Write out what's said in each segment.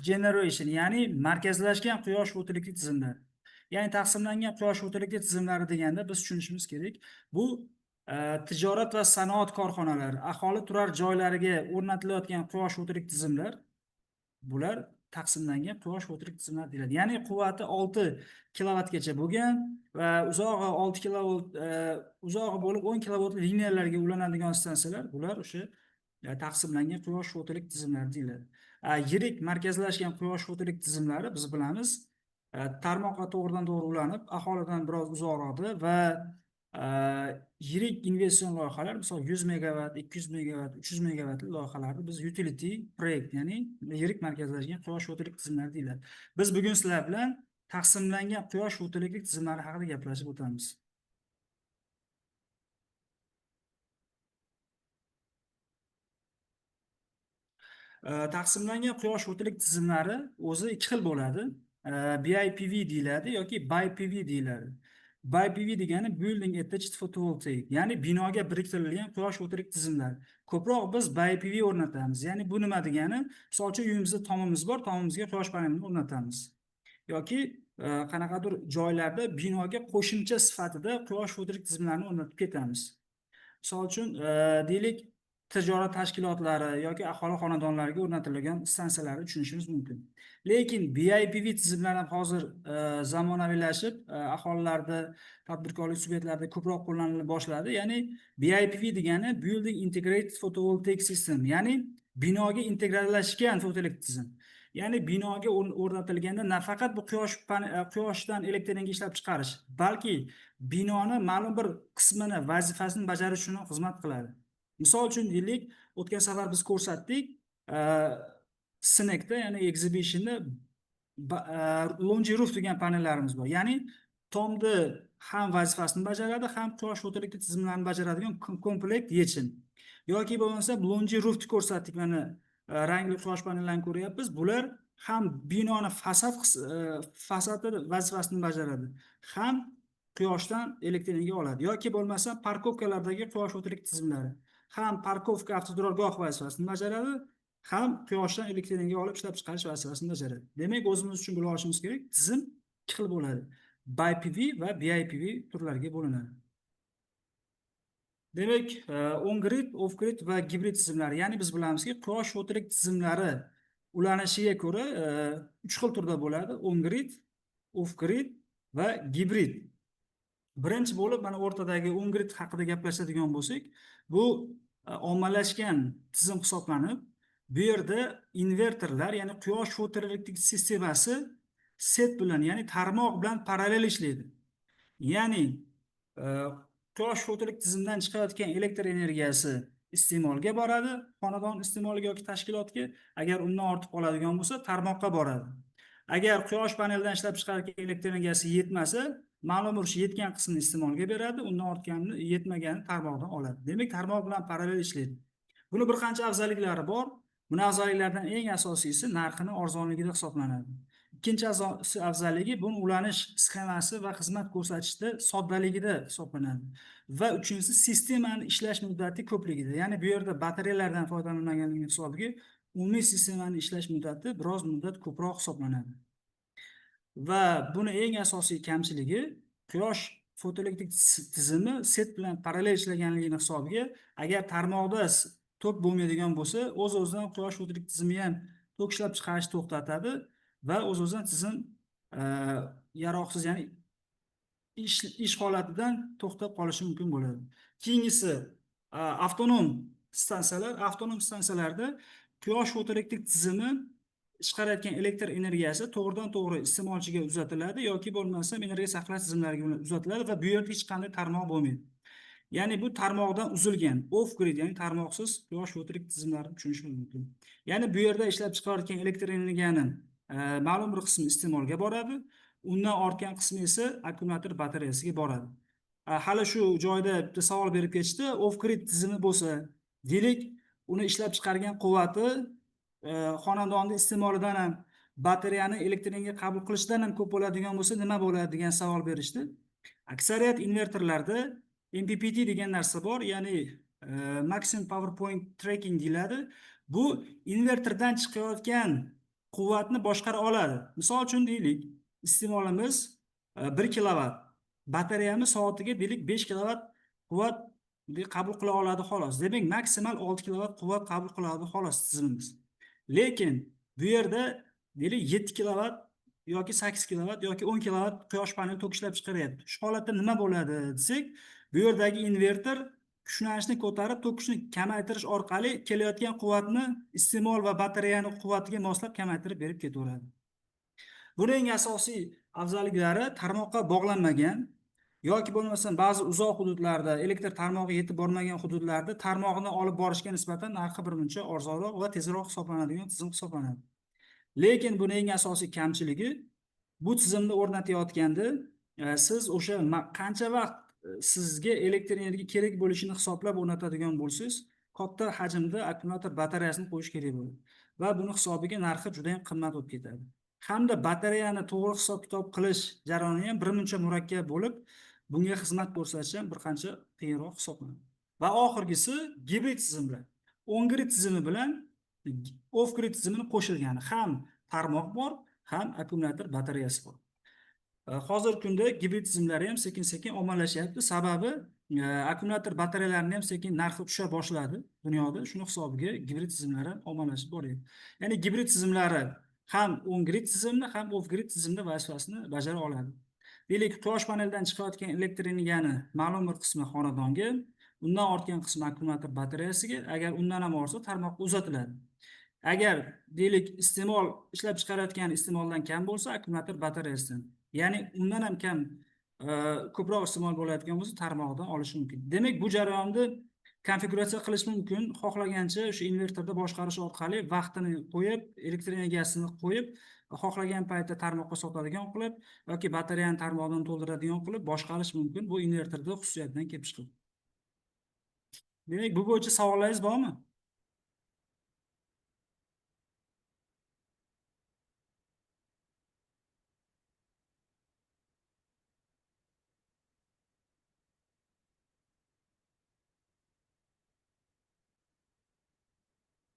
generation, ya'ni markazlashgan quyosh o'tilikli tizimlar. Ya'ni taqsimlangan quyosh o'tilikli tizimlari deganda biz tushunishimiz kerak. Bu tijorat va sanoat korxonalari, aholi turar joylariga o'rnatilayotgan quyosh o'tilik tizimlar, bular taqsimlangan quyosh o'tilik tizimlar deyiladi. Ya'ni quvvati 6 kilovatgacha bo'lgan va uzog'i 6 kilovolt, uzog'i bo'lib 10 kilovolt liniyalarga ulanadigan stansiyalar, bular o'sha taqsimlangan quyosh o'tilik tizimlari deyiladi. Yirik markazlashgan quyosh o'tilik tizimlari biz bilamiz, tarmoqqa to'g'ridan to'g'ri ulanib, aholidan biroz uzoqroqda va yirik investitsion loyihalar, misol 100 megavat, 200 megavat, 300 megavatli loyihalarni biz utility proyekt, ya'ni yirik markazlashgan quyosh o'tilik tizimlari deyiladi. Biz bugun sizlar bilan taqsimlangan quyosh o'tilikli tizimlari haqida gaplashib o'tamiz. Taqsimlangan quyosh o'tilik tizimlari o'zi ikki xil bo'ladi. BIPV deyiladi yoki BIPV deyiladi. BIPV degani Building Attached Photovoltaic, ya'ni binoga biriktirilgan quyosh o'tilik tizimlar. Ko'proq biz BIPV o'rnatamiz. Ya'ni bu nima degani? Misol uchun uyimizda tomimiz bor, tomimizga quyosh panelini o'rnatamiz. Yoki qanaqadir joylarda binoga qo'shimcha sifatida quyosh o'tilik tizimlarini o'rnatib ketamiz. Misol uchun, deylik, tijorat tashkilotlari yoki aholi xonadonlariga o'rnatilgan stansiyalarni tushunishimiz mumkin. Lekin BIPV tizimlar ham hozir zamonaviylashib, aholilarda, tadbirkorlik subyektlarida ko'proq qo'llanila boshladi. Ya'ni BIPV degani Building Integrated Photovoltaic System, ya'ni binoga integrallashgan fotovoltaik tizim. Ya'ni binoga o'rnatilganda nafaqat bu quyoshdan elektr energiya ishlab chiqarish, balki binoni ma'lum bir qismini, vazifasini bajarish uchun xizmat qiladi. Misol uchun deylik, o'tgan safar biz ko'rsatdik, Snekda, ya'ni exhibitionda longy roof degan panellarimiz bor. Ya'ni tomda ham vazifasini bajaradi, ham quyosh o'tilikli tizimlarni bajaradigan komplekt yechim. Yoki bo'lmasa longy roofni ko'rsatdik, mana rangli quyosh panellarini ko'ryapmiz. Bular ham binoni fasadi vazifasini bajaradi, ham quyoshdan elektr energiya oladi. Yoki bo'lmasa parkovkalardagi quyosh o'tilik tizimlari ham parkovka avtoturargoh vazifasini bajaradi, ham quyoshdan elektr energiya olib ishlab chiqarish vazifasini bajaradi. Demak, o'zimiz uchun bilib olishimiz kerak, tizim ikki xil bo'ladi. BIPV va BIPV turlariga bo'linadi. Demak, on-grid, off-grid va gibrid tizimlar, ya'ni biz bilamizki, quyosh o'tilik tizimlari ulanishiga ko'ra 3 xil turda bo'ladi: on-grid, off-grid va gibrid. Birinchi bo'lib, mana o'rtadagi on-grid haqida gaplashadigan bo'lsak, bu ommalashgan tizim hisoblanib, bu yerda invertorlar, ya'ni quyosh fotoelektrik sistemasi set bilan, ya'ni tarmoq bilan parallel ishlaydi. Ya'ni quyosh fotoelektrik tizimdan chiqayotgan elektr energiyasi iste'molga boradi, xonadon iste'moliga yoki tashkilotga. Agar undan ortib qoladigan bo'lsa, tarmoqqa boradi. Agar quyosh panelidan ishlab chiqarilgan elektr energiyasi yetmasa, ma'lum bir yetgan qismini iste'molga beradi, undan ortganini, yetmaganini tarmoqdan oladi. Demak, tarmoq bilan parallel ishlaydi. Buni bir qancha afzalliklari bor. Buni afzalliklardan eng asosiysi narxini arzonligida hisoblanadi. Ikkinchi afzalligi buni ulanish sxemasi va xizmat ko'rsatishda soddaligida hisoblanadi. Va uchinchisi sistemani ishlash muddati ko'pligida. Ya'ni bu yerda batareyalardan foydalanilganligi hisobiga umumiy sistemani ishlash muddati biroz muddat ko'proq hisoblanadi. Va buni eng asosiy kamchiligi quyosh fotoelektrik tizimi set bilan parallel ishlaganligini hisobiga, agar tarmoqda tok bo'lmaydigan bo'lsa, o'z-o'zidan quyosh fotoelektrik tizimi ham tok ishlab chiqarishni to'xtatadi va o'z-o'zidan tizim yaroqsiz, ya'ni ish holatidan to'xtab qolishi mumkin bo'ladi. Keyingisi avtonom stansiyalar. Avtonom stansiyalarda quyosh fotoelektrik tizimi chiqarayotgan elektr energiyasi to'g'ridan to'g'ri iste'molchiga uzatiladi yoki bo'lmasa energiya saqlash tizimlariga uzatiladi va bu yerda hech qanday tarmoq bo'lmaydi. Ya'ni bu tarmoqdan uzilgan off-grid, ya'ni tarmoqsiz quyosh fotoelektrik tizimlarini tushunishimiz mumkin. Ya'ni bu yerda ishlab chiqarayotgan elektr energiyaning ma'lum bir qismi iste'molga boradi, undan ortgan qismi esa akkumulyator batareyasiga boradi. Hali shu joyda bitta savol berib ketishdi. Off-grid tizimi bo'lsa, deylik, uni ishlab chiqargan quvvati xonadonning iste'molidan ham, batareyani elektr energiya qabul qilishdan ham ko'p bo'ladigan bo'lsa, nima bo'ladi degan savol berishdi. Aksariyat invertorlarda MPPT degan narsa bor, ya'ni maximum power point tracking deyiladi. Bu invertordan chiqayotgan quvvatni boshqara oladi. Misol uchun deylik, iste'molimiz 1 kilovat, batareyamiz soatiga deylik 5 kilovat quvvat qabul qila oladi xolos. Demak, maksimal 6 kilovat quvvat qabul qiladi xolos tizimimiz. Lekin bu yerda deylik 7 kilovat yoki 8 kilovat yoki 10 kilovat quyosh paneli tok ishlab chiqaryapti. Shu holatda nima bo'ladi desak, bu yerdagi invertor kuchlanishni ko'tarib, to'kishni kamaytirish orqali kelayotgan quvvatni iste'mol va batareyani quvvatiga moslab kamaytirib berib ketaveradi. Buning asosiy afzalliklari tarmoqqa bog'lanmagan yoki bo'lmasam ba'zi uzoq hududlarda elektr tarmog'i yetib bormagan hududlarda tarmog'ini olib borishga nisbatan narxi birmuncha arzonroq va tezroq hisoblanadigan tizim hisoblanadi. Lekin buning eng asosiy kamchiligi bu tizimni o'rnatayotganda siz o'sha qancha vaqt sizga elektr energiya kerak bo'lishini hisoblab o'rnatadigan bo'lsangiz, katta hajmda akkumulyator batareyasini qo'yish kerak bo'ladi va buni hisobiga narxi juda ham qimmat bo'lib ketadi. Hamda batareyani to'g'ri hisob-kitob qilish jarayoni ham birmuncha murakkab bo'lib, bunga xizmat ko'rsatish ham bir qancha qiyinroq hisoblanadi. Va oxirgisi gibrid tizimlar. On-grid tizimi bilan off-grid tizimini qo'shilgani, ham tarmoq bor, ham akkumulyator batareyasi bor. Hozirgi kunda gibrid tizimlari ham sekin-sekin ommalashyapti. Sababi akkumulyator batareyalarining ham sekin narxi tusha boshladi dunyoda. Shuning hisobiga gibrid tizimlari ommalashib boryapti. Ya'ni gibrid tizimlari ham on-grid tizimni, ham off-grid tizimni vazifasini bajara oladi. Deylik, quyosh panelidan chiqayotgan elektr energiyani ma'lum bir qismi xonadonga, undan ortgan qismi akkumulyator batareyasiga, agar undan ham ortsa tarmoqqa uzatiladi. Agar deylik iste'mol ishlab chiqarayotgan iste'moldan kam bo'lsa, akkumulyator batareyasidan, ya'ni undan ham kam ko'proq iste'mol bo'layotgan bo'lsa, tarmoqdan olish mumkin. Demak, bu jarayonni konfiguratsiya qilish mumkin. Xohlagancha o'sha invertorda boshqarish orqali vaqtini qo'yib, elektr energiyasini qo'yib, xohlagan paytda tarmoqqa sotadigan qilib yoki batareyani tarmoqdan to'ldiradigan qilib boshqarish mumkin. Bu invertorda xususiyatdan kelib chiqadi. Demak, bu bo'yicha savollaringiz bormi?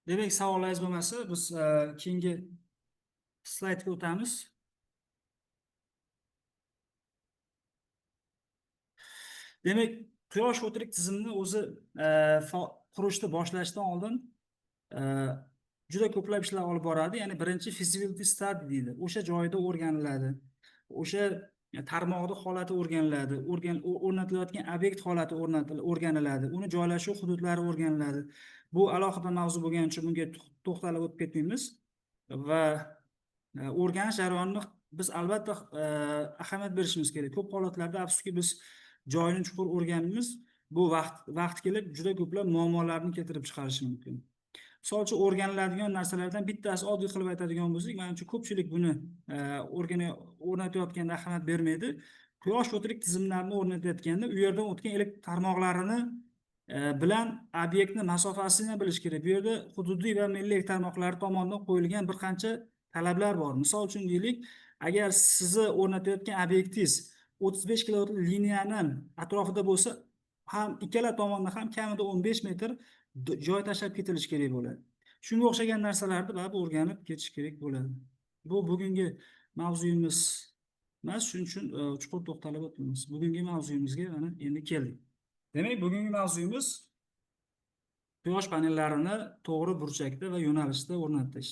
Demak, savollaringiz bo'lmasa, biz keyingi slaydga o'tamiz. Demak, quyosh o'tirik tizimni o'zi qurishni boshlashdan oldin juda ko'plab ishlar olib boradi. Ya'ni birinchi feasibility study deydi. O'sha joyda o'rganiladi. O'sha tarmoqning holati o'rganiladi. O'rnatilayotgan obyekt holati o'rganiladi. Uni joylashuv hududlari o'rganiladi. Bu alohida mavzu bo'lgani uchun bunga to'xtalib o'tib ketmaymiz va o'rganish jarayonini biz albatta ahamiyat berishimiz kerak. Ko'p holatlarda afsuski biz joyini chuqur o'rganamiz. Bu vaqt kelib juda ko'plab muammolarni keltirib chiqarishi mumkin. Misol uchun o'rganiladigan narsalardan bittasi oddiy qilib aytadigan bo'lsak, menimcha ko'pchilik buni o'rnatayotganda ahamiyat bermaydi. Quyosh o'tirik tizimlarini o'rnatayotganda u yerdan o'tgan elektr tarmoqlarini bilan obyektni masofasini bilish kerak. Bu yerda hududiy va milliy tarmoqlar tomonidan qo'yilgan bir qancha talablar bor. Misol uchun deylik, agar sizni o'rnatayotgan obyektingiz 35 kilovoltli liniyani atrofida bo'lsa, ham ikkala tomonda ham kamida 15 metr joy tashlab ketilishi kerak bo'ladi. Shunga o'xshagan narsalarni baribir o'rganib ketish kerak bo'ladi. Bu bugungi mavzuyimiz emas, shuning uchun chuqur to'xtalib o'tamiz. Bugungi mavzuyimizga mana endi keldik. Demak, bugungi mavzuyimiz quyosh panellarini to'g'ri burchakda va yo'nalishda o'rnatish.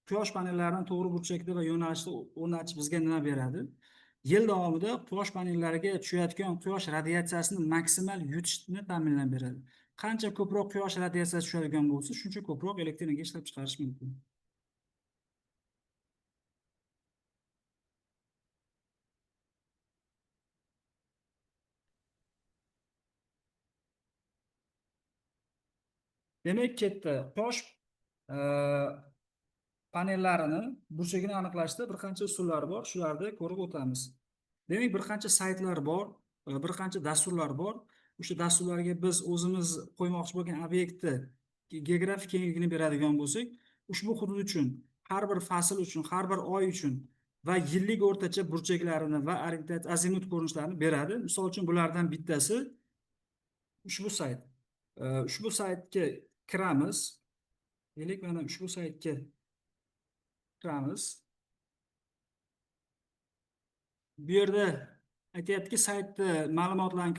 Quyosh panellarini to'g'ri burchakda va yo'nalishda o'rnatish bizga nima beradi? Yil davomida quyosh panellariga tushayotgan quyosh radiatsiyasini maksimal yutishni ta'minlab beradi. Qancha ko'proq quyosh radiatsiyasi tushadigan bo'lsa, shuncha ko'proq elektr energiya ishlab chiqarish mumkin. Demak, ketdi. Quyosh panellarini burchagini aniqlashda bir qancha usullar bor, shularni ko'rib o'tamiz. Demak, bir qancha saytlar bor, bir qancha dasturlar bor. O'sha dasturlarga biz o'zimiz qo'ymoqchi bo'lgan obyektni geografik kengligini beradigan bo'lsak, ushbu hudud uchun, har bir fasl uchun, har bir oy uchun va yillik o'rtacha burchaklarini va azimut ko'rinishlarini beradi. Misol uchun bulardan bittasi ushbu sayt. Ushbu saytga kiramiz. Deylik, mana ushbu saytga Turamiz. Bu yerda aytyaptiki, saytni ma'lumotlarni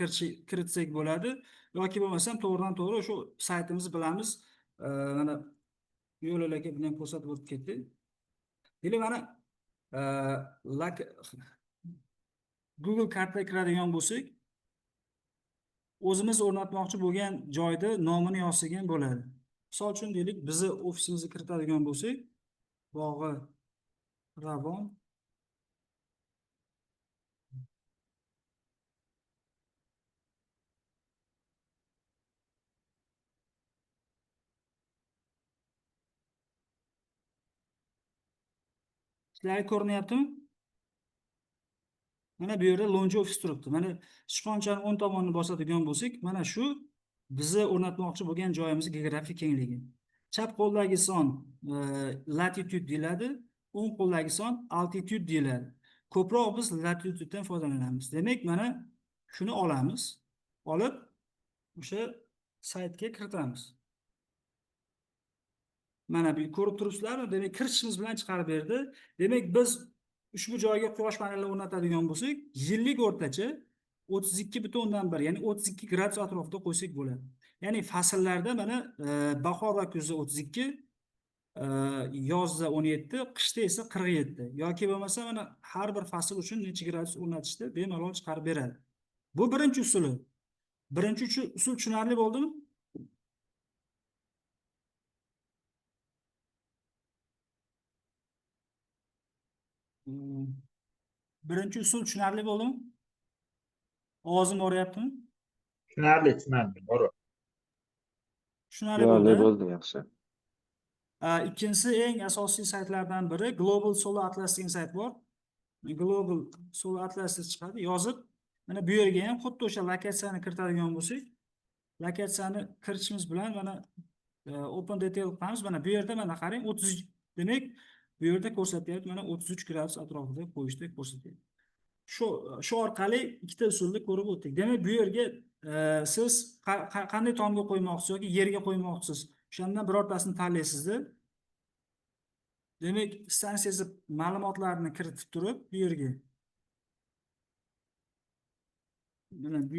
kiritsak bo'ladi yoki bo'lmasam to'g'ridan to'g'ri shu saytimizni bilamiz. Mana Yo'l aka bilan ko'rsatib o'tib ketdi. Demak, mana e, Google kartaga kiradigan bo'lsak, o'zimiz o'rnatmoqchi bo'lgan joyda nomini yozsak ham bo'ladi. Misol uchun deylik, bizni ofisimizga kiritadigan bo'lsak, Bog'i Ravon sizlarga ko'rinyaptimi? Mana bu yerda Launch Office turibdi. Mana sichqonchani o'ng tomonini bosadigan bo'lsak, mana shu bizni o'rnatmoqchi bo'lgan joyimiz geografik kengligi. Chap qo'ldagi son latitude deyiladi, o'ng qo'ldagi son altitude deyiladi. Ko'proq biz latitudedan foydalanamiz. Demak, mana shuni olamiz. Olib, o'sha saytga kiritamiz. Mana bu ko'rib turibsizlarmi? Demak, kiritishimiz bilan chiqarib berdi. Demak, biz ushbu joyga quyosh panellari o'rnatadigan bo'lsak, yillik o'rtacha 32,1, ya'ni 32 gradus atrofida qo'ysak bo'ladi. Ya'ni fasllarda mana bahor va kuzda 32, yozda 17, qishda esa 47 yoki bo'lmasa mana har bir fasl uchun necha gradus o'rnatishni bemalol chiqarib beradi. Bu birinchi usuli. Birinchi usul tushunarli bo'ldimi? Birinchi usul tushunarli bo'ldimi? Ovozim boryaptimi? Tushunarli, bor. Tushunarli bo'ldi. bo'ldi, yaxshi. Ikkinchisi, eng asosiy saytlardan biri Global Solar Atlas degan sayt bor. Global Solar Atlas chiqadi, yozib, mana bu yerga ham xuddi o'sha lokatsiyani kiritadigan bo'lsak, lokatsiyani kiritishimiz bilan mana open detail qilamiz. Mana bu yerda mana qarang, 33, demak, bu yerda ko'rsatyapti, mana 33 gradus atrofida qo'yishni ko'rsatyapti. Shu orqali ikkita usulni ko'rib o'tdik. Demak, bu yerga siz qanday tomga qo'ymoqchisiz yoki yerga qo'ymoqchisiz, o'shandan birortasini tanlaysizda. Demak, stansiyangiz ma'lumotlarini kiritib turib, bu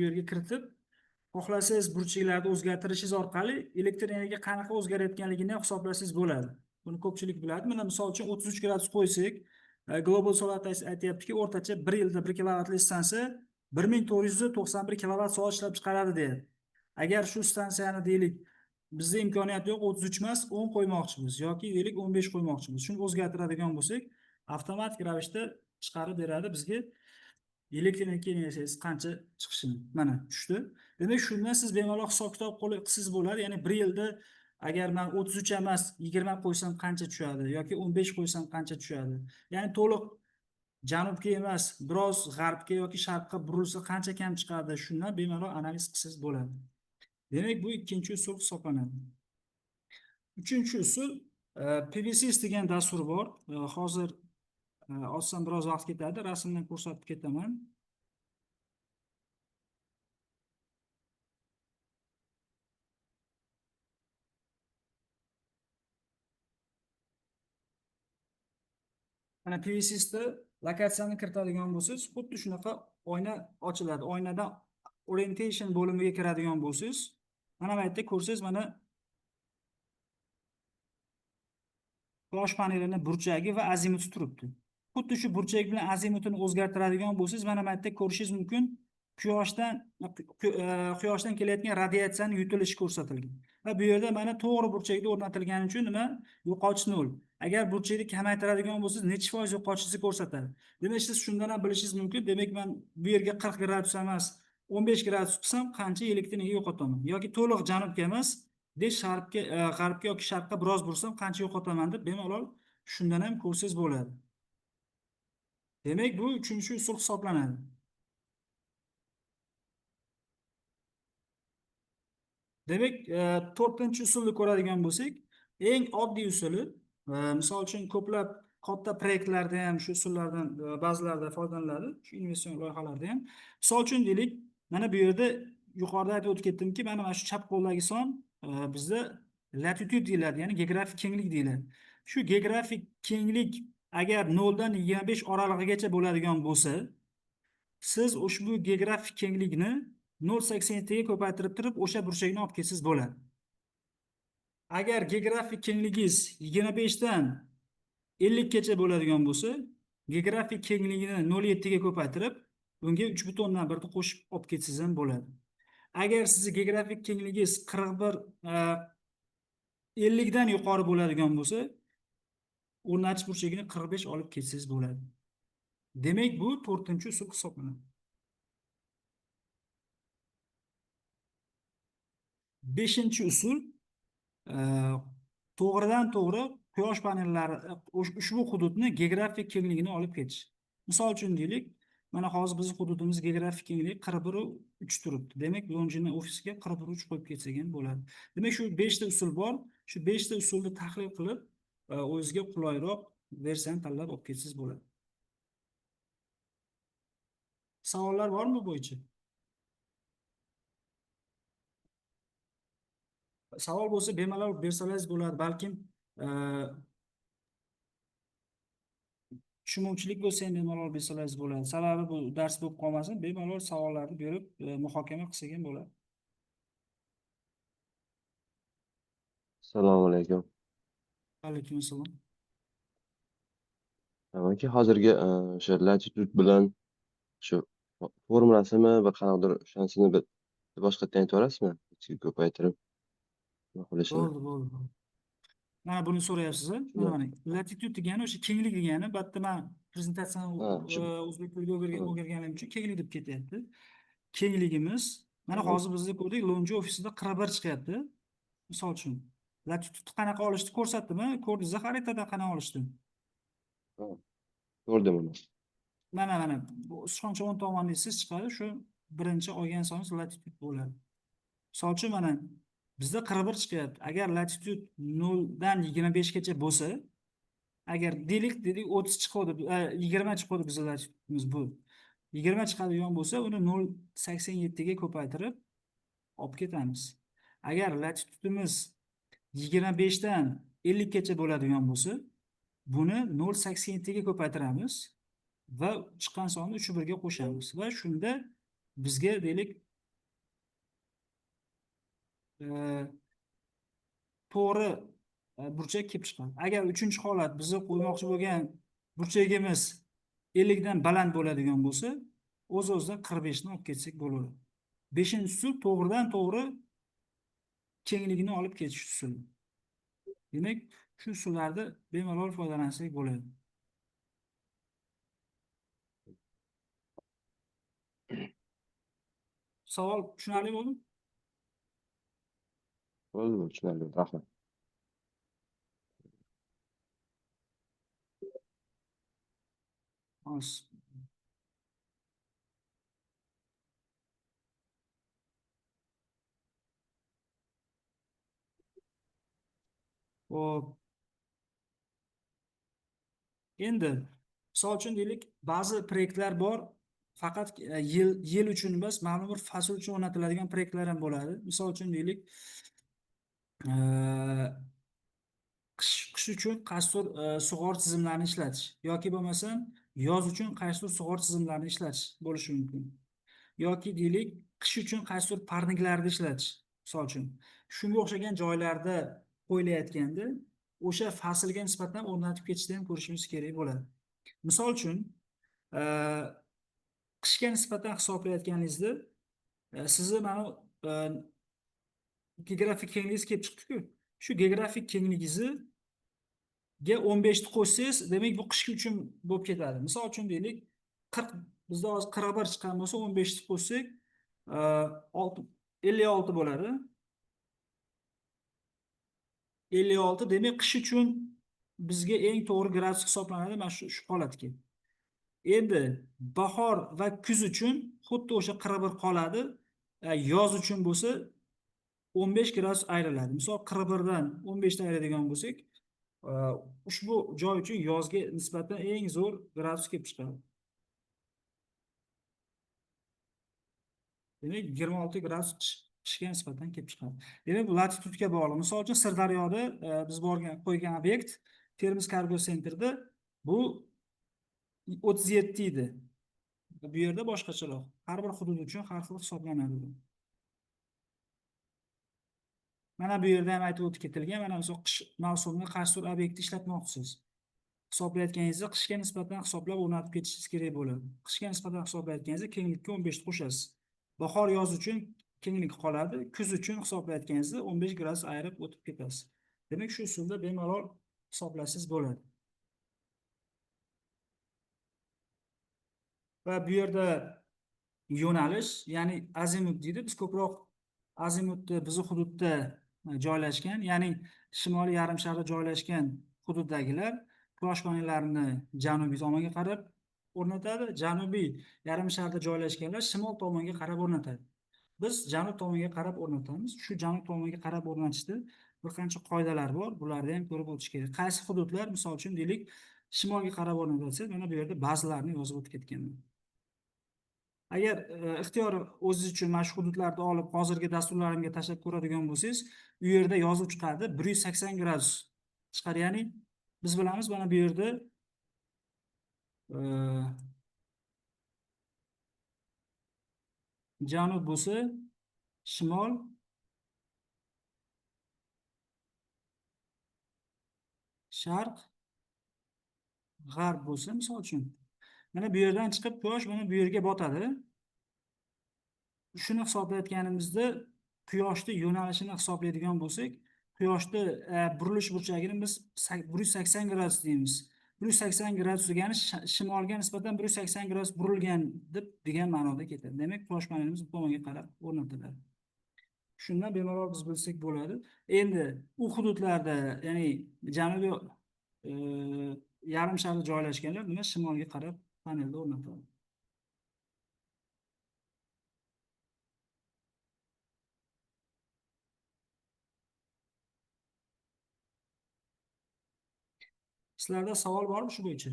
yerga kiritib, xohlasangiz burchaklarni o'zgartirishingiz orqali elektr energiya qanaqa o'zgarayotganligini ham hisoblasangiz bo'ladi. Buni ko'pchilik biladi. Mana misol uchun 33 gradus qo'ysak, Global Solar aytyaptiki, o'rtacha 1 yilda 1 kilovatli stansiya 1491 kilovat soat ishlab chiqaradi deydi. Agar shu stansiyani deylik, bizda imkoniyat yo'q, 33 emas, 10 qo'ymoqchimiz yoki deylik 15 qo'ymoqchimiz. Shuni o'zgartiradigan bo'lsak, avtomatik ravishda chiqarib beradi bizga elektr energiyangiz qancha chiqishini. Mana tushdi. Demak, shundan siz bemalol hisob-kitob qilsangiz bo'ladi. Ya'ni 1 yilda agar men 33 emas, 20 qo'ysam qancha tushadi yoki 15 qo'ysam qancha tushadi. Ya'ni to'liq janubga emas, biroz g'arbga yoki sharqqa burilsa qancha kam chiqadi, shundan bemalol analiz qilsangiz bo'ladi. Demak, bu ikkinchi usul hisoblanadi. Uchinchi usul PVSys degan dastur bor. Hozir olsam biroz vaqt ketadi, rasmdan ko'rsatib ketaman. Mana PVSysda lokatsiyani kiritadigan bo'lsangiz, xuddi shunaqa oyna ochiladi. Oynadan orientation bo'limiga kiradigan bo'lsangiz, mana bu yerda ko'rsangiz, mana quyosh panelining burchagi va azimuti turibdi. Xuddi shu burchak bilan azimutini o'zgartiradigan bo'lsangiz, mana bu yerda ko'rishingiz mumkin, quyoshdan kelayotgan radiatsiyaning yutilishi ko'rsatilgan. Va bu yerda mana to'g'ri burchakda o'rnatilgani uchun nima? Yo'qotish 0. Agar burchakni kamaytiradigan bo'lsangiz, necha foiz yo'qotishingizni ko'rsatadi. Demak, siz shundan ham bilishingiz mumkin. Demak, men bu yerga 40 gradus emas, 15 gradus qilsam qancha elektr energiya yo'qotaman yoki to'liq janubga emas, g'arbga yoki sharqqa biroz bursam qancha yo'qotaman deb bemalol shundan ham ko'rsangiz bo'ladi. Demak, bu uchinchi usul hisoblanadi. Demak, to'rtinchi usulni ko'radigan bo'lsak, eng oddiy usuli, misol uchun ko'plab katta proyektlarda ham shu usullardan ba'zilarida foydalaniladi, shu investitsion loyihalarda ham. Misol uchun deylik, mana bu yerda yuqorida aytib o'tib ketdimki, mana shu chap qo'ldagi son bizda latitude deyiladi, ya'ni geografik kenglik deyiladi. Shu geografik kenglik agar 0 dan 25 oralig'igacha bo'ladigan bo'lsa, siz ushbu geografik kenglikni 0,87 ga ko'paytirib turib, o'sha burchakni olib kelsangiz bo'ladi. Agar geografik kengligingiz 25 dan 50 gacha bo'ladigan bo'lsa, geografik kengligini 0,7 ga ko'paytirib, bunga 3,1 ni qo'shib olib ketsangiz ham bo'ladi. Agar sizni geografik kengligingiz 41 50 dan yuqori bo'ladigan bo'lsa, o'rnatish burchagini 45 olib ketsangiz bo'ladi. Demak, bu 4-usul hisoblanadi. 5-usul to'g'ridan to'g'ri quyosh panellari ushbu hududni geografik kengligini olib ketish. Misol uchun deylik, mana hozir bizning hududimiz geografik kengligi 41,3 turibdi. Demak, Longini ofisiga 41,3 qo'yib ketsak ham bo'ladi. Demak, shu 5 ta usul bor. Shu 5 ta usulni tahlil qilib, o'zingizga qulayroq versiyani tanlab olib ketsangiz bo'ladi. Savollar bormi bu bo'yicha? Savol bo'lsa, bemalol bersalaringiz bo'ladi. Balkim tushunmovchilik bo'lsa ham bemalol bersalaringiz bo'ladi. Sababi bu dars bo'lib qolmasin, bemalol savollarni berib, muhokama qilsak ham bo'ladi. Assalomu alaykum. Alaykum assalom. Aka, hozirgi o'sha latitude bilan shu formulasimi bir qanaqadir o'shanisini boshqatdan aytib yuborasizmi? Ko'paytirib nima qilishini. Bo'ldi. Mana buni so'rayapsiz, mana latitude degani o'sha kenglik degani. Bu yerda men prezentatsiyani o'zbek tilida o'rganganim uchun kenglik deb ketyapti. Kengligimiz mana hozir biz ko'rdik, Longi ofisida 41 chiqyapti. Misol uchun latitude qanaqa olishni ko'rsatdimi? Ko'rdingiz xaritadan qanaqa olishni? Ko'rdim uni. Mana bu sichqoncha 10 tomonli siz chiqadi, shu birinchi olgan so'ngiz latitude bo'ladi. Misol uchun mana bizda 41 chiqyapti. Agar latitude 0 dan 25 gacha bo'lsa, agar dedik 30 chiqadi, 20 chiqadi bizning latitudeimiz bu. 20 chiqadigan bo'lsa, uni 0,87 ga ko'paytirib olib ketamiz. Agar latitudeimiz 25 dan 50 gacha bo'ladigan bo'lsa, buni 0,87 ga ko'paytiramiz va chiqqan sonni 3/1 ga qo'shamiz va shunda bizga deylik to'g'ri burchak kelib chiqadi. Agar 3-holat bizni qo'ymoqchi bo'lgan burchagimiz 50 dan baland bo'ladigan bo'lsa, o'z-o'zidan 45 ni olib ketsak bo'ladi. 5-usul to'g'ridan to'g'ri kengligini olib ketish usuli. Demak, shu usullarda bemalol foydalansak bo'ladi. Savol tushunarli bo'ldimi? Bo'ldi, tushunarli. Rahmat. Hop. Endi misol uchun deylik, ba'zi proyektlar bor, faqat yil uchun emas, ma'lum bir fasl uchun o'rnatiladigan proyektlar ham bo'ladi. Misol uchun deylik, qish uchun qaysidir sug'or tizimlarini ishlatish yoki bo'lmasam yoz uchun qaysidir sug'or tizimlarini ishlatish bo'lishi mumkin. Yoki deylik, qish uchun qaysidir parniklarni ishlatish. Misol uchun shunga o'xshagan joylarda qo'yilayotganda o'sha faslga nisbatan o'rnatib ketishni ham ko'rishimiz kerak bo'ladi. Misol uchun qishga nisbatan hisoblayotganingizda sizni mana geografik kengligingiz kelib chiqdi-ku. Shu geografik kengligingizni 15 ni qo'shsangiz, demak bu qishki uchun bo'lib ketadi. Misol uchun deylik, 40 bizda hozir 41 chiqqan bo'lsa, 15 ni qo'shsak 56 bo'ladi. 56 demak qish uchun bizga eng to'g'ri gradus hisoblanadi mana shu holatga. Endi bahor va kuz uchun xuddi o'sha 41 qoladi. Yoz uchun bo'lsa 15 gradus ayriladi. Misol 41 dan 15 ni ayiradigan bo'lsak, ushbu joy uchun yozga nisbatan eng zo'r gradus kelib chiqadi. Demak 26 gradus qishga nisbatan kelib chiqadi. Demak, bu latitudga bog'liq. Misol uchun Sirdaryoda biz qo'ygan obyekt Termiz Cargo Center'da bu 37 edi. Bu yerda boshqacharoq. Har bir hudud uchun har xil hisoblanadi bu. Mana bu yerda ham aytib o'tib ketilgan, mana misol qish mavsumida qaysi tur obyektni ishlatmoqchisiz. Hisoblayotganingizda qishga nisbatan hisoblab o'rnatib ketishingiz kerak bo'ladi. Qishga nisbatan hisoblayotganingizda kenglikka 15 ta qo'shasiz. Bahor yoz uchun kenglik qoladi, kuz uchun hisoblayotganingizda 15 gradus ayirib o'tib ketasiz. Demak, shu usulda bemalol hisoblasangiz bo'ladi. Va bu yerda yo'nalish, ya'ni azimut deydi. Biz ko'proq azimutni bizni hududda joylashgan, ya'ni shimoliy yarim sharda joylashgan hududdagilar quyosh panellarini janubiy tomonga qarab o'rnatadi, janubiy yarim sharda joylashganlar shimol tomonga qarab o'rnatadi. Biz janub tomonga qarab o'rnatamiz. Shu janub tomonga qarab o'rnatishda bir qancha qoidalar bor. Bularni ham ko'rib o'tish kerak. Qaysi hududlar, misol uchun deylik, shimolga qarab o'rnatilsa, mana bu yerda ba'zilarini yozib o'tib ketganman. Agar ixtiyor o'zingiz uchun mana shu hududlarni olib, hozirgi dasturlarimga tashlab ko'radigan bo'lsangiz, u yerda yozib chiqadi 180 gradus chiqar. Ya'ni biz bilamiz, mana bu yerda janub bo'lsa, shimol, sharq, g'arb bo'lsa, misol uchun. Mana bu yerdan chiqib quyosh mana bu yerga botadi. Shuni hisoblayotganimizda quyoshni yo'nalishini hisoblaydigan bo'lsak, quyoshni burilish burchagini biz 180 gradus deymiz. 180 gradus degani shimolga nisbatan 180 gradus burilgan degan ma'noda ketadi. Demak, quyosh panelimiz bu tomonga qarab o'rnatiladi. Shundan bemalol biz bilsak bo'ladi. Endi u hududlarda, ya'ni janubiy yarim sharda joylashganlar nima shimolga qarab panelda o'rnatiladi. Sizlarda savol bormi shu bo'yicha?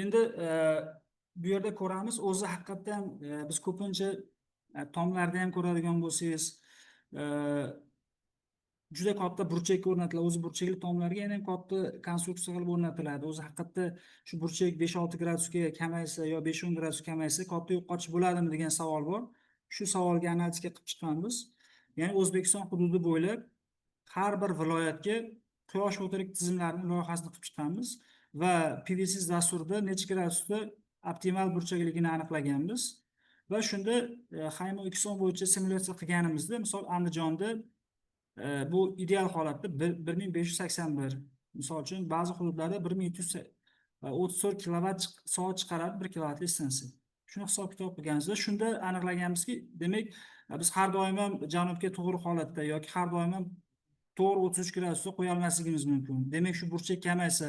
Endi bu yerda ko'ramiz, o'zi haqiqatan biz ko'pincha tomlarda ham ko'radigan bo'lsangiz, juda katta burchakka o'rnatiladi. O'zi burchakli tomlarga yana ham katta konstruksiya qilib o'rnatiladi. O'zi haqiqatda shu burchak 5-6 gradusga kamaysa yo 5-10 gradus kamaysa katta yo'qotish bo'ladimi degan savol bor. Shu savolga analitika qilib chiqqanmiz. Ya'ni O'zbekiston hududi bo'ylab har bir viloyatga quyosh fotolik tizimlarining loyihasini qilib chiqqanmiz va PVSys dasturida necha gradusda optimal burchakligini aniqlaganmiz. Va shunda Haymo 2 son bo'yicha simulyatsiya qilganimizda, misol Andijonda bu ideal holatda 1581, misol uchun ba'zi hududlarda 1734 kilovat soat chiqaradi 1 kilovatli stansiya. Shuni hisob kitob qilganimizda shunda aniqlaganmizki, demak biz har doim ham janubga to'g'ri holatda yoki har doim ham to'g'ri 33 gradusda qo'ya olmasligimiz mumkin. Demak shu burchak kamaysa,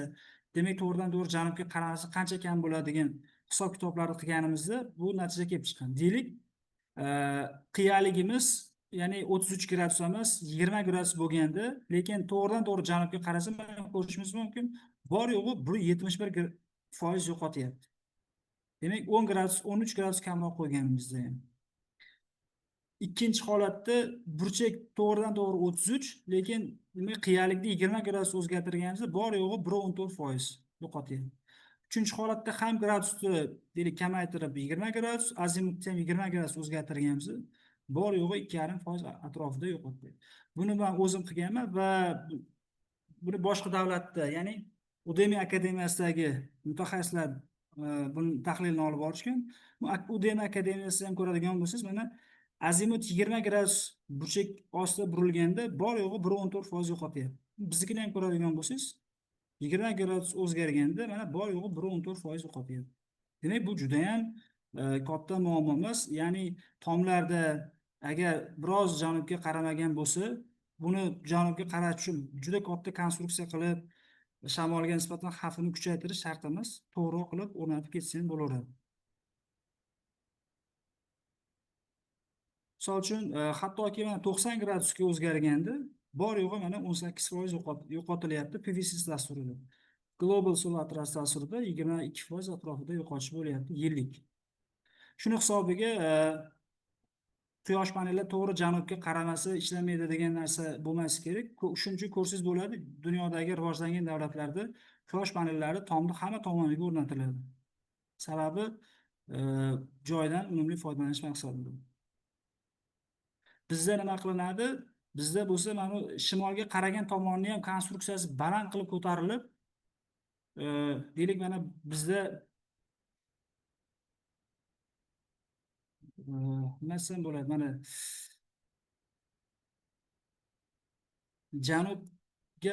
demak to'g'ridan to'g'ri janubga qaramasa qancha kam bo'ladi degan hisob kitoblarni qilganimizda bu natija kelib chiqqan. Deylik, qiyaligimiz ya'ni 33 gradus emas 20 gradus bo'lganda, lekin to'g'ridan to'g'ri janubga qarasa mana ko'rishimiz mumkin, bor yo'g'i 71% yo'qotyapti. Demak 10 gradus, 13 gradus kamroq qo'yganimizda ham. Ikkinchi holatda burchak to'g'ridan to'g'ri 33, lekin qiyalikni 20 gradus o'zgartirganimizda bor yo'g'i 1.14% yo'qotyapti. Uchinchi holatda ham gradusni deylik kamaytirib 20 gradus, azimutni ham 20 gradus o'zgartirganimizda bor yo'g'i 2.5% atrofida yo'qotdi. Buni men o'zim qilganman va buni boshqa davlatda, ya'ni Udemy akademiyasidagi mutaxassislar buni tahlilini olib borishgan. Bu Udemy akademiyasida ham ko'radigan bo'lsangiz, mana azimut 20 gradus burchak ostida burilganda bor yo'g'i 1.14% yo'qotyapti. Biznikini ham ko'radigan bo'lsangiz, 20 gradus o'zgarganda mana bor yo'g'i 1.14% yo'qotyapti. Demak, bu juda ham katta muammo emas. Ya'ni tomlarda agar biroz janubga qaramagan bo'lsa, buni janubga qaratish uchun juda katta konstruksiya qilib, shamolga nisbatan xavfini kuchaytirish shart emas. To'g'ri qilib o'rnatib ketsa ham bo'laveradi. Misol uchun, hattoki mana 90 gradusga o'zgarganda bor yo'g'i mana 18% yo'qotilyapti PVSys dasturida. Global Solar Trust dasturida 22% atrofida yo'qotish bo'lyapti yillik. Shuni hisobiga quyosh paneli to'g'ri janubga qaramasa ishlamaydi degan narsa bo'lmasi kerak. Shuning uchun ko'rsangiz bo'ladi, dunyodagi rivojlangan davlatlarda quyosh panellari tomni hamma tomoniga o'rnatiladi. Sababi joydan unumli foydalanish maqsadida. Bizda nima qilinadi? Bizda bo'lsa mana shimolga qaragan tomonni ham konstruksiyasi baland qilib ko'tarilib, deylik mana bizda nima desam bo'ladi? Mana janubga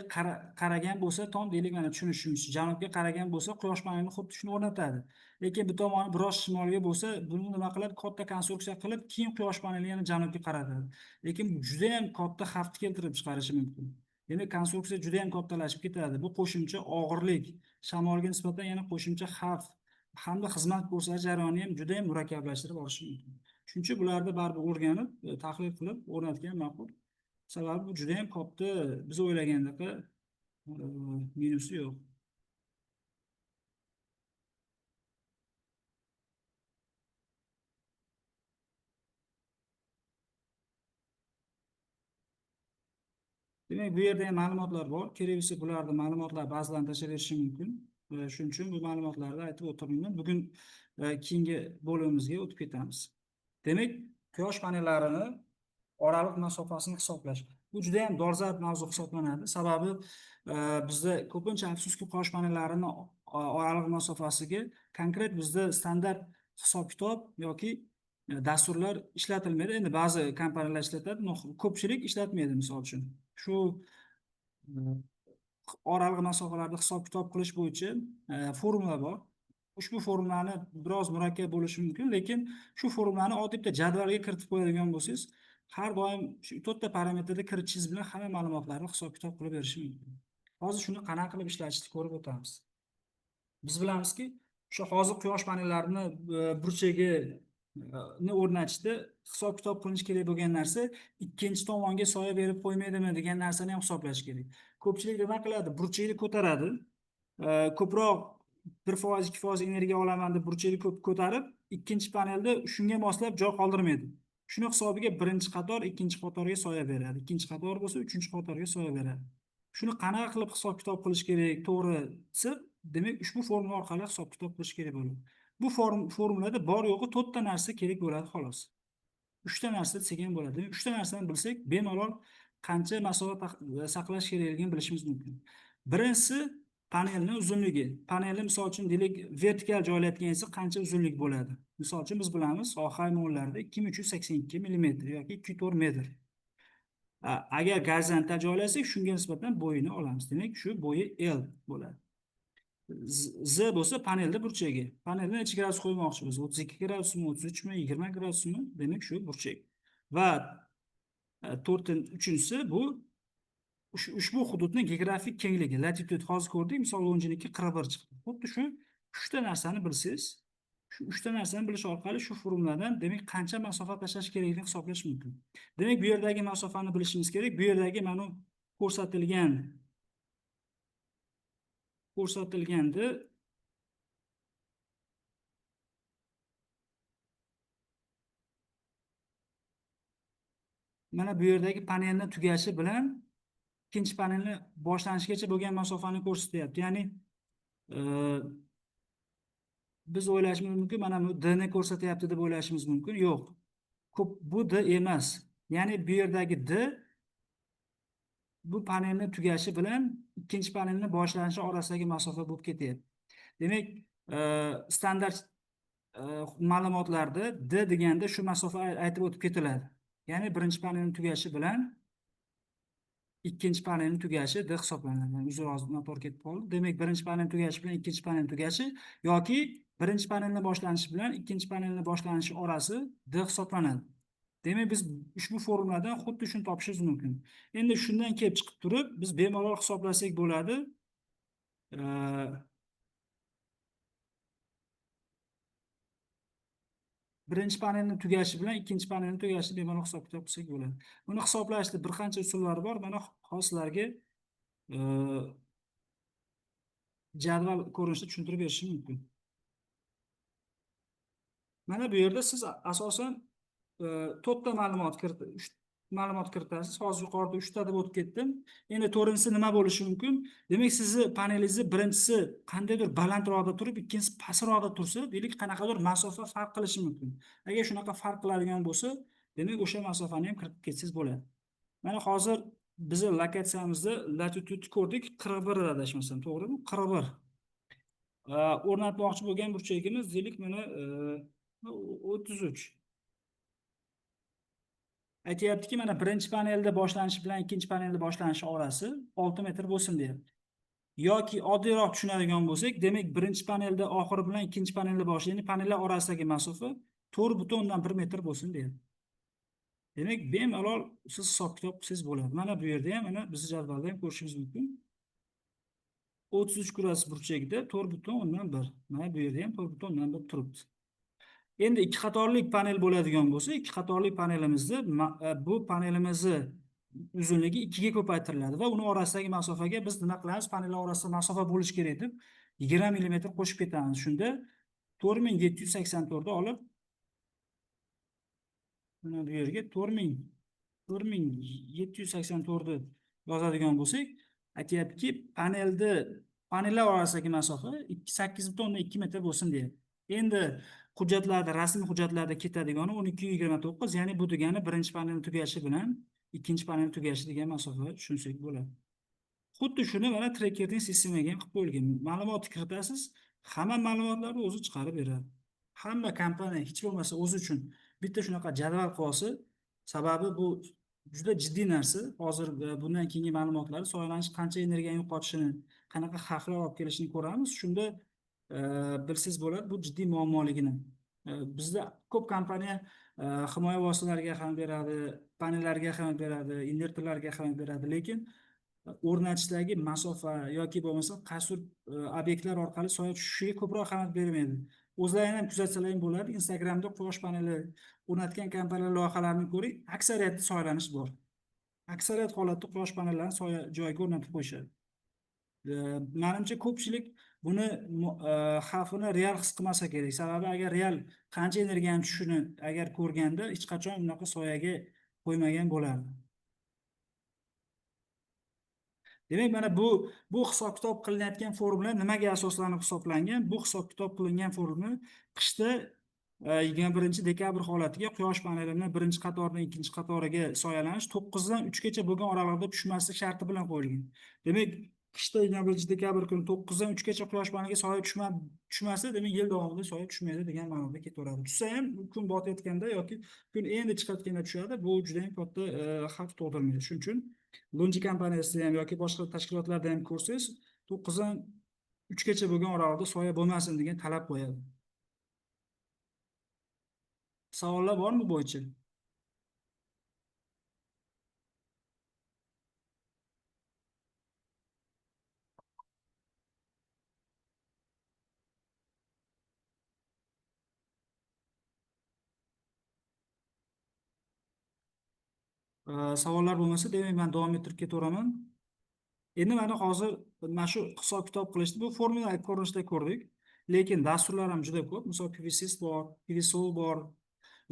qaragan bo'lsa tom, deylik mana tushunishimiz, janubga qaragan bo'lsa quyosh panelini xuddi shuni o'rnatadi. Lekin bu tomoni biroz shimolga bo'lsa, buni nima qiladi? Katta konstruksiya qilib, keyin quyosh paneli yana janubga qaratadi. Lekin juda ham katta xavf keltirib chiqarishi mumkin. Demak, konstruksiya juda ham kattalashib ketadi. Bu qo'shimcha og'irlik, shamolga nisbatan yana qo'shimcha xavf hamda xizmat ko'rsatish jarayoni ham juda ham murakkablashtirib olishi mumkin. Shuning uchun bularni baribir o'rganib, tahlil qilib o'rnatgan ma'qul. Sababi bu juda ham katta, biz o'ylagandaqa minusi yo'q. Demak, bu yerda ham ma'lumotlar bor. Kerak bo'lsa bularni ma'lumotlar ba'zilarini tashlab berishim mumkin. Shuning uchun bu ma'lumotlarni aytib o'tirmayman. Bugun keyingi bo'limimizga o'tib ketamiz. Demak, quyosh panellarini oraliq masofasini hisoblash. Bu juda ham dolzarb mavzu hisoblanadi. Sababi bizda ko'pincha afsuski quyosh panellarini oraliq masofasiga konkret bizda standart hisob-kitob yoki dasturlar ishlatilmaydi. Endi ba'zi kompaniyalar ishlatadi, ko'pchilik ishlatmaydi. Misol uchun, shu oraliq masofalarda hisob-kitob qilish bo'yicha formula bor. Ushbu formulani biroz murakkab bo'lishi mumkin, lekin shu formulani oddiy bitta jadvalga kiritib qo'yadigan bo'lsangiz, har doim shu to'rtta parametrda kiritishingiz bilan hamma ma'lumotlarni hisob-kitob qilib berishi mumkin. Hozir shuni qanaqa qilib ishlatishni ko'rib o'tamiz. Biz bilamizki, o'sha hozir quyosh panellarini burchagiga o'rnatishda hisob-kitob qilinish kerak bo'lgan narsa ikkinchi tomonga soya berib qo'ymaydimi degan narsani ham hisoblash kerak. Ko'pchilik nima qiladi? Burchakni ko'taradi. Ko'proq 1%, 2% energiya olaman deb burchakni ko'p ko'tarib, ikkinchi panelda shunga moslab joy qoldirmaydi. Shuni hisobiga birinchi qator ikkinchi qatorga soya beradi. Ikkinchi qator bo'lsa, uchinchi qatorga soya beradi. Shuni qanaqa qilib hisob-kitob qilish kerak? To'g'risi, demak, ushbu formula orqali hisob-kitob qilish kerak bo'ladi. Bu formulada bor yo'g'i 4 ta narsa kerak bo'ladi xolos. 3 ta narsa desak ham bo'ladi. 3 ta narsani bilsak, bemalol qancha masofa saqlash kerakligini bilishimiz mumkin. Birinchisi panelning uzunligi. Panelni misol uchun deylik vertikal joylatganingizda qancha uzunlik bo'ladi? Misol uchun biz bilamiz, oxay mo'llarda 2382 mm yoki 2,4 metr. Agar gorizontal joylasak, shunga nisbatan bo'yini olamiz. Demak, shu bo'yi L bo'ladi. Z bo'lsa panelda burchagi. Panelda necha gradus qo'ymoqchimiz? 32 gradusmi, 33 mi, 20 gradusmi? Demak, shu burchak. Va uchinchisi bu ushbu hududning geografik kengligi, latitud. Hozir ko'rdik, misol 10-niki 41 chiqdi. Xuddi shu 3 ta narsani bilsangiz, shu 3 ta narsani bilish orqali shu formuladan demak qancha masofa tashlash kerakligini hisoblash mumkin. Demak, bu yerdagi masofani bilishimiz kerak. Bu yerdagi mana ko'rsatilganda mana bu yerdagi panelning tugashi bilan ikkinchi panelni boshlanishigacha bo'lgan masofani ko'rsatyapti. Ya'ni biz o'ylashimiz mumkin, mana bu D ni ko'rsatyapti deb o'ylashimiz mumkin. Yo'q. Bu D emas. Ya'ni bu yerdagi D bu panelning tugashi bilan ikkinchi panelni boshlanishi orasidagi masofa bo'lib ketyapti. Demak, standart ma'lumotlarda D deganda shu masofa aytib o'tib ketiladi. Ya'ni birinchi panelning tugashi bilan ikkinchi panelning tugashi D hisoblanadi. Uzr, hozir noto'g'ri ketib qoldi. Demak, birinchi panelning tugashi bilan ikkinchi panelning tugashi yoki birinchi panelning boshlanishi bilan ikkinchi panelning boshlanishi orasi D hisoblanadi. Demak, biz ushbu formuladan xuddi shuni topishimiz mumkin. Endi shundan kelib chiqib turib, biz bemalol hisoblasak bo'ladi. Birinchi panelning tugashi bilan ikkinchi panelning tugashini bemalol hisob-kitob qilsak bo'ladi. Buni hisoblashda bir qancha usullari bor. Mana hozir sizlarga jadval ko'rinishida tushuntirib berishim mumkin. Mana bu yerda siz asosan to'rtta ma'lumot kiritasiz. Hozir yuqorida 3 ta deb o'tib ketdim. Endi to'rtinchisi nima bo'lishi mumkin? Demak, sizni panelingizni birinchisi qandaydir balandroqda turib, ikkinchisi pastroqda tursa, deylik qanaqadir masofa farq qilishi mumkin. Agar shunaqa farq qiladigan bo'lsa, demak o'sha masofani ham kiritib ketsangiz bo'ladi. Mana hozir bizni lokatsiyamizda latitude ko'rdik, 41 adashmasam, to'g'rimi? 41. O'rnatmoqchi bo'lgan burchagimiz deylik mana 33. Aytyaptiki, mana birinchi panelda boshlanishi bilan ikkinchi panelda boshlanishi orasi 6 metr bo'lsin deyapti. Yoki oddiyroq tushunadigan bo'lsak, demak birinchi panelda oxiri bilan ikkinchi panelda boshi, ya'ni panellar orasidagi masofa 4,1 metr bo'lsin deyapti. Demak, bemalol siz hisob-kitob qilsangiz bo'ladi. Mana bu yerda ham, mana bizni jadvalda ham ko'rishingiz mumkin. 33 kurasi burchagida 4,1. Mana bu yerda ham 4,1 turibdi. Endi ikki qatorlik panel bo'ladigan bo'lsa, ikki qatorli panelimizda bu panelimizni uzunligi 2 ga ko'paytiriladi va uni orasidagi masofaga biz nima qilamiz? Panellar orasida masofa bo'lishi kerak deb 20 mm qo'shib ketamiz. Shunda 4784 ni olib mana bu yerga 4784 ni yozadigan bo'lsak, aytayaptiki, panellar orasidagi masofa 8,2 metr bo'lsin deyapti. Endi hujjatlarda, rasmiy hujjatlarda ketadigani 12,29, ya'ni bu degani birinchi panel tugashi bilan ikkinchi panel tugashi degan masofa tushunsak bo'ladi. Xuddi shuni mana trackerning sistemaga ham qilib qo'yilgan. Ma'lumot kiritasiz, hamma ma'lumotlarni o'zi chiqarib beradi. Hamma kompaniya hech bo'lmasa o'zi uchun bitta shunaqa jadval qilib olsa, sababi bu juda jiddiy narsa. Hozir bundan keyingi ma'lumotlar soyalanish qancha energiyani yo'qotishini, qanaqa xavflar olib kelishini ko'ramiz. Shunda bilsangiz bo'ladi bu jiddiy muammoligini. Bizda ko'p kompaniya himoya vositalariga ham beradi, panellarga ham beradi, invertorlarga ham beradi, lekin o'rnatishdagi masofa yoki bo'lmasa qaysi obyektlar orqali soya tushishiga ko'proq ahamiyat bermaydi. O'zlarini ham kuzatsalar ham bo'ladi. Instagramda quyosh paneli o'rnatgan kompaniyalar loyihalarini ko'ring, aksariyatda soyalanish bor. Aksariyat holatda quyosh panellarini soya joyiga o'rnatib qo'yishadi. Menimcha ko'pchilik buni xavfini real his qilmasa kerak. Sababi agar real qancha energiyani tushishini agar ko'rganda hech qachon unaqa soyaga qo'ymagan bo'lardi. Demak, mana bu hisob-kitob qilinayotgan formula nimaga asoslanib hisoblangan? Bu hisob-kitob qilingan formula qishda 21-dekabr holatiga quyosh panelini birinchi qatoridan ikkinchi qatoriga soyalanish 9 dan 3 gacha bo'lgan oralig'ida tushmaslik sharti bilan qo'yilgan. Demak, qishda 21-dekabr kuni 9 dan 3 gacha quyosh paneliga soya tushmasa, demak yil davomida soya tushmaydi degan ma'noda ketaveradi. Tushsa ham kun botayotganda yoki kun endi chiqayotganda tushadi. Bu juda ham katta xavf tug'dirmaydi. Shuning uchun Lonji kompaniyasida ham yoki boshqa tashkilotlarda ham ko'rsangiz, 9 dan 3 gacha bo'lgan oralig'ida soya bo'lmasin degan talab qo'yadi. Savollar bormi bu bo'yicha? Savollar bo'lmasa, demak men davom ettirib ketaveraman. Endi mana hozir mana shu hisob-kitob qilishni bu formula ko'rinishida ko'rdik, lekin dasturlar ham juda ko'p. Misol PVSys bor, PVSol bor,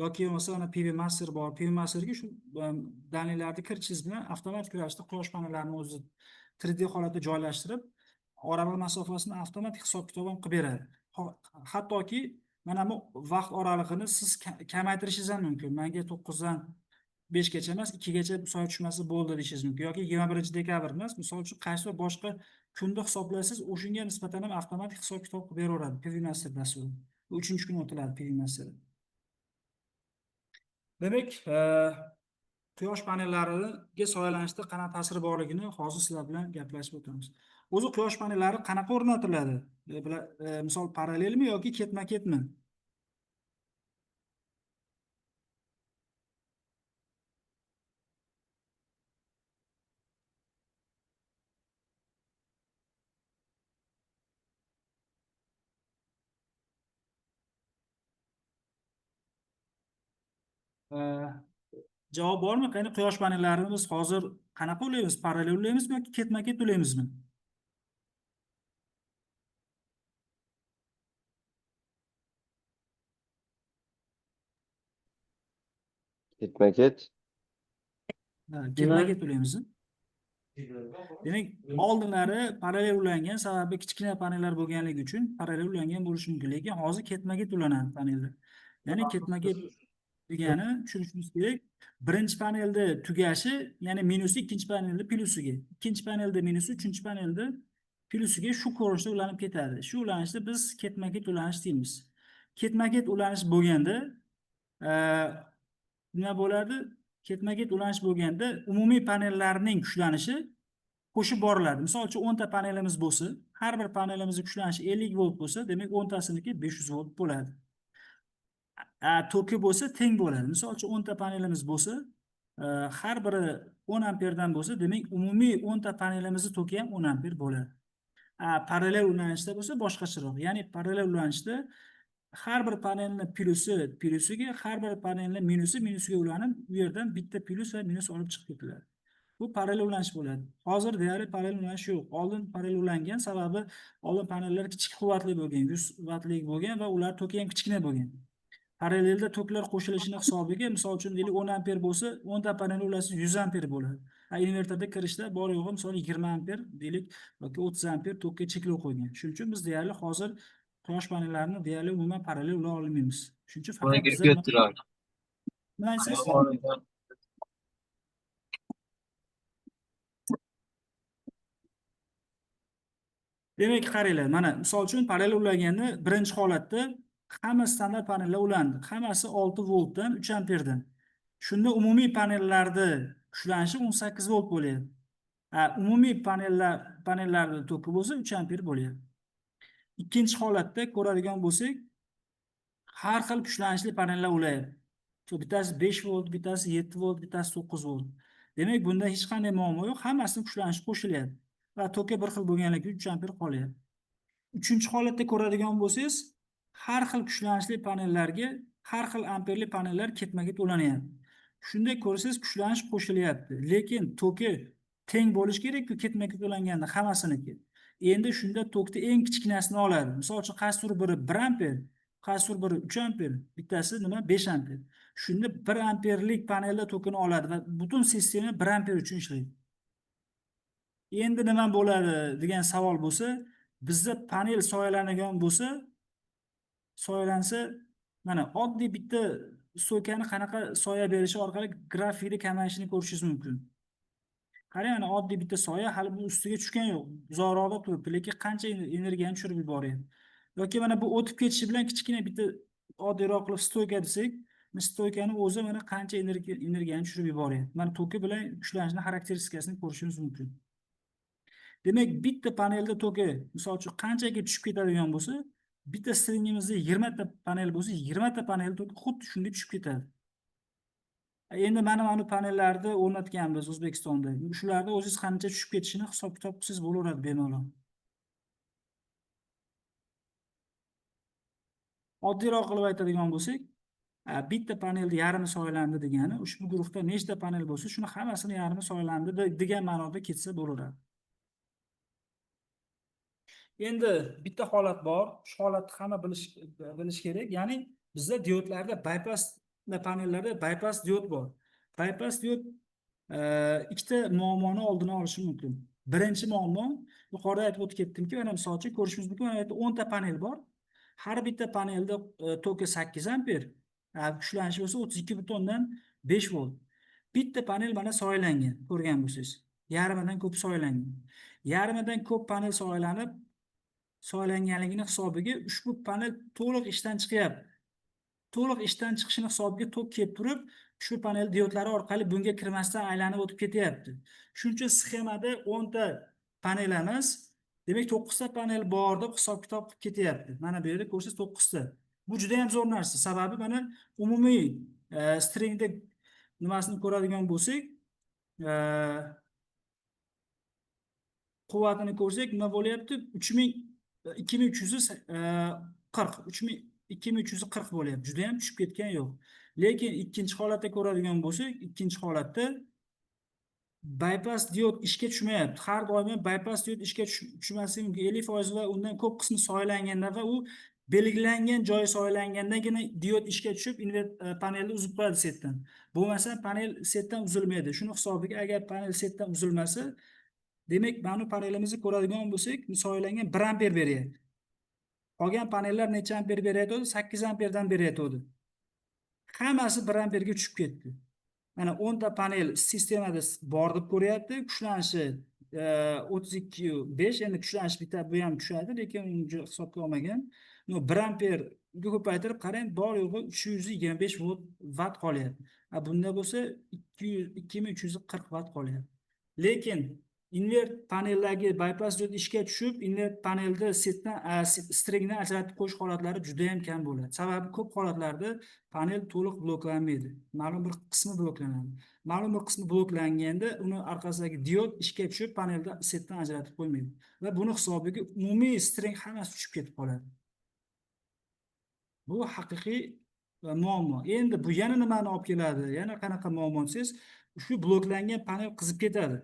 yoki masalan PV Master bor. PV Masterga shu danliklarni kiritishingiz bilan avtomatik ravishda quyosh panellarini o'zi 3D holatda joylashtirib, oralar masofasini avtomatik hisob-kitob ham qilib beradi. Hattoki mana bu vaqt oralig'ini siz kamaytirishingiz ham mumkin. Menga 9 dan 5 gacha emas, 2 gacha soya tushmasi bo'ldi deyishingiz mumkin. Yoki 21-dekabr emas, misol uchun qaysi boshqa kunda hisoblaysiz, o'shunga nisbatan ham avtomatik hisob-kitob qilib beraveradi PV Master dasturi. 3-kun o'tiladi PV Master. Demak, quyosh panellariga soyalanishda qanaqa ta'siri borligini hozir sizlar bilan gaplashib o'tamiz. O'zi quyosh panellari qanaqa o'rnatiladi? Misol parallelmi yoki ketma-ketmi? Javob bormi? Qani quyosh panellarini biz hozir qanaqa ulaymiz? Parallel ulaymizmi yoki ketma-ket ulaymizmi? Ketma-ket. Ketma-ket ulaymiz. Demak, oldinlari parallel ulangan, sababi kichkina panellar bo'lganligi uchun parallel ulangan bo'lishi mumkin, lekin hozir ketma-ket ulanadi panellar. Ya'ni ketma-ket degani tushunishimiz kerak. Birinchi panelda tugashi, ya'ni minusi ikkinchi panelda plyusiga, ikkinchi panelda minusi uchinchi panelda plyusiga shu ko'rinishda ulanib ketadi. Shu ulanishda biz ketma-ket ulanish deymiz. Ketma-ket ulanish bo'lganda nima bo'ladi? Ketma-ket ulanish bo'lganda umumiy panellarning kuchlanishi qo'shib boriladi. Misol uchun 10 ta panelimiz bo'lsa, har bir panelimizning kuchlanishi 50 volt bo'lsa, demak 10 tasiniki 500 volt bo'ladi. Toki bo'lsa teng bo'ladi. Misol uchun 10 ta panelimiz bo'lsa, har biri 10 amperdan bo'lsa, demak umumiy 10 ta panelimizning toki ham 10 amper bo'ladi. Parallel ulanishda bo'lsa boshqacharoq. Ya'ni parallel ulanishda har bir panelni plyusiga, har bir panelni minusiga ulanib, u yerdan bitta plyus va minus olib chiqib ketiladi. Bu parallel ulanish bo'ladi. Hozir deyarli parallel ulanish yo'q. Oldin parallel ulangan, sababi oldin panellar kichik quvvatli bo'lgan, 100 wattlik bo'lgan va ular toki ham kichkina bo'lgan. Parallelda toklar qo'shilishini hisobiga, misol uchun deylik 10 amper bo'lsa, 10 ta panel ulasa 100 amper bo'ladi. Invertorda kirishda bor yo'g'i misol 20 amper deylik yoki 30 amper tokka cheklov qo'ygan. Shuning uchun biz deyarli hozir quyosh panellarini deyarli umuman parallel ula olmaymiz. Shuning uchun faqat bizda nima aytasiz? Demak, qaranglar, mana misol uchun parallel ulaganda birinchi holatda hamma standart panellar ulandi. Hammasi 6 voltdan 3 amperdan. Shunda umumiy panellarda kuchlanishi 18 volt bo'lyapti. Umumiy panellarda toki bo'lsa 3 amper bo'lyapti. Ikkinchi holatda ko'radigan bo'lsak, har xil kuchlanishli panellar ulayapti. Bittasi 5 volt, bittasi 7 volt, bittasi 9 volt. Demak, bunda hech qanday muammo yo'q, hammasini kuchlanishi qo'shilyapti. Va toki bir xil bo'lganligi uchun 3 amper qolyapti. Uchinchi holatda ko'radigan bo'lsangiz, har xil kuchlanishli panellarga har xil amperli panellar ketma-ket ulanyapti. Shunday ko'rsangiz, kuchlanish qo'shilyapti, lekin toki teng bo'lishi kerak-ku ketma-ket ulanganda hammasiniki. Endi shunda tokni eng kichkinasini oladi. Misol uchun qaysidir biri 1 amper, qaysidir biri 3 amper, bittasi nima 5 amper. Shunda 1 amperlik panelda tokini oladi va butun sistema 1 amper uchun ishlaydi. Endi nima bo'ladi degan savol bo'lsa, bizda panel soyalanigan bo'lsa, soyalansa, mana oddiy bitta stoykani qanaqa soya berishi orqali grafikda kamayishini ko'rishingiz mumkin. Qarang, mana oddiy bitta soya hali bu ustiga tushgan yo'q, uzoqroqda turibdi, lekin qancha energiyani tushirib yuboryapti. Yoki mana bu o'tib ketishi bilan kichkina bitta oddiyroq qilib stoyka desak, stoykani o'zi mana qancha energiyani tushirib yuboryapti. Mana toki bilan kuchlanishning xarakteristikasini ko'rishingiz mumkin. Demak, bitta panelda toki, misol uchun qanchaga tushib ketadigan bo'lsa, bitta stringimizda 20 ta panel bo'lsa, 20 ta panel toki xuddi shunday tushib ketadi. Endi mana panellarni o'rnatganmiz O'zbekistonda. Shularda o'zingiz qancha tushib ketishini hisob-kitob qilsangiz bo'laveradi bemalol. Oddiyroq qilib aytadigan bo'lsak, bitta panelda yarmi soyalandi degani, ushbu guruhda nechta panel bo'lsa, shuni hammasini yarmi soyalandi degan ma'noda ketsa bo'laveradi. Endi bitta holat bor, shu holatni hamma bilish kerak. Ya'ni bizda diodlarda bypass panellarda bypass diod bor. Bypass diod ikkita muammoni oldini olishi mumkin. Birinchi muammo, yuqorida aytib o'tib ketdimki, mana misol uchun ko'rishimiz mumkin, mana bu yerda 10 ta panel bor. Har bitta panelda toki 8 amper, kuchlanishi bo'lsa 32,5 volt. Bitta panel mana soyalangan, ko'rgan bo'lsangiz. Yarmidan ko'p soyalangan. Yarmidan ko'p panel soyalanganligini hisobiga ushbu panel to'liq ishdan chiqyapti. To'liq ishdan chiqishini hisobiga tok kelib turib, shu panel diodlari orqali bunga kirmasdan aylanib o'tib ketyapti. Shuning uchun sxemada 10 ta panel emas, demak 9 ta panel bor deb hisob-kitob qilib ketyapti. Mana bu yerda ko'rsangiz 9 ta. Bu juda ham zo'r narsa. Sababi mana umumiy stringda nimasini ko'radigan bo'lsak, quvvatini ko'rsak, nima bo'lyapti? 2340 bo'lyapti. Juda ham tushib ketgan yo'q. Lekin ikkinchi holatda ko'radigan bo'lsak, ikkinchi holatda bypass diod ishga tushmayapti. Har doim bypass diod ishga tushmasligi mumkin. 50% va undan ko'p qismi soyalanganda va u belgilangan joyi soyalangandagina diod ishga tushib panelni uzib qo'yadi setdan. Bo'lmasa panel setdan uzilmaydi. Shuni hisobiga agar panel setdan uzilmasa, demak, mana panelimizni ko'radigan bo'lsak, soyalangan 1 amper beryapti. Qolgan panellar necha amper beryapti? 8 amperdan beryapti. Hammasi 1 amperga tushib ketdi. Mana 10 ta panel sistemada bor deb ko'ryapti. Kuchlanishi 32.5, endi kuchlanish bitta bu ham tushadi, lekin uni hisobga olmagan. 1 amperga ko'paytirib qarang, bor yo'g'i 325 vatt qolyapti. Bunda bo'lsa 2340 vatt qolyapti. Lekin invert paneldagi bypass diod ishga tushib, invert panelda setdan stringni ajratib qo'yish holatlari juda ham kam bo'ladi. Sababi ko'p holatlarda panel to'liq bloklanmaydi. Ma'lum bir qismi bloklanadi. Ma'lum bir qismi bloklanganda uni orqasidagi diod ishga tushib, panelda setdan ajratib qo'ymaydi. Va buni hisobiga umumiy string hammasi tushib ketib qoladi. Bu haqiqiy muammo. Endi bu yana nimani olib keladi? Yana qanaqa muammo desangiz, shu bloklangan panel qizib ketadi.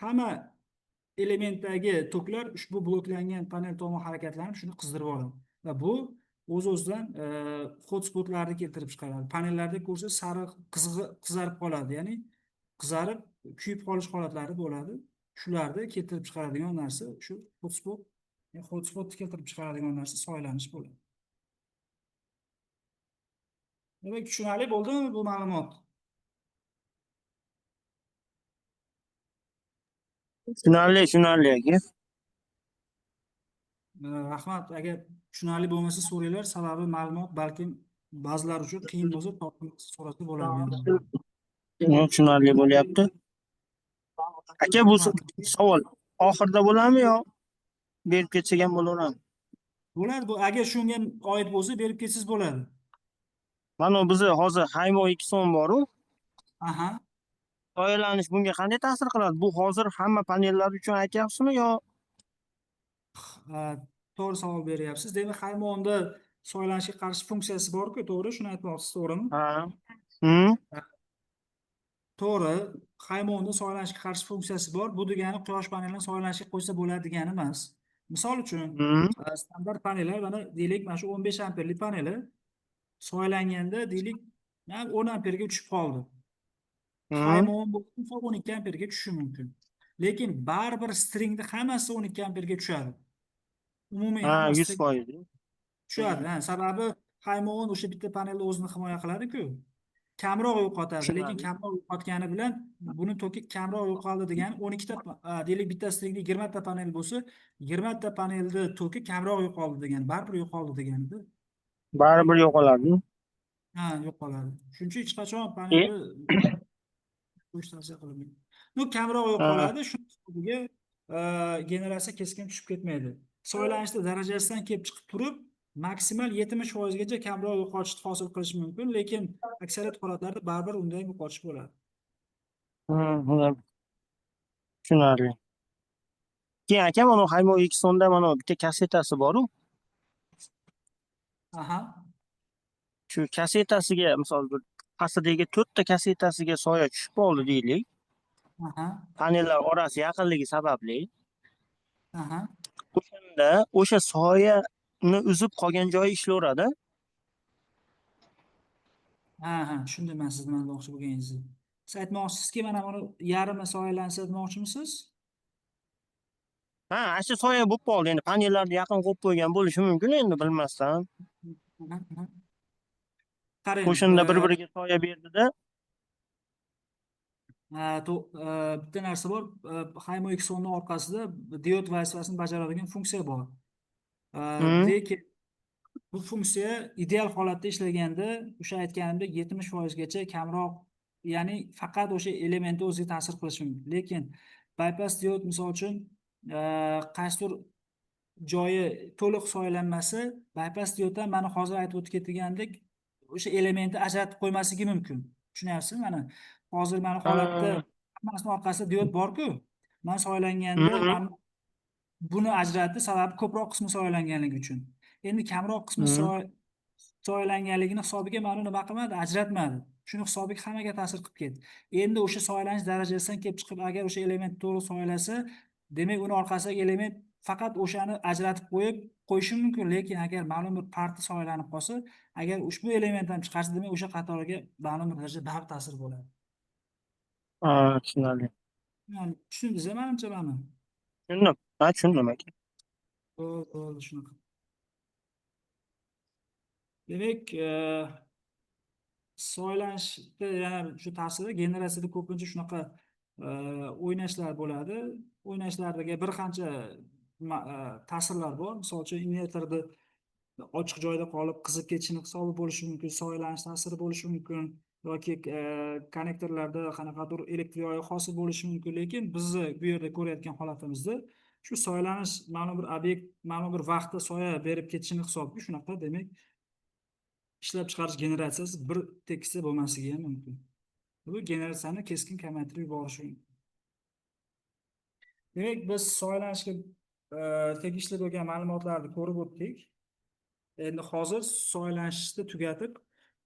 Hamma elementdagi toklar ushbu bloklangan panel tomon harakatlanib shuni qizdirib oladi. Va bu o'z-o'zidan hotspotlarni keltirib chiqaradi. Panellarda ko'rsa sariq, qizarib qoladi, ya'ni qizarib, kuyib qolish holatlari bo'ladi. Shularni keltirib chiqaradigan narsa shu hotspot keltirib chiqaradigan narsa soyalanish bo'ladi. Demak, tushunarli bo'ldimi bu ma'lumot? Tushunarli aka. Rahmat, agar tushunarli bo'lmasa so'ranglar, sababi ma'lumot balkim ba'zilar uchun qiyin bo'lsa, so'rasa bo'ladigan. Tushunarli bo'lyapti. Aka, bu savol oxirida bo'ladimi yo berib ketsak ham bo'laveradimi? Bo'ladi, bu agar shunga oid bo'lsa berib ketsangiz bo'ladi. Mana bizni hozir Haymo 2 so'm bor-ku. Aha. Soyalanish bunga qanday ta'sir qiladi? Bu hozir hamma panellar uchun aytyapsizmi yo? To'g'ri savol beryapsiz. Demak, haymonda soylanishga qarshi funksiyasi bor-ku, to'g'ri, shuni aytmoqchisiz, to'g'rimi? Ha. To'g'ri, haymonda soylanishga qarshi funksiyasi bor. Bu degani quyosh panelini soylanishga qo'ysa bo'ladi degani emas. Misol uchun, standart panellar, mana deylik, mana shu 15 amperlik paneli soylanganda deylik, 10 amperga tushib qoldi. Haymon bo'lsa 12 amperga tushishi mumkin. Lekin baribir stringni hammasi 12 amperga tushadi. Umumiy hammasi 100%. tushadi. Sababi haymon o'sha bitta panelni o'zini himoya qiladi-ku. Kamroq yo'qotadi, lekin kamroq yo'qotgani bilan buni toki kamroq yo'qoldi degani 12 ta, deylik, bitta stringda 20 ta panel bo'lsa, 20 ta panelni toki kamroq yo'qoldi degani, baribir yo'qoldi deganida. Baribir yo'qoladi. Yo'qoladi. Shuning uchun hech qachon panelni qo'yish tavsiya qilinmaydi. Kamroq yo'qoladi, shuning hisobiga generatsiya keskin tushib ketmaydi. Soylanishda darajasidan kelib chiqib turib, maksimal 70% gacha kamroq yo'qotishni hosil qilish mumkin, lekin aksariyat holatlarda baribir unday yo'qotish bo'ladi. Tushunarli. Keyin aka, mana Haymo 2 so'mda mana bitta kassetasi bor-ku. Aha. Shu kassetasiga, misol bir pastidagi 4 ta kassetasiga soya tushib qoldi deylik. Aha. Panellar orasi yaqinligi sababli. Aha. O'shanda o'sha soyani uzib qolgan joyi ishlayveradi. Shunday men siz nima demoqchi bo'lganingizni. Siz aytmoqchisizki, mana buni yarmi soyalansa demoqchimisiz? Shu soya bo'lib qoldi. Endi panellarni yaqin qo'yib qo'ygan bo'lishi mumkin, endi bilmasdan. Qarang, O'shanda bir-biriga soya berdi-da. bitta narsa bor. Haymo 2 so'mning orqasida diod vazifasini bajaradigan funksiya bor. Lekin bu funksiya ideal holatda ishlaganda, o'sha aytganimdek 70% gacha kamroq, ya'ni faqat o'sha elementga o'ziga ta'sir qilishi mumkin. Lekin bypass diod misol uchun qaysidir joyi to'liq soylanmasa, bypass dioddan mana hozir aytib o'tib ketgandek o'sha elementni ajratib qo'ymasligi mumkin. Tushunyapsizmi? Mana hozir mana holatda hammasining orqasida diod bor-ku. Men soylanganda buni ajratdi, sababi ko'proq qismi soylanganligi uchun. Endi kamroq qismi soylanganligini hisobiga mana nima qilmadi, ajratmadi. Shuni hisobiga hammaga ta'sir qilib ketdi. Endi o'sha soylanish darajasidan kelib chiqib, agar o'sha element to'liq soylasa, demak uni orqasidagi element faqat o'shani ajratib qo'yishi mumkin, lekin agar ma'lum bir parti soyalanib qolsa, agar ushbu elementdan chiqarsa, demak o'sha qatoriga ma'lum bir darajada baribir ta'sir bo'ladi. Tushunarli. Yani tushundingiz manimcha mana. Tushundim. Tushundim aka. Bo'ldi shunaqa. Demak, soylanishda yana shu ta'siri generatsiyada ko'pincha shunaqa o'ynashlar bo'ladi. O'ynashlardagi bir qancha ta'sirlar bor. Misol uchun invertorda ochiq joyda qolib qizib ketishini hisobi bo'lishi mumkin, soyalanish ta'siri bo'lishi mumkin yoki konnektorlarda qanaqadir elektr yoyi hosil bo'lishi mumkin, lekin bizni bu yerda ko'rayotgan holatimizda shu soyalanish ma'lum bir obyekt ma'lum bir vaqtda soya berib ketishini hisobiga shunaqa, demak, ishlab chiqarish generatsiyasi bir tekisda bo'lmasligi ham mumkin. Bu generatsiyani keskin kamaytirib yuborishi mumkin. Demak, biz soyalanishga tegishli bo'lgan ma'lumotlarni ko'rib o'tdik. Endi hozir soyalanishni tugatib,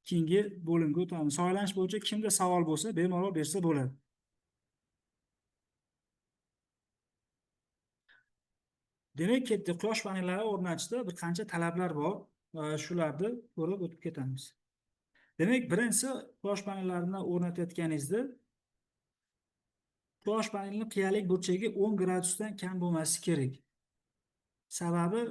keyingi bo'limga o'tamiz. Soyalanish bo'yicha kimda savol bo'lsa, bemalol bersa bo'ladi. Demak, ketdi. Quyosh panellari o'rnatishda bir qancha talablar bor. Shularni ko'rib o'tib ketamiz. Demak, birinchisi quyosh panellarini o'rnatayotganingizda quyosh panelining qiyalik burchagi 10 gradusdan kam bo'lmasi kerak. Sababi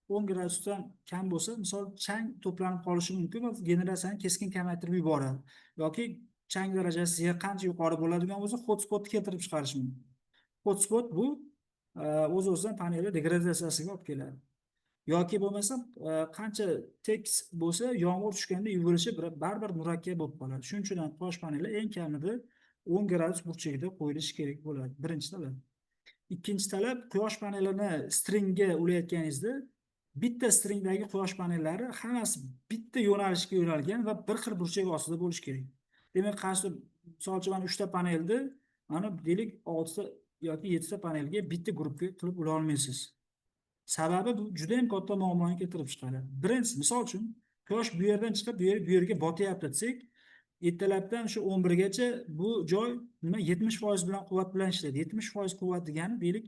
10 gradusdan kam bo'lsa, misol chang to'planib qolishi mumkin va generatsiyani keskin kamaytirib yuboradi. Yoki chang darajasi qancha yuqori bo'ladigan bo'lsa, hotspotni keltirib chiqarishi mumkin. Hotspot bu o'z-o'zidan panelni degradatsiyasiga olib keladi. Yoki bo'lmasa, qancha tekis bo'lsa, yomg'ir tushganda yuvilishi baribir murakkab bo'lib qoladi. Shuning uchun ham quyosh paneli eng kamida 10 gradus burchagida qo'yilishi kerak bo'ladi. Birinchi talab. Ikkinchi talab, quyosh panelini stringga ulayotganingizda bitta stringdagi quyosh panellari hammasi bitta yo'nalishga yo'nalgan va bir xil burchak ostida bo'lishi kerak. Demak, qarshi misol uchun mana 3 ta panelni mana deylik 6 ta yoki 7 ta panelga bitta guruhga qilib ula olmaysiz. Sababi bu juda ham katta muammoni keltirib chiqaradi. Birinchisi, misol uchun quyosh bu yerdan chiqib bu yerga botyapti desak, ertalabdan shu 11 gacha bu joy nima 70% bilan quvvat bilan ishlaydi. 70% quvvat degani deylik,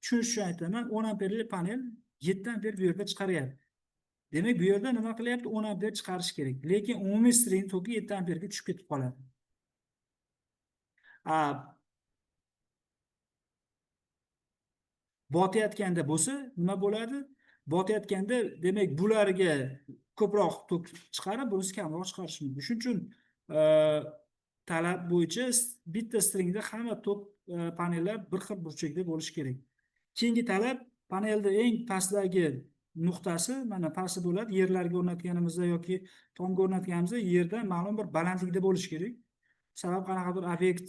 tushunish uchun aytaman, 10 amperli panel 7 amper bu yerda chiqaryapti. Demak, bu yerda nima qilyapti? 10 amper chiqarish kerak. Lekin umumiy string toki 7 amperga tushib ketib qoladi. Botayotganda bo'lsa, nima bo'ladi? Botayotganda, demak, bularga ko'proq tok chiqarib, bunisi kamroq chiqarish mumkin. Shuning uchun talab bo'yicha bitta stringda hamma tok panellar bir xil burchakda bo'lishi kerak. Keyingi talab, panelda eng pastdagi nuqtasi mana pastda bo'ladi. Yerlarga o'rnatganimizda yoki tomga o'rnatganimizda yerdan ma'lum bir balandlikda bo'lishi kerak. Sabab qanaqadir obyekt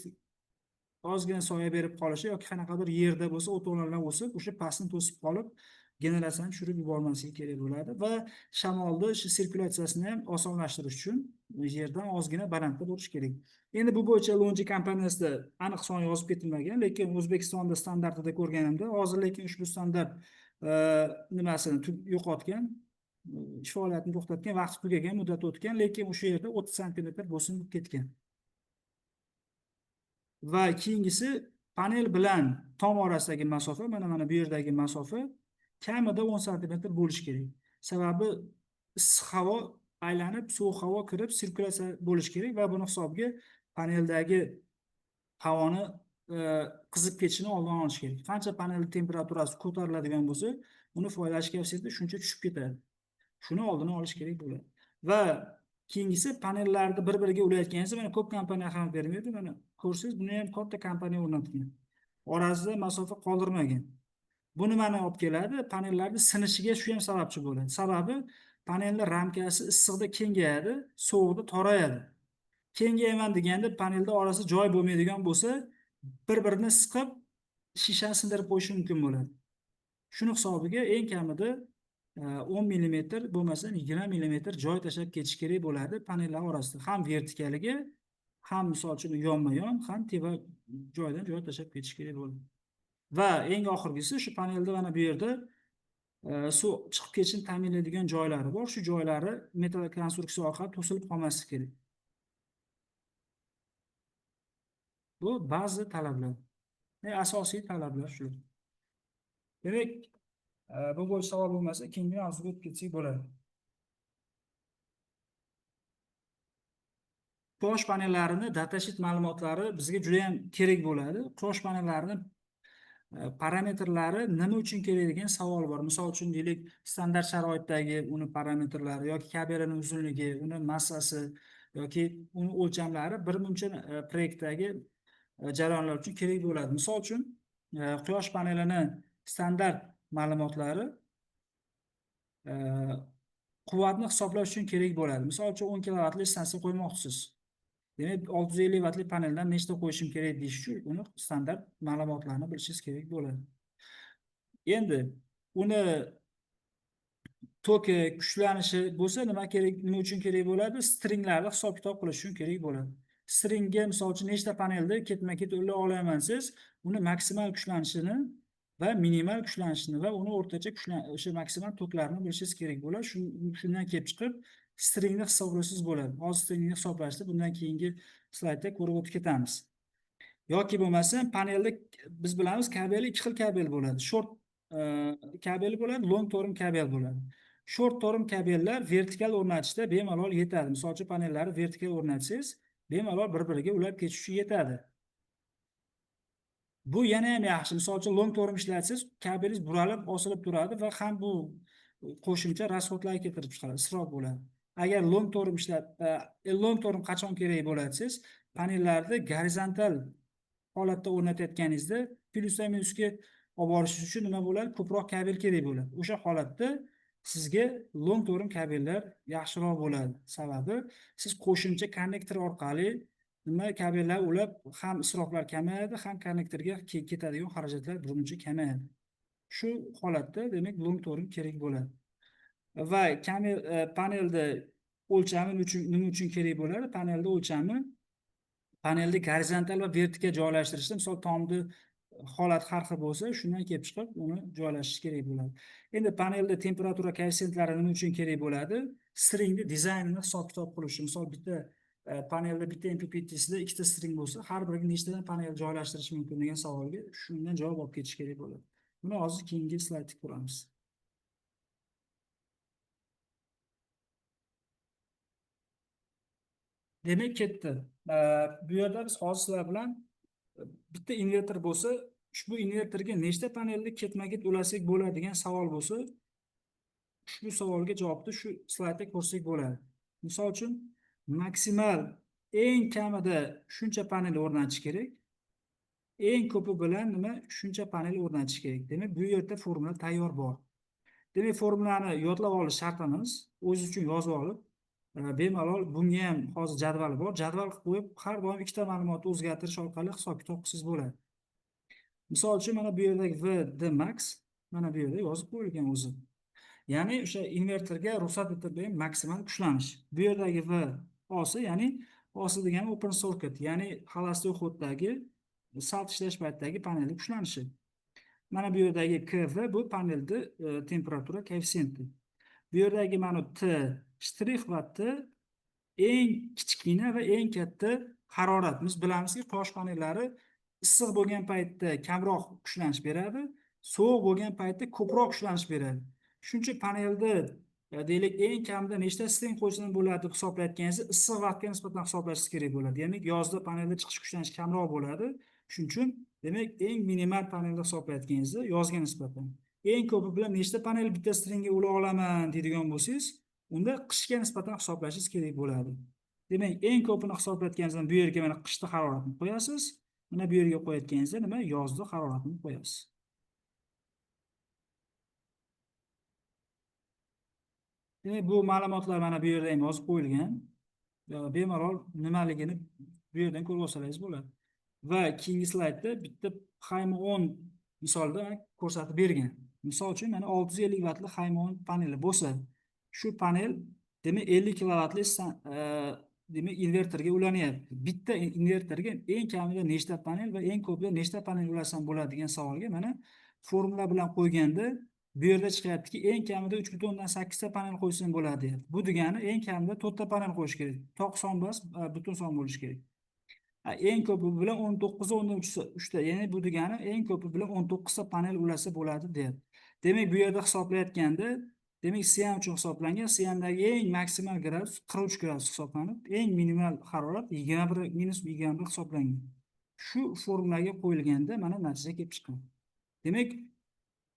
ozgina soya berib qolishi yoki qanaqadir yerda bo'lsa, o'to'lanlar bo'lsa, o'sha pastni to'sib qolib, generatsiyani tushirib yubormasligi kerak bo'ladi va shamolni shu sirkulyatsiyasini ham osonlashtirish uchun yerdan ozgina balandda bo'lishi kerak. Endi bu bo'yicha Longi kompaniyasida aniq son yozib ketilmagan, lekin O'zbekistonda standartida ko'rganimda, hozir lekin ushbu standart nimasini yo'qotgan, ish faoliyatini to'xtatgan, vaqti tugagan, muddati o'tgan, lekin o'sha yerda 30 sm bosim ketgan. Va keyingisi panel bilan tom orasidagi masofa, mana bu yerdagi masofa kamida 10 sm bo'lishi kerak. Sababi issiq havo aylanib, sovuq havo kirib, sirkulyatsiya bo'lishi kerak va buni hisobiga paneldagi havoni qizib ketishini oldini olish kerak. Qancha panel temperaturasi ko'tariladigan bo'lsa, uni foydalash kapasiteti shuncha tushib ketadi. Shuni oldini olish kerak bo'ladi. Va keyingisi panellarni bir-biriga ulayotganingizda, mana ko'p kompaniya ahamiyat bermaydi. Mana ko'rsangiz, buni ham katta kompaniya o'rnatgan. Orasida masofa qoldirmagan. Bu nimani olib keladi? Panellarning sinishiga shu ham sababchi bo'ladi. Sababi panelning ramkasi issiqda kengayadi, sovuqda torayadi. Kengayman deganda panelda orasida joy bo'lmaydigan bo'lsa, bir-birini siqib shishani sindirib qo'yishi mumkin bo'ladi. Shuni hisobiga eng kamida 10 mm bo'lmasa 20 mm joy tashlab ketish kerak bo'ladi panellar orasida. Ham vertikaliga, ham misol uchun yonma-yon, ham teva joydan joy tashlab ketish kerak bo'ladi. Va eng oxirgisi shu panelda mana bu yerda suv chiqib ketishini ta'minlaydigan joylari bor. Shu joylari metal konstruksiya orqali to'silib qolmasligi kerak. Bu ba'zi talablar. Asosiy talablar shular. Demak, Bu bo'yicha savol bo'lmasa, keyingi mavzuga o'tib ketsak bo'ladi. Quyosh panellarini datasheet ma'lumotlari bizga juda ham kerak bo'ladi. Quyosh panellarini parametrlari nima uchun kerak degan savol bor. Misol uchun deylik, standart sharoitdagi uni parametrlari yoki kabelning uzunligi, uni massasi yoki uni o'lchamlari birmuncha proyektdagi jarayonlar uchun kerak bo'ladi. Misol uchun quyosh panelini standart ma'lumotlari quvvatni hisoblash uchun kerak bo'ladi. Misol uchun 10 kilovatli stansiya qo'ymoqchisiz. Demak, 650 vatli paneldan nechta qo'yishim kerak deyish uchun uni standart ma'lumotlarni bilishingiz kerak bo'ladi. Endi uni toki kuchlanishi bo'lsa nima kerak, nima uchun kerak bo'ladi? Stringlarni hisob-kitob qilish uchun kerak bo'ladi. Stringga misol uchun nechta panelda ketma-ket ulay olaman siz, uni maksimal kuchlanishini va minimal kuchlanishini va uni o'rtacha o'sha maksimal toklarni bilishingiz kerak bo'ladi. Shundan kelib chiqib stringni hisoblasangiz bo'ladi. Hozir stringni hisoblashni bundan keyingi slaydda ko'rib o'tib ketamiz. Yoki bo'lmasa panelda biz bilamiz kabel ikki xil kabel bo'ladi. Short kabel bo'ladi, long term kabel bo'ladi. Short term kabellar vertikal o'rnatishda bemalol yetadi. Misol uchun panellarni vertikal o'rnatsangiz, bemalol bir-biriga ulab ketish uchun yetadi. Bu yana ham yaxshi. Misol uchun long term ishlatsangiz, kabelingiz buralib, osilib turadi va ham bu qo'shimcha rasxodlarga keltirib chiqaradi, isrof bo'ladi. Agar long term qachon kerak bo'ladi siz panellarni gorizontal holatda o'rnatayotganingizda plyusdan minusga olib borish uchun nima bo'ladi? Ko'proq kabel kerak bo'ladi. O'sha holatda sizga long term kabellar yaxshiroq bo'ladi. Sababi siz qo'shimcha konnektor orqali nima kabellar ulab ham isroflar kamayadi, ham konnektorga ketadigan xarajatlar birmuncha kamayadi. Shu holatda demak long term kerak bo'ladi. Va panelda o'lchami nima uchun kerak bo'ladi? Panelda o'lchami panelni gorizontal va vertikal joylashtirishda, misol tomni holat har xil bo'lsa, shundan kelib chiqib uni joylashish kerak bo'ladi. Endi panelda temperatura koeffitsentlari nima uchun kerak bo'ladi? Stringni dizaynini hisob-kitob qilish. Misol bitta panelda bitta MPPT'sida ikkita string bo'lsa, har biriga nechtadan panel joylashtirish mumkin degan savolga shundan javob olib ketish kerak bo'ladi. Buni hozir keyingi slaydda ko'ramiz. Demak, ketdi. Bu yerda biz hozir sizlar bilan bitta invertor bo'lsa, ushbu invertorga nechta panelni ketma-ket ulasak bo'ladi degan savol bo'lsa, ushbu savolga javobni shu slaydda ko'rsak bo'ladi. Misol uchun, maksimal eng kamida shuncha panel o'rnatish kerak. Eng ko'pi bilan nima? Shuncha panel o'rnatish kerak. Demak, bu yerda formula tayyor bor. Demak, formulani yodlab olish shart emas, o'z uchun yozib olib, bemalol bunga ham hozir jadval bor. Jadval qilib qo'yib, har doim ikkita ma'lumotni o'zgartirish orqali hisob-kitob qilsangiz bo'ladi. Misol uchun mana bu yerdagi VD max mana bu yerda yozib qo'yilgan o'zi. Ya'ni o'sha invertorga ruxsat etilgan maksimal kuchlanish. Bu yerdagi V osi, ya'ni osi degani open circuit, ya'ni xolosтой xoddagi salt ishlash paytidagi panelning kuchlanishi. Mana bu yerdagi KV bu panelning temperatura koeffitsiyenti. Bu yerdagi mana T shtrix va T eng kichkina va eng katta harorat. Biz bilamizki, quyosh panellari issiq bo'lgan paytda kamroq kuchlanish beradi, sovuq bo'lgan paytda ko'proq kuchlanish beradi. Shuncha panelda deylik eng kamida nechta string qo'yishdan bo'ladi deb hisoblayotganingizda issiq vaqtga nisbatan hisoblashingiz kerak bo'ladi. Ya'ni yozda panelda chiqish kuchlanishi kamroq bo'ladi. Shuning uchun demak eng minimal panelda hisoblayotganingizda yozga nisbatan eng ko'pi bilan nechta panel bitta stringga ula olaman deydigan bo'lsangiz, unda qishga nisbatan hisoblashingiz kerak bo'ladi. Demak, eng ko'pini hisoblayotganingizda bu yerga mana qishda haroratni qo'yasiz. Mana bu yerga qo'yayotganingizda nima? Yozda haroratni qo'yasiz. Demak, bu ma'lumotlar mana bu yerda ham yozib qo'yilgan. Bemalol nimaligini bu yerdan ko'rib olsangiz bo'ladi. Va keyingi slaydda bitta Haymo 10 misolda ko'rsatib bergan. Misol uchun mana 650 vatli Haymo 10 paneli bo'lsa, shu panel demak 50 kilovatli demak invertorga ulanyapti. Bitta invertorga eng kamida nechta panel va eng ko'pida nechta panel ulasam bo'ladi degan savolga mana formula bilan qo'yganda bu yerda chiqyaptiki, eng kamida 3.8 ta panel qo'ysam bo'ladi deyapti. Bu degani eng kamida 4 ta panel qo'yish kerak. Toq son emas, butun son bo'lishi kerak. Eng ko'pi bilan 19 ta, 13 ta, ya'ni bu degani eng ko'pi bilan 19 ta panel ulasa bo'ladi deyapti. Demak, bu yerda hisoblayotganda, demak, Siam uchun hisoblangan. Siamdagi eng maksimal gradus 43 gradus hisoblanib, eng minimal harorat 21 minus 21 hisoblangan. Shu formulaga qo'yilganda mana natija kelib chiqqan. Demak,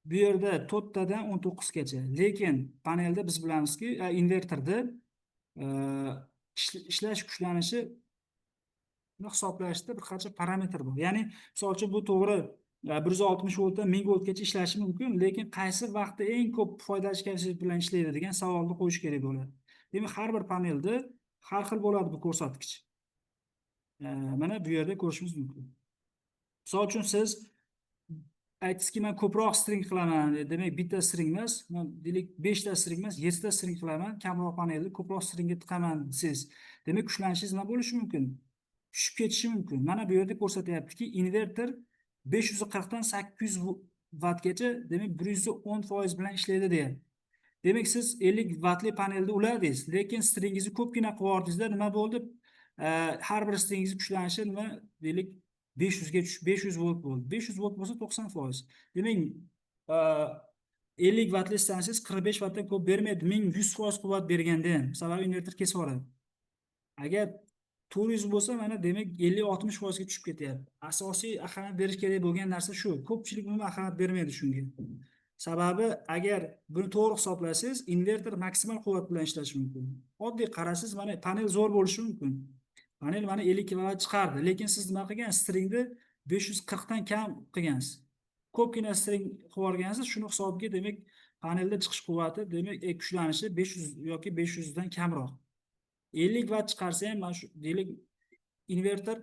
bu yerda 4 tadan 19 gacha. Lekin panelda biz bilamizki, invertorda ishlash kuchlanishi hisoblashda bir qancha parametr bor. Ya'ni, misol uchun bu to'g'ri 160 voltdan 1000 voltgacha ishlashi mumkin, lekin qaysi vaqtda eng ko'p foydali kayfiyat bilan ishlaydi degan savolni qo'yish kerak bo'ladi. Demak, har bir panelda har xil bo'ladi bu ko'rsatkich. Mana bu yerda ko'rishimiz mumkin. Misol uchun siz aytdingizki, men ko'proq string qilaman, demak bitta string emas, men deylik 5 ta string emas, 7 ta string qilaman, kamroq panelni ko'proq stringga tiqaman siz. Demak, kuchlanishingiz nima bo'lishi mumkin? Tushib ketishi mumkin. Mana bu yerda ko'rsatyaptiki, invertor 540 dan 800 vattgacha, demak 110% bilan ishlaydi deyapti. Demak, siz 50 vattli panelda ulardingiz, lekin stringingizni ko'pgina qilib yubordingizda, nima bo'ldi? Har bir stringingiz kuchlanishi nima deylik 500 ga tushib 500 volt bo'ldi. 500 volt bo'lsa 90%. Demak, 50 vattli stansiyangiz 45 vattdan ko'p bermaydi. 1100% quvvat berganda ham, sababi invertor kesib yuboradi. Agar 400 bo'lsa, mana demak 50-60% ga tushib ketyapti. Asosiy ahamiyat berish kerak bo'lgan narsa shu. Ko'pchilik umuman ahamiyat bermaydi shunga. Sababi, agar buni to'g'ri hisoblasangiz, invertor maksimal quvvat bilan ishlashi mumkin. Oddiy qarasiz, mana panel zo'r bo'lishi mumkin. Panel mana 50 kW chiqardi, lekin siz nima qilgan? Stringni 540 dan kam qilgansiz. Ko'pgina string qilib yuborgansiz, shuni hisobiga demak panelda chiqish quvvati, demak kuchlanishi 500 yoki 500 dan kamroq. 50 vatt chiqarsa ham mana shu deylik invertor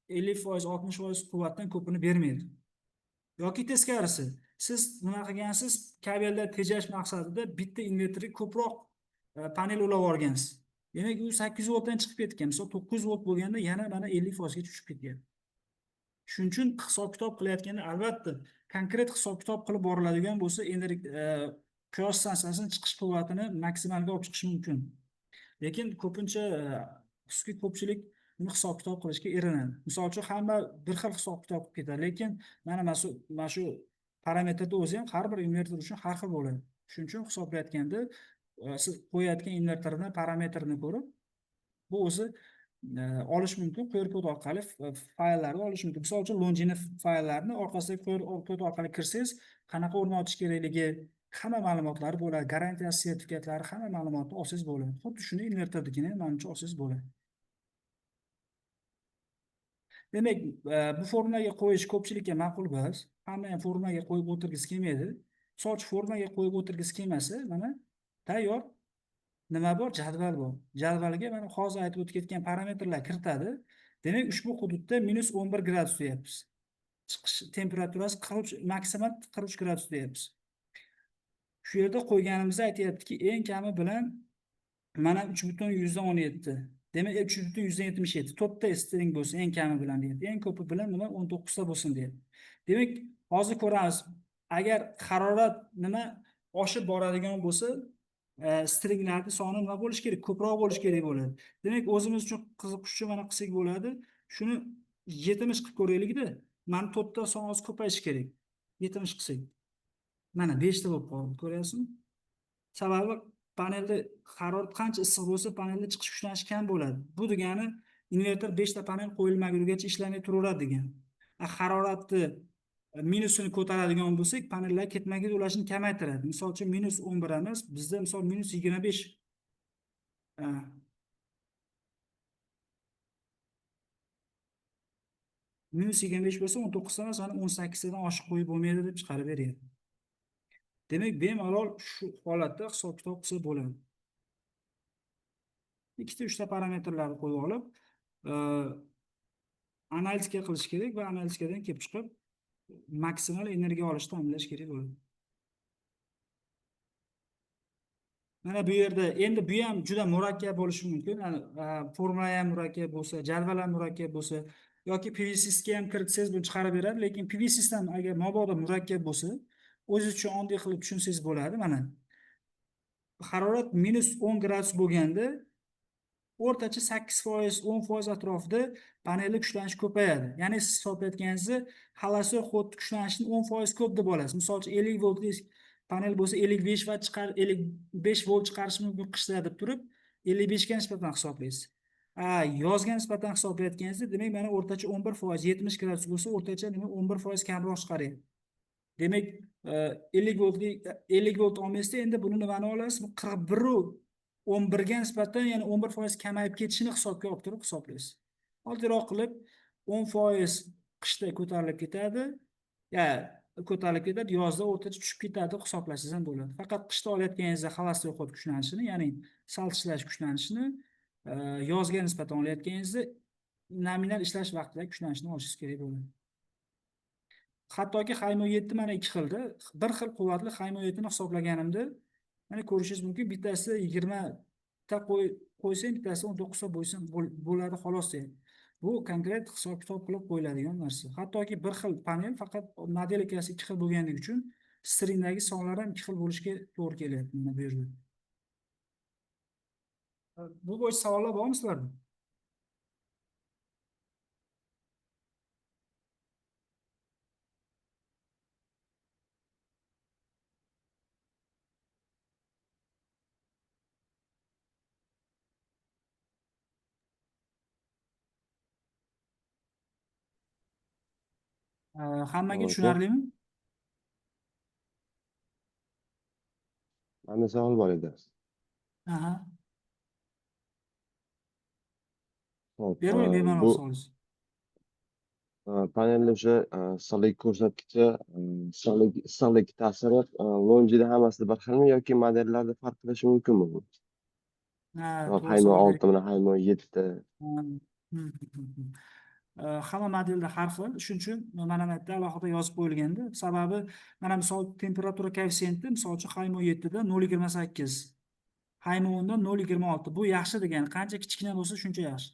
50%, 60% quvvatdan ko'pini bermaydi. Yoki teskarisi, siz nima qilgansiz? Kabelda tejash maqsadida bitta invertorga ko'proq panel ulab yuborgansiz. Demak, u 800 voltdan chiqib ketgan. Misol 900 volt bo'lganda yana mana 50% ga tushib ketgan. Shuning uchun hisob-kitob qilayotganda albatta konkret hisob-kitob qilib boriladigan bo'lsa, quyosh stansiyasining chiqish quvvatini maksimalga olib chiqish mumkin. Lekin ko'pincha ko'pchilik buni hisob-kitob qilishga erinadi. Misol uchun hamma bir xil hisob-kitob qilib ketadi, lekin mana shu parametrda o'zi ham har bir invertor uchun har xil bo'ladi. Shuning uchun hisoblayotganda siz qo'yayotgan invertorni parametrini ko'rib, bu o'zi olish mumkin, QR kod orqali fayllarni olish mumkin. Misol uchun Longini fayllarni orqasidagi QR kod orqali kirsangiz, qanaqa o'rnatish kerakligi, hamma ma'lumotlari bo'ladi, garantiya sertifikatlari, hamma ma'lumotni olsangiz bo'ladi. Xuddi shuni invertornikini ham menimcha olsangiz bo'ladi. Demak, bu formulaga qo'yish ko'pchilikka ma'qul emas. Hamma ham formulaga qo'yib o'tirgisi kelmaydi. Misol uchun formulaga qo'yib o'tirgisi kelmasa, mana tayyor nima bor? Jadval bor. Jadvalga mana hozir aytib o'tgan parametrlar kiritadi. Demak, ushbu hududda -11 gradus deyapmiz. Chiqish temperaturasi 43, maksimal 43 gradus deyapmiz. Shu yerda qo'yganimizda aytayaptiki, eng kami bilan mana 3.17. Demak, 3.77. 4 ta string bo'lsa eng kami bilan deyapti. Eng ko'pi bilan nima 19 ta bo'lsin deyapti. Demak, hozir ko'ramiz. Agar harorat nima oshib boradigan bo'lsa, stringlarning soni nima bo'lishi kerak? Ko'proq bo'lishi kerak bo'ladi. Demak, o'zimiz uchun qiziquvchi mana qilsak bo'ladi. Shuni 70 qilib ko'raylik-da. Mana 4 ta son oz ko'payishi kerak. 70 qilsak. Mana 5 ta bo'lib qoldi, ko'ryapsizmi? Sababi panelda harorat qancha issiq bo'lsa, panelda chiqish kuchlanishi kam bo'ladi. Bu degani invertor 5 ta panel qo'yilmagunigacha ishlamay turaveradi degani. Haroratni minusini ko'taradigan bo'lsak, panellar ketma-ket ulashini kamaytiradi. Misol uchun -11 emas, bizda misol -25 -25 bo'lsa 19 emas, mana 18 tadan oshiq qo'yib bo'lmaydi deb chiqarib beryapti. Demak, bemalol shu holatda hisob-kitob qilsa bo'ladi. Ikkita 3 ta parametrlarni qo'yib olib, analitika qilish kerak va analitikadan kelib chiqib maksimal energiya olishni ta'minlash kerak bo'ladi. Mana bu yerda endi bu ham juda murakkab bo'lishi mumkin. Formula ham murakkab bo'lsa, jadval ham murakkab bo'lsa yoki PV sistemga ham kiritsangiz buni chiqarib beradi, lekin PV sistem agar mabodo murakkab bo'lsa, o'zingiz uchun oddiy qilib tushunsangiz bo'ladi. Mana harorat -10 gradus bo'lganda o'rtacha 8%, 10% atrofida panelni kuchlanishi ko'payadi. Ya'ni siz hisoblayotganingizda xolosтой xod kuchlanishini 10% ko'p deb olasiz. Misol uchun 50 voltli panel bo'lsa 55 vatt 55 volt chiqarishi mumkin qishda deb turib 55 ga nisbatan hisoblaysiz. Yozga nisbatan hisoblayotganingizda demak mana o'rtacha 11%, 70 gradus bo'lsa o'rtacha nima 11% kamroq chiqaryapti. Demak, 50 voltli 50 volt olmaysizda endi buni nimani olasiz? 41 ga nisbatan yana 11% kamayib ketishini hisobga olib turib hisoblaysiz. Oddiroq qilib 10% qishda ko'tarilib ketadi, yozda o'rtacha tushib ketadi deb hisoblasangiz ham bo'ladi. Faqat qishda olayotganingizda xolosтой xod kuchlanishini, ya'ni saltishlash kuchlanishini yozga nisbatan olayotganingizda nominal ishlash vaqtida kuchlanishini olishingiz kerak bo'ladi. Hattoki Haymo 7 mana ikki xilda. Bir xil quvvatli Haymo 7 ni hisoblaganimda, mana ko'rishingiz mumkin, bittasi 20 ta qo'ysang, bittasi 19 ta bo'ladi xolos deydi. Bu konkret hisob-kitob qilib qo'yiladigan narsa. Hattoki bir xil panel, faqat modelikasi ikki xil bo'lganligi uchun stringdagi sonlar ham ikki xil bo'lishiga to'g'ri kelyapti mana bu yerda. Bu bo'yicha savollar bormi sizlarda? Hammaga tushunarlimi? Manda savol bor edi. Aha. Hop, Bermang bemalol bu so'zingiz. panelni o'sha issiqlik ko'rsatkichi, issiqlik ta'siri Longida hammasida bir xilmi yoki modellarda farq qilishi mumkinmi bu? To'g'ri Haymo savol 6 bilan Haymo 7. Hamma modelda har xil. Shuning uchun mana bu yerda alohida yozib qo'yilganda, sababi mana misol temperatura koeffitsiyenti misol uchun Haymo 7 da 0,28, Haymo 10 da 0,26. Bu yaxshi degani, qancha kichkina bo'lsa shuncha yaxshi.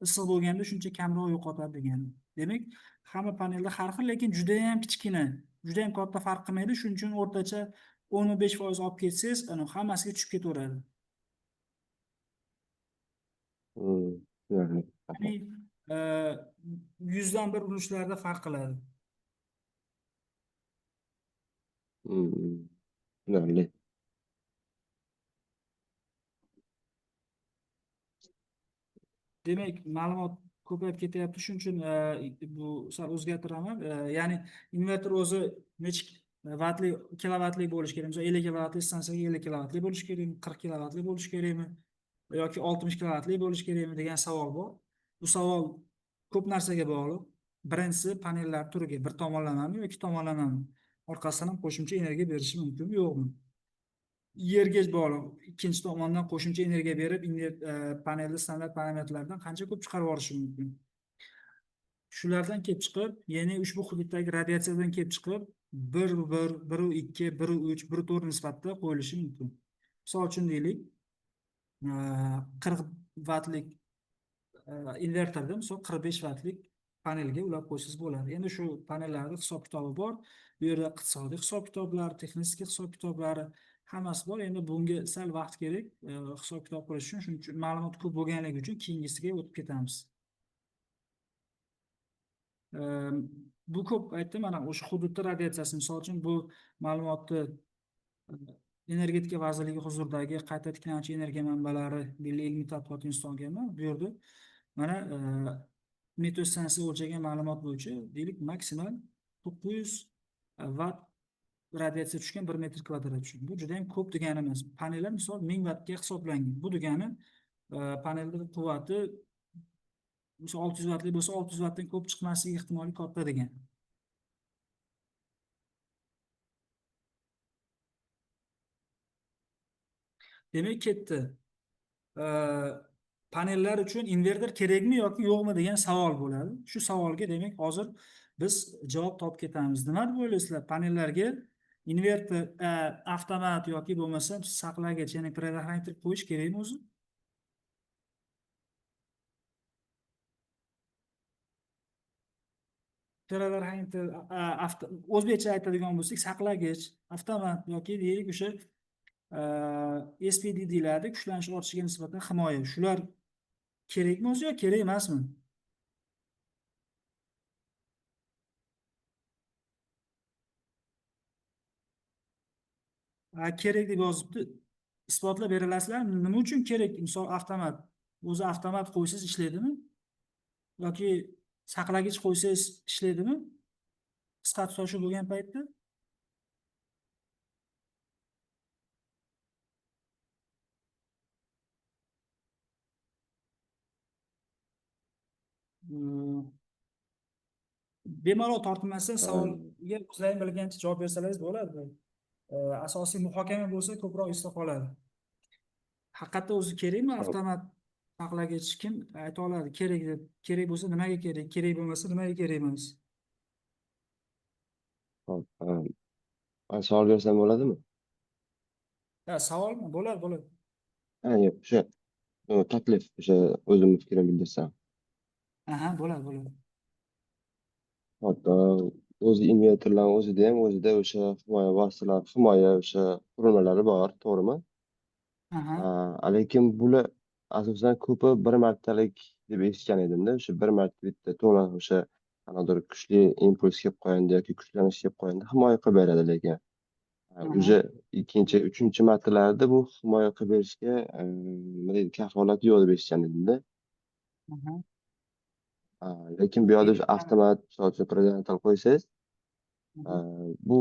Issiq bo'lganda shuncha kamroq yo'qotadi degani. Demak, hamma panelda har xil, lekin juda ham kichkina, juda ham katta farq qilmaydi. Shuning uchun o'rtacha 15% olib ketsangiz, hammasiga tushib ketaveradi. Ya'ni 100 dan 1 urinishlarda farq qiladi. Tushunarli. Demak, ma'lumot ko'payib ketyapti. Shuning uchun bu sal o'zgartiraman. Ya'ni invertor o'zi necha vatli, kilovatli bo'lishi kerak. Masalan, 50 kilovatli stansiyaga 50 kilovatli bo'lishi kerakmi, 40 kilovatli bo'lishi kerakmi yoki 60 kilovatli bo'lishi kerakmi degan savol bor. Bu savol ko'p narsaga bog'liq. Birinchisi panellar turiga, bir tomonlamami yoki ikki tomonlamami. Orqasidan ham qo'shimcha energiya berishi mumkinmi, yo'qmi? Yerga bog'liq. Ikkinchi tomondan qo'shimcha energiya berib, panelni standart parametrlardan qancha ko'p chiqarib olishi mumkin. Shulardan kelib chiqib, ya'ni ushbu hududdagi radiatsiyadan kelib chiqib, 1.1, 1.2, 1.3, 1.4 nisbatda qo'yilishi mumkin. Misol uchun deylik, 40 vatlik invertorda misol 45 vatlik panelga ulab qo'ysangiz bo'ladi. Endi shu panellarning hisob-kitobi bor. Bu yerda iqtisodiy hisob-kitoblar, texnik hisob-kitoblari hammasi bor. Endi bunga sal vaqt kerak hisob-kitob qilish uchun. Shuning uchun ma'lumot ko'p bo'lganligi uchun keyingisiga o'tib ketamiz. Bu ko'p aytdim, mana o'sha hududda radiatsiyasi, misol uchun bu ma'lumotni Energetika vazirligi huzuridagi qayta tiklanuvchi energiya manbalari milliy ilmiy tadqiqot institutiga olganman. Bu yerda mana meteostansiya o'lchagan ma'lumot bo'yicha deylik maksimal 900 vatt radiatsiya tushgan 1 metr kvadrat uchun. Bu juda ham ko'p degani emas. Panellar misol 1000 vattga hisoblangan. Bu degani panelning quvvati misol 600 vattli bo'lsa 600 vattdan ko'p chiqmasligi ehtimoli katta degani. Demak, ketdi. Panellar uchun invertor kerakmi yoki yo'qmi degan savol bo'ladi. Shu savolga demak hozir biz javob topib ketamiz. Nima deb o'ylaysizlar? Panellarga invertor avtomat yoki bo'lmasa saqlagich, ya'ni predohranитель qo'yish kerakmi o'zi? Predohranитель o'zbekcha aytadigan bo'lsak, saqlagich, avtomat yoki deylik o'sha SPD deyiladi, kuchlanish ortishiga nisbatan himoya. Shular Kerakmi o'zi yo kerak emasmi? Kerak deb yozibdi. Isbotlab beralasizlarmi? Nima uchun kerak? Misol avtomat. O'zi avtomat qo'ysangiz ishlaydimi? Yoki saqlagich qo'ysangiz ishlaydimi? Qisqa tutashuv bo'lgan paytda? Bemalol tortinmasdan savolga o'zlaring bilgancha javob bersalaringiz bo'ladi. Asosiy muhokama bo'lsa ko'proq esda qoladi. Haqiqatda o'zi kerakmi avtomat saqlagich? Kim ayta oladi kerak deb? Kerak bo'lsa nimaga kerak? Kerak bo'lmasa nimaga kerak emas? Hop, man savol bersam bo'ladimi? Savolmi? Bo'ladi, bo'ladi. Yo'q, o'sha taklif, o'sha o'zimni fikrimni bildirsam. Aha, bo'ladi, bo'ladi. Hop, o'zi invertorlar o'zida o'sha himoya vositalari, himoya o'sha qurilmalari bor, to'g'rimi? Aha. Lekin bular asosan ko'pi bir martalik deb eshitgan edimda, o'sha bir marta bitta to'la o'sha qanaqadir kuchli impuls kelib qolganda yoki kuchlanish kelib qolganda himoya qilib beradi, lekin уже ikkinchi, uchinchi martalarda bu himoya qilib berishga nima deydi, kafolati yo'q deb eshitgan edimda. Aha. Lekin bu yoqda o'sha avtomat, misol uchun prezidental qo'ysangiz, bu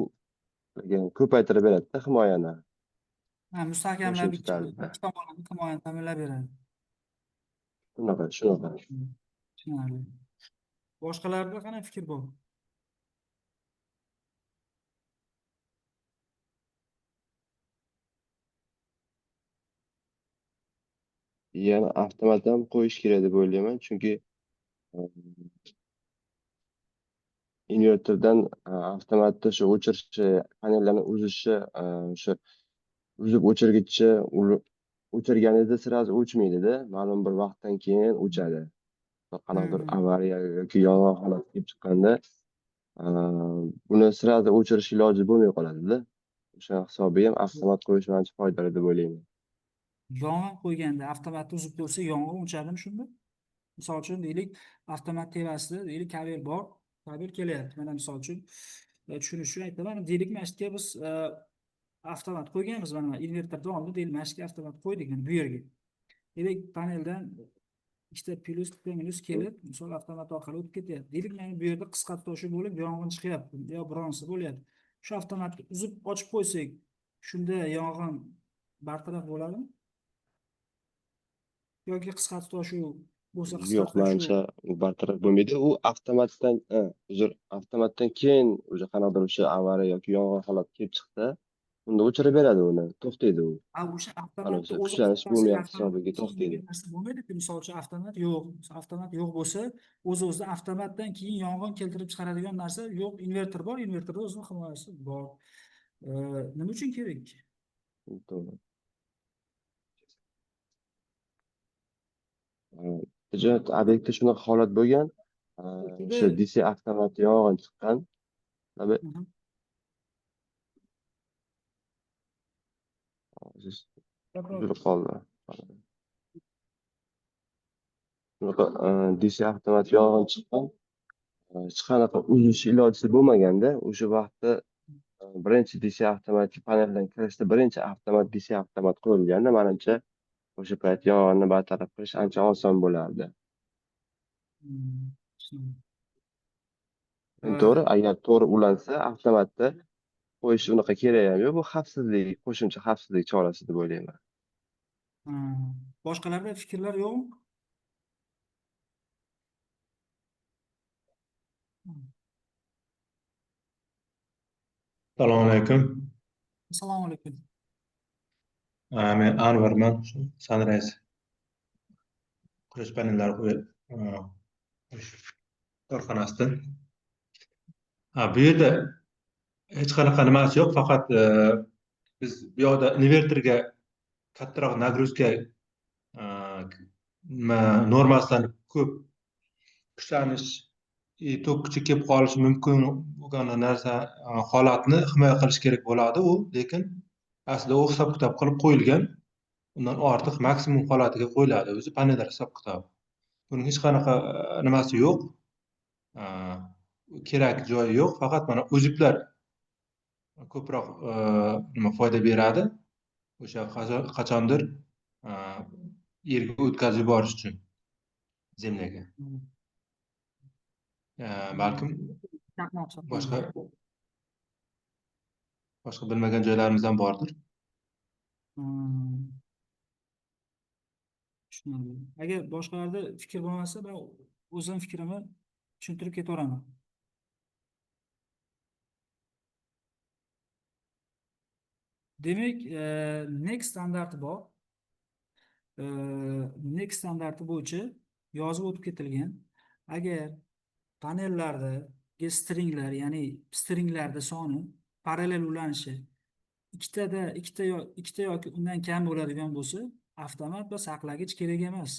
ko'paytirib beradida himoyani. Mustahkamlab Qo'shimcha tarzda. ikki tomonlama himoyani ta'minlab beradi. Shunaqa. Tushunarli. Boshqalarda qanday fikr bor? Yana avtomat ham qo'yish kerak deb o'ylayman, chunki invertordan avtomatda shu o'chirishi, panellarni uzishi, o'sha uzib o'chirgichni o'chirganingizda sразу o'chmaydida, ma'lum bir vaqtdan keyin o'chadi. Qanaqadir avariya yoki yong'in holati kelib chiqqanda buni sразу o'chirish iloji bo'lmay qoladida. O'sha hisobiga ham avtomat qo'yish menimcha foydali deb o'ylayman. Yong'in qo'yganda avtomatni uzib qo'ysa yong'in o'chadimi shunda? Misol uchun deylik, avtomat tevasida deylik kabel bor, kabel kelyapti. Mana misol uchun tushunish uchun aytaman. Deylik mana shu yerga biz avtomat qo'yganmiz, mana invertor davomida deylik mana shu yerga avtomat qo'ydik, mana bu yerga. Deylik paneldan ikkita plus, bitta minus kelib, misol avtomat orqali o'tib ketyapti. Deylik mana bu yerda qisqa tutashuv bo'lib yong'in chiqyapti yo bironsi bo'lyapti. Shu avtomatni uzib ochib qo'ysak, shunda yong'in bartaraf bo'ladimi? Yoki qisqa tutashuv bo'lsa qisqa Yo'q, menimcha bartaraf bo'lmaydi. U avtomatdan keyin o'sha qanaqadir o'sha avariya yoki yong'in holati kelib chiqsa, unda o'chirib beradi uni, to'xtaydi u. o'sha avtomatni o'zi kuchlanish bo'lmayapti hisobiga to'xtaydi. narsa bo'lmaydi-ku. Misol uchun avtomat yo'q bo'lsa, o'z-o'zidan avtomatdan keyin yong'in keltirib chiqaradigan narsa yo'q. Invertor bor, invertorda o'zining himoyasi bor. Nima uchun kerak? To'g'ri. Tijorat obyektida shunaqa holat bo'lgan. O'sha DC avtomat yong'in chiqqan. Uzilib qoldi. Shunaqa DC avtomat yong'in chiqqan. Hech qanaqa uzish ilojisi bo'lmaganda, o'sha vaqtda birinchi DC avtomat paneldan kirishda birinchi avtomat DC avtomat qo'yilganda, menimcha o'sha payt yong'inni bartaraf qilish ancha oson bo'lardi. To'g'ri, agar to'g'ri ulansa, avtomatda qo'yish unaqa kerak ham yo'q. Bu xavfsizlik, qo'shimcha xavfsizlik chorasi deb o'ylayman. Boshqalarda fikrlar yo'qmi? Assalomu alaykum. Assalomu alaykum. Men Anvarman, Sunrise qurish panellari qo'yish korxonasidan. Bu yerda hech qanaqa nimasi yo'q, faqat biz bu yoqda invertorga kattaroq nagruzka normasidan ko'p kuchlanish tok kuchi kelib qolishi mumkin bo'lgan narsa holatni himoya qilish kerak bo'ladi u, lekin aslida u hisob kitob qilib qo'yilgan. Undan ortiq maksimum holatiga qo'yiladi o'zi panellar hisob kitobi. buning hech qanaqa nimasi yo'q, kerak joyi yo'q, faqat mana uzuklar ko'proq nima foyda beradi, o'sha qachondir yerga o'tkazib yuborish uchun zemlyaga. Balkim Chaqmoq boshqa chaqmoq. boshqa bilmagan joylarimiz ham bordir. Tushunarli. Agar boshqalarda fikr bo'lmasa, men o'zim fikrimni tushuntirib ketaveraman. Demak, NEC standarti bor. NEC standarti bo'yicha yozib o'tib ketilgan. Agar panellardagi stringlar, ya'ni stringlarda soni parallel ulanishi ikkita yoki undan kam bo'ladigan bo'lsa, avtomat va saqlagich kerak emas.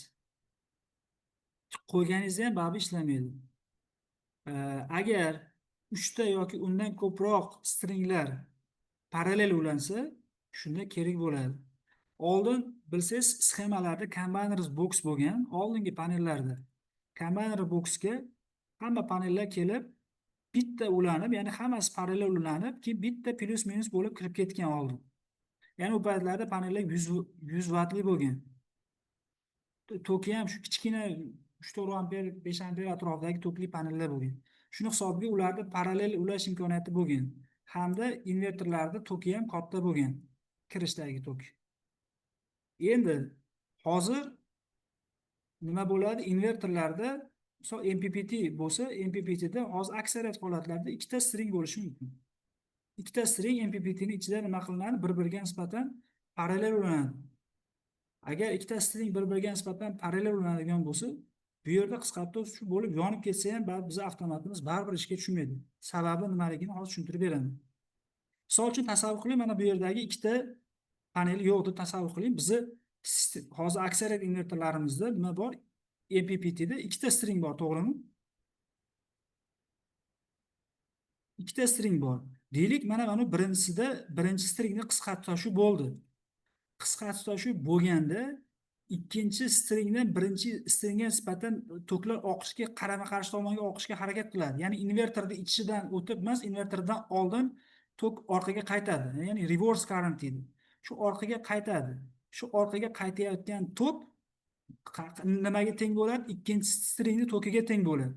Qo'yganingizda ham baribir ishlamaydi. Agar 3 ta yoki undan ko'proq stringlar parallel ulansa, shunda kerak bo'ladi. Oldin bilsangiz, sxemalarda combiners box bo'lgan, oldingi panellarda combiner boxga hamma panellar kelib bitta ulanib, ya'ni hammasi parallel ulanib, keyin bitta plus minus bo'lib kirib ketgan oldin. Ya'ni u paytlarda panellar 100 vatli bo'lgan. Toki ham shu kichkina 3-4 amper, 5 amper atrofidagi tokli panellar bo'lgan. Shuni hisobiga ularda parallel ulash imkoniyati bo'lgan. Hamda invertorlarda toki ham katta bo'lgan. Kirishdagi tok. Endi hozir nima bo'ladi? Invertorlarda MPPT bo'lsa, MPPTda hozir aksariyat holatlarda ikkita string bo'lishi mumkin. Ikkita string MPPT ning ichida nima qilinadi? Bir-biriga nisbatan parallel ulanadi. Agar ikkita string bir-biriga nisbatan parallel ulanadigan bo'lsa, bu yerda qisqartib shu bo'lib yonib ketsa ham, biz avtomatimiz baribir ishga tushmaydi. Sababi nimaligini hozir tushuntirib beraman. Misol uchun tasavvur qiling, mana bu yerdagi ikkita panel yo'q deb tasavvur qiling. Bizni hozir aksariyat invertorlarimizda nima bor? MPPTda ikkita string bor, to'g'rimi? Ikkita string bor. Deylik, mana birinchisida birinchi stringni qisqartirishu bo'ldi. Qisqartirishu bo'lganda ikkinchi stringdan birinchi stringga nisbatan toklar oqishga, qarama-qarshi tomonga oqishga harakat qiladi. Ya'ni invertorning ichidan o'tib emas, invertordan oldin tok orqaga qaytadi. Ya'ni reverse current deydi. Shu orqaga qaytadi. Shu orqaga qaytayotgan tok nimaga teng bo'ladi? Ikkinchi stringning tokiga teng bo'ladi.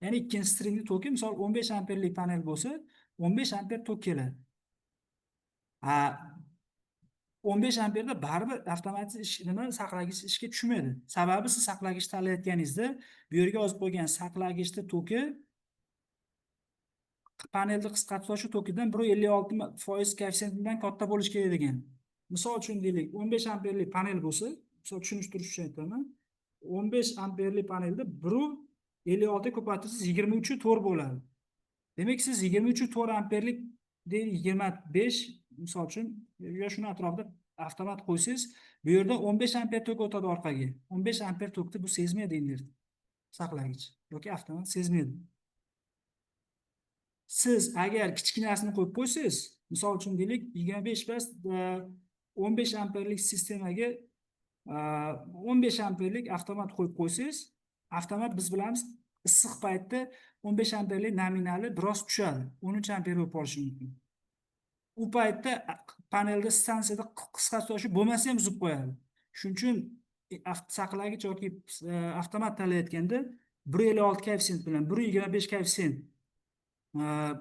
Ya'ni ikkinchi stringning toki, misol 15 amperlik panel bo'lsa, 15 amper tok keladi. 15 amperda baribir avtomatik saqlagich ishga tushmaydi. Sababi siz saqlagich tanlayotganingizda bu yerga yozib qo'ygan saqlagichda toki panelni qisqartirish tokidan 1.56% koeffitsiyentidan katta bo'lishi kerak degan. Misol uchun deylik, 15 amperlik panel bo'lsa, misol tushuntirish uchun aytaman. 15 amperlik panelda 1.56 ko'paytirsangiz 23.4 bo'ladi. Demak, siz 23.4 amperlik deylik 25 misol uchun yo shuni atrofida avtomat qo'ysangiz, bu yerda 15 amper tok o'tadi orqaga. 15 amper tokni bu sezmaydi invertor. Saqlagich yoki avtomat sezmaydi. Siz agar kichkinasini qo'yib qo'ysangiz, misol uchun deylik 25 bas 15 amperlik sistemaga 15 amperlik avtomat qo'yib qo'ysangiz, avtomat biz bilamiz issiq paytda 15 amperlik nominali biroz tushadi. 13 amper bo'lib qolishi mumkin. U paytda panelda stansiyada qisqartirish bo'lmasa ham uzib qo'yadi. Shuning uchun saqlagich yoki avtomat tanlayotganda 1.56 koeffitsient bilan 1.25 koeffitsient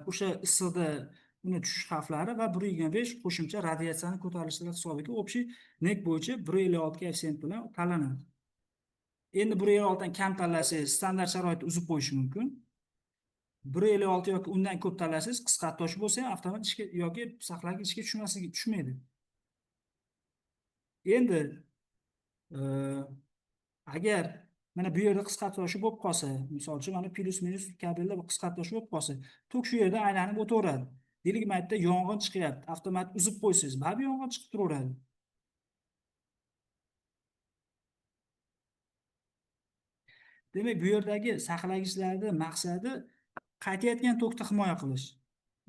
o'sha issiqda uni tushish xavflari va 1.25 qo'shimcha radiatsiyani ko'tarilishlari hisobiga общий NEC bo'yicha 1.56 koeffitsient bilan tanlanadi. Endi 1.56 dan kam tanlasangiz, standart sharoitda uzib qo'yishi mumkin. 1.56 yoki undan ko'p tanlasangiz, qisqartirish bo'lsa ham avtomat ishga yoki saqlagich ishga tushmaydi. Endi agar mana bu yerda qisqartirish bo'lib qolsa, misol uchun mana plus minus kabelda qisqartirish bo'lib qolsa, tok shu yerda aylanib o'taveradi. Deylik, maytda yong'in chiqyapti, avtomat uzib qo'ysangiz, baribir yong'in chiqib turaveradi. Demak, bu yerdagi saqlagichlarning maqsadi qaytayotgan tokni himoya qilish.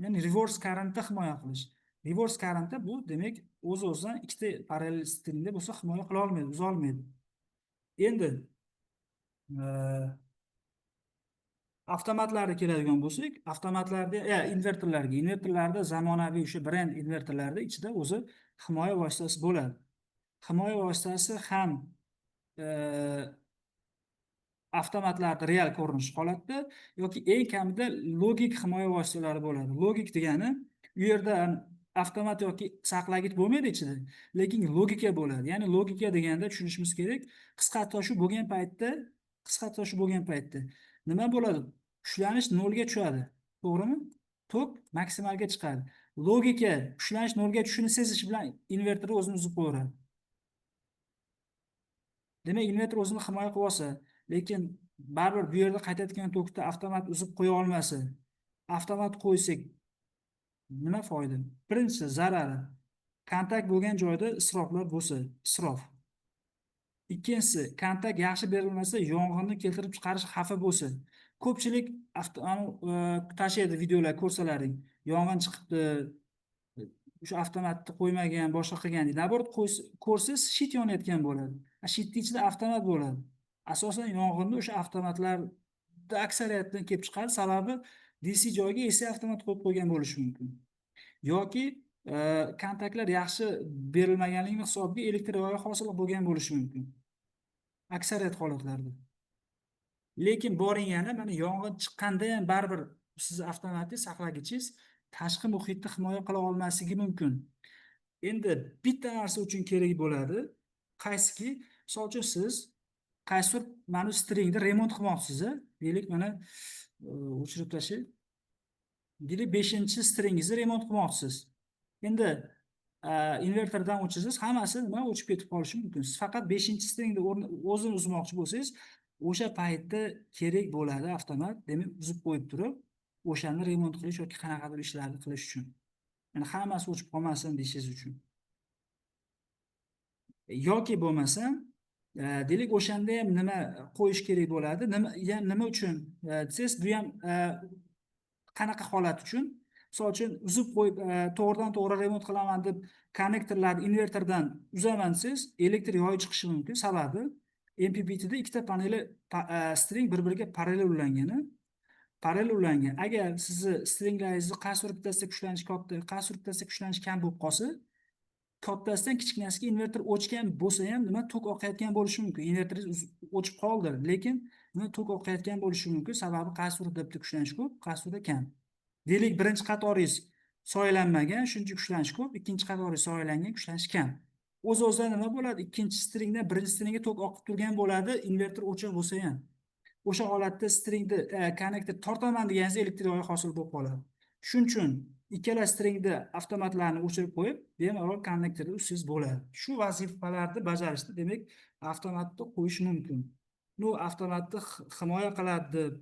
Ya'ni reverse currentni himoya qilish. Reverse currentda bu demak o'z-o'zidan ikkita parallel stringda bo'lsa himoya qila olmaydi, uza olmaydi. Endi Avtomatlarga keladigan bo'lsak, avtomatlarda, invertorlarda zamonaviy o'sha brend invertorlarda ichida o'zi himoya vositasi bo'ladi. Himoya vositasi ham e, avtomatlarda real ko'rinish holatda yoki eng kamida logik himoya vositalari bo'ladi. Logik degani u yerda avtomat yoki saqlagich bo'lmaydi ichida, lekin logika bo'ladi. Ya'ni logika deganda tushunishimiz kerak, qisqa toshuv bo'lgan paytda nima bo'ladi? Ushlanish nolga tushadi. To'g'rimi? Tok maksimalga chiqadi. Logika ushlanish nolga tushishini sezish bilan invertor o'zini uzib qo'yadi. Demak, invertor o'zini himoya qilib olsa, lekin baribir bu yerda qaytayotgan tokda avtomat uzib qo'ya olmasa, avtomat qo'ysak nima foyda? Birinchisi zarari. Kontakt bo'lgan joyda isroflar bo'lsa, isrof. Ikkinchisi, kontakt yaxshi berilmasa, yong'inni keltirib chiqarish xavfi bo'lsa. Ko'pchilik tashlaydi videolar ko'rsalaring. Yong'in chiqibdi, o'sha avtomatni qo'ymagan, boshqa qilgan deydi. Naborot ko'rsiz shit yonayotgan bo'ladi. Shitning ichida avtomat bo'ladi. Asosan yong'inni o'sha avtomatlarda aksariyatdan kelib chiqadi. Sababi DC joyga AC avtomat qo'yib qo'ygan bo'lishi mumkin. Yoki kontaktlar yaxshi berilmaganligi hisobiga elektr yoyi hosil bo'lgan bo'lishi mumkin. Aksariyat holatlarda. Lekin boring yana mana yong'in chiqqanda ham baribir siz avtomatik saqlagichingiz tashqi muhitni himoya qila olmasligi mumkin. Endi bitta narsa uchun kerak bo'ladi. Qaysiki, misol uchun siz qaysidir mana stringni remont qilmoqchisiz, deylik mana o'chirib tashlang. Deylik 5-stringingizni remont qilmoqchisiz. Endi invertordan o'chirsangiz hammasi nima o'chib ketib qolishi mumkin. Siz faqat 5-stringni o'zini uzmoqchi bo'lsangiz, o'sha paytda kerak bo'ladi avtomat, demak uzib qo'yib turib, o'shani remont qilish yoki qanaqadir ishlarni qilish uchun. Ya'ni hammasi o'chib qolmasin deyishingiz uchun. Yoki bo'lmasa, deylik o'shanda ham nima qo'yish kerak bo'ladi? Nima uchun? Siz bu ham qanaqa holat uchun? Misol uchun uzib qo'yib, to'g'ridan-to'g'ri remont qilaman deb konnektorlarni invertordan uzaman desangiz, elektr yoyi chiqishi mumkin. Sababi MPPTda ikkita paneli string bir-biriga parallel ulangan. Agar sizni stringlaringizni qaysi bittasida kuchlanish katta, qaysi bittasida kuchlanish kam bo'lib qolsa, kattasidan kichkinasiga invertor o'chgan bo'lsa ham nima tok oqayotgan bo'lishi mumkin. Invertoringiz o'chib qoldi, lekin nima tok oqayotgan bo'lishi mumkin. Sababi qaysi bitta kuchlanish ko'p, qaysi kam. Deylik, birinchi qatoringiz soyalanmagan, shuncha kuchlanish ko'p, ikkinchi qatoringiz soyalangan, kuchlanish kam. O'z-o'zidan nima bo'ladi? Ikkinchi stringdan birinchi stringga tok oqib turgan bo'ladi, invertor o'chiq bo'lsa ham. O'sha holatda stringni konnektor tortaman deganingizda elektr yoyi hosil bo'lib qoladi. Shuning uchun ikkala stringni avtomatlarni o'chirib qo'yib, bemalol konnektorni uzsangiz bo'ladi. Shu vazifalarni bajarishda demak avtomatni qo'yish mumkin. Bu avtomatni himoya qiladi deb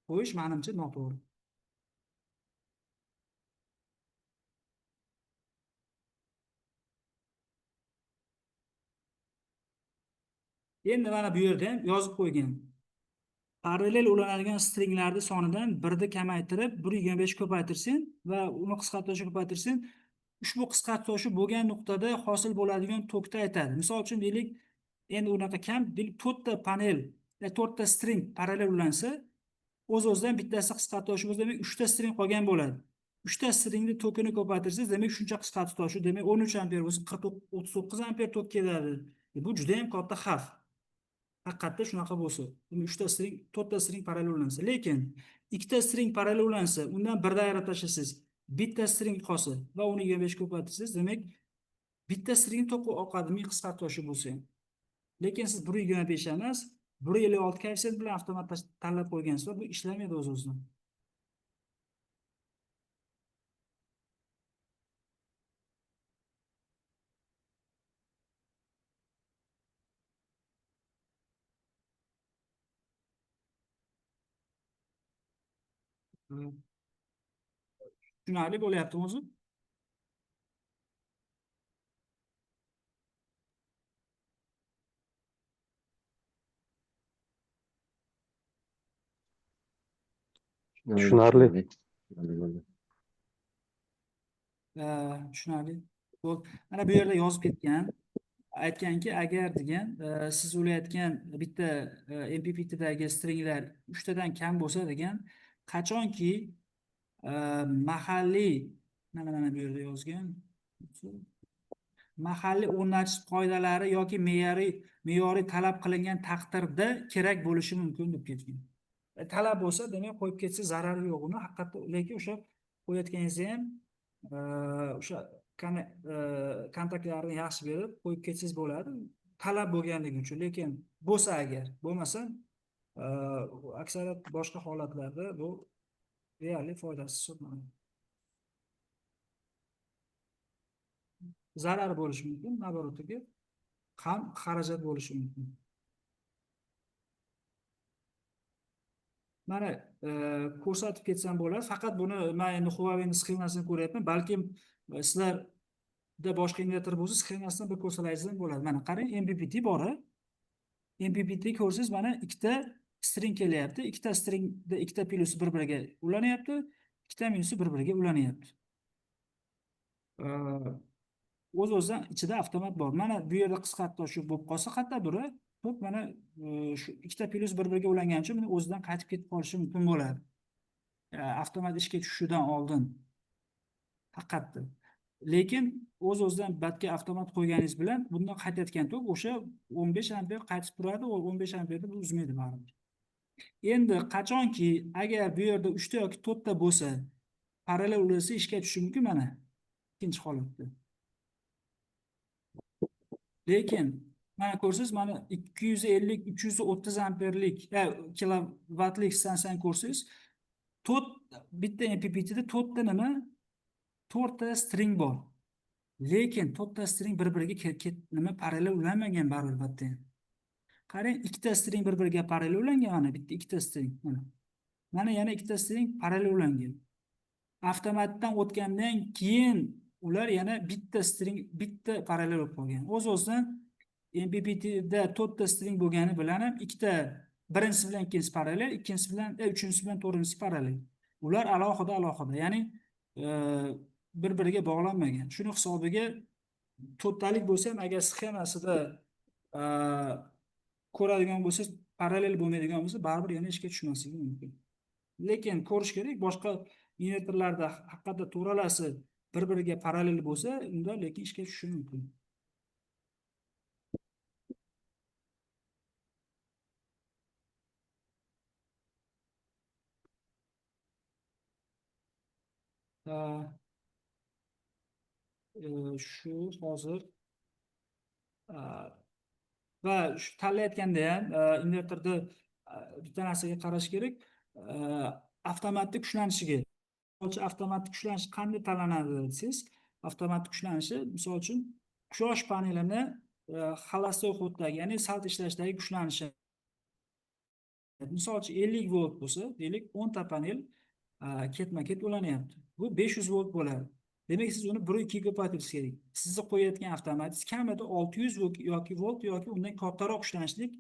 qo'yish menimcha noto'g'ri. Endi mana bu yerda ham yozib qo'ygan. Parallel ulanadigan stringlarning sonidan 1 kamaytirib 1.25 ko'paytirsang va uni qisqartirishni ko'paytirsang, ushbu qisqartirish bo'lgan nuqtada hosil bo'ladigan tokni aytadi. Misol uchun deylik, endi unaqa kam, deylik 4 ta panel, 4 ta string parallel ulansa, o'z-o'zidan bittasi qisqartirish bo'lsa, demak 3 ta string qolgan bo'ladi. 3 ta stringni tokini ko'paytirsangiz, demak shuncha qisqartirish, demak 13 ampere bo'lsa 39 ampere tok keladi. Bu juda ham katta xavf. Haqiqatda shunaqa bo'lsa, 3 ta string, 4 ta string parallel ulansa, lekin 2 ta string parallel ulansa, undan birda ayirib tashlasangiz, bitta string qolsa va uni 25 ko'paytirsangiz, demak bitta string to'qi oqadimi qisqartirishi bo'lsa ham. Lekin siz 1.25 emas, 1.56 koeffitsient bilan avtomat tanlab qo'ygansiz va bu ishlamaydi o'z-o'zidan. Tushunarli bo'lyaptimi o'zi? Tushunarli. Tushunarli. Mana bu yerda yozib ketgan. aytganki, agar degan siz o'ylayotgan bitta MPPTdagi stringlar 3 tadan kam bo'lsa degan, qachonki mahalliy mana bu yerda yozgan mahalliy o'rnatish qoidalari yoki me'yoriy talab qilingan taqdirda kerak bo'lishi mumkin deb ketgan. Talab bo'lsa, demak qo'yib ketsa zarari yo'q uni haqiqatda, lekin o'sha qo'yayotganingizda ham o'sha kontaktlarni yaxshi berib qo'yib ketsangiz bo'ladi. Talab bo'lganligi uchun, lekin bo'lsa agar, bo'lmasa aksariyat boshqa holatlarda bu deyarli foydasiz hisoblanadi. Zarar bo'lishi mumkin, nabarotiga ham xarajat bo'lishi mumkin. Mana ko'rsatib ketsam bo'ladi. Faqat buni men endi Huawei'ning sxemasini ko'ryapman. Balkim sizlarda boshqa inverter bo'lsa, sxemasini bir ko'rsalaringiz ham bo'ladi. Mana qarang, MPPT bor. MPPT ko'rsangiz, mana ikkita string kelyapti. Ikkita stringda ikkita plyus bir-biriga ulanyapti, ikkita minusi bir-biriga ulanyapti. O'z-o'zidan ichida avtomat bor. Mana bu yerda qisqartirish bo'lib qolsa, qayerda biri to'p mana shu ikkita plyus bir-biriga ulangani uchun buni o'zidan qaytib ketib qolishi mumkin bo'ladi. Avtomat ishga tushishidan oldin. Haqiqatda. Lekin o'z-o'zidan batga avtomat qo'yganingiz bilan bundan qaytayotgan to'p o'sha 15 amper qaytib turadi, u 15 amperni bu uzmaydi baribir. Endi qachonki agar bu yerda 3 ta yoki 4 ta bo'lsa, parallel ulasa ishga tushishi mumkin mana ikkinchi holatda. Lekin mana ko'rsangiz, mana 250-330 amperlik, kilovatlik stansiyani ko'rsangiz, bitta MPPTda 4 ta nima? 4 ta string bor. Lekin 4 ta string bir-biriga nima parallel ulanmagan baribir batda. Qarang, ikkita string bir-biriga parallel ulangan, mana bitta ikkita string mana. Mana yana ikkita string parallel ulangan. Avtomatdan o'tgandan keyin ular yana bitta parallel bo'lib qolgan. O'z-o'zidan MPPTda 4 ta string bo'lgani bilan ham ikkita, birinchisi bilan ikkinchisi parallel, ikkinchisi bilan uchinchisi bilan to'rtinchisi parallel. Ular alohida, ya'ni bir-biriga bog'lanmagan. Shuni hisobiga to'rttalik bo'lsa ham, agar sxemasida ko'radigan bo'lsangiz, parallel bo'lmaydigan bo'lsa, baribir yana ishga tushmasligi mumkin. Lekin ko'rish kerak, boshqa inverterlarda haqiqatda to'ralasi bir-biriga parallel bo'lsa, unda lekin ishga tushishi mumkin. Shu hozir va shu tanlayotganda ham inverterda bitta narsaga qarash kerak. Avtomatning kushlanishiga. Avtomatik kushlanish qanday tanlanadi desangiz, avtomatik kushlanishi, misol uchun, quyosh panelini xolosтой xoddagi, ya'ni salt ishlashdagi kushlanishi. Misol uchun 50 volt bo'lsa, deylik 10 ta panel ketma-ket ulanyapti. Bu 500 volt bo'ladi. Demak, siz uni 1-2 ga ko'paytirish kerak. Sizni qo'yayotgan avtomatingiz kamida 600 volt yoki undan kattaroq kuchlanishlik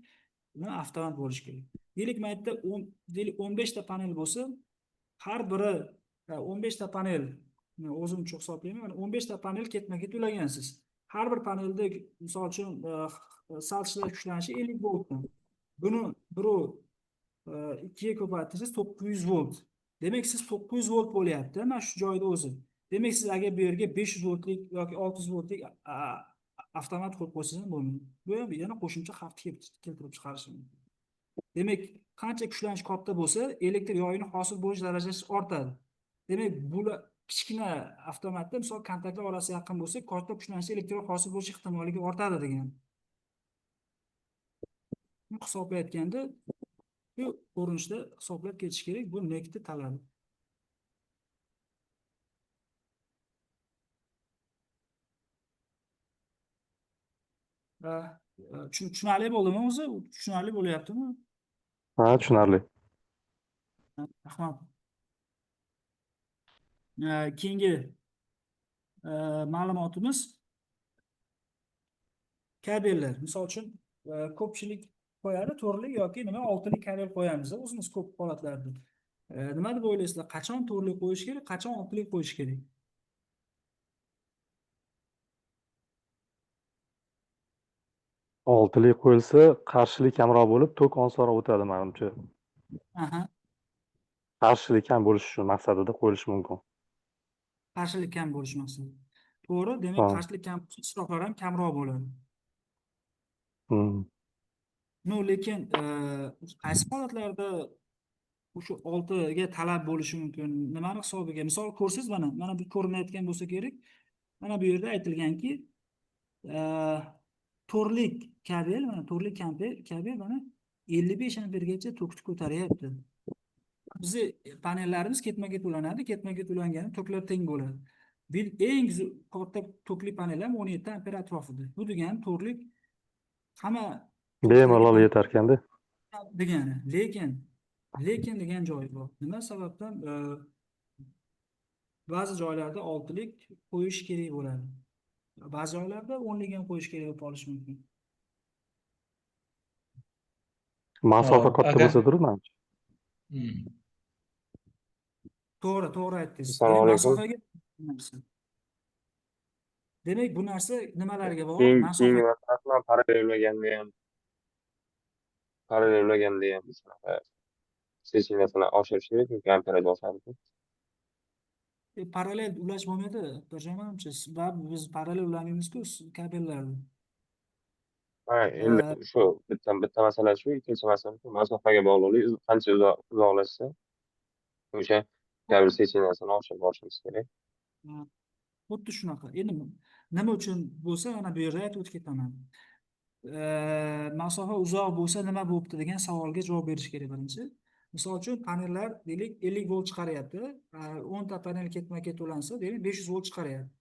avtomat bo'lishi kerak. Deylik, men aytda 15 ta panel bo'lsa, har biri 15 ta panel, o'zim uchun hisoblayman, 15 ta panel ketma-ket ulagansiz. Har bir panelda, misol uchun, salt kuchlanishi 50 voltdan. Buni 2 ga ko'paytirsangiz 900 volt. Demak, siz 900 volt bo'lyapti mana shu joyda o'zi. Demak, siz agar bu yerga 500 voltlik yoki 600 voltlik avtomat qo'yib qo'ysangiz bo'lmaydi. Bu ham yana qo'shimcha xavf keltirib chiqarishi mumkin. Demak, qancha kuchlanish katta bo'lsa, elektr yoyining hosil bo'lish darajasi ortadi. Demak, bular kichkina avtomatda, misol, kontaktlar orasi yaqin bo'lsa, katta kuchlanishda elektr hosil bo'lish ehtimolligi ortadi degan. Hisoblayotganda shu ko'rinishda hisoblab ketish kerak. Bu nekni talabi. Tushunarli bo'ldimi o'zi? Tushunarli bo'lyaptimi? Ha, tushunarli. Rahmat. Keyingi ma'lumotimiz kabellar. Misol uchun, ko'pchilik qo'yadi, to'rtlik yoki nima 6lik kabel qo'yamiz. O'zimiz ko'p holatlarda. Nima deb o'ylaysizlar? Qachon to'rtlik qo'yish kerak, qachon 6lik qo'yish kerak? oltili qo'yilsa qarshilik kamroq bo'lib tok osonroq o'tadi manimcha. Aha, Qarshilik ham bo'lishi shu maqsadida qo'yilishi mumkin. qarshilik kam bo'lishi maqsadi. To'g'ri, demak Ha. qarshilik kam bo'lsa, isroflar ham kamroq bo'ladi. Hmm. No, lekin qaysi holatlarda o'sha 6 ga talab bo'lishi mumkin? Nimani hisobiga? Misol ko'rsiz mana bu ko'rinayotgan bo'lsa kerak. Mana bu yerda aytilganki, to'rtlik kabel, mana to'rtlik kabel mana 55 ampergacha tokni ko'taryapti. Bizni panellarimiz ketma-ket ulanadi, ketma-ket ulangani toklar teng bo'ladi. Eng katta tokli panel ham 17 amper atrofida. Bu degani to'rtlik hamma Bemalol yetar ekanda. degani. Lekin degan joyi bor. Nima sababdan ba'zi joylarda 6lik qo'yish kerak bo'ladi. Ba'zi joylarda 10lik ham qo'yish kerak bo'lib qolishi mumkin. Masofa katta agar bo'lsa turib manimcha. Hmm. To'g'ri aytdingiz. Assalomu Demak, alaykum. masofaga demak, bu narsa nimalarga bog'liq? Keyingi Masofa masalasi parallellaganda ham shunaqa sesiyasini oshirish kerak, chunki amperaja oshadi. parallel ulash bo'lmaydi. Birjon manimcha, biz parallel ulamaymiz-ku kabellarni. Ha, endi shu bitta masala shu, ikkinchi masala shu masofaga bog'liqlik. Qancha uzoqlashsa, o'sha kabel sesiyasini oshirib borishimiz kerak. Xuddi shunaqa. Endi nima uchun bo'lsa, mana bu yerda aytib o'tib ketaman. Masofa uzoq bo'lsa nima bo'libdi degan savolga javob berish kerak birinchi. Misol uchun panellar deylik 50 volt chiqaryapti. 10 ta panel ketma-ket ulansa, deylik 500 volt chiqaryapti.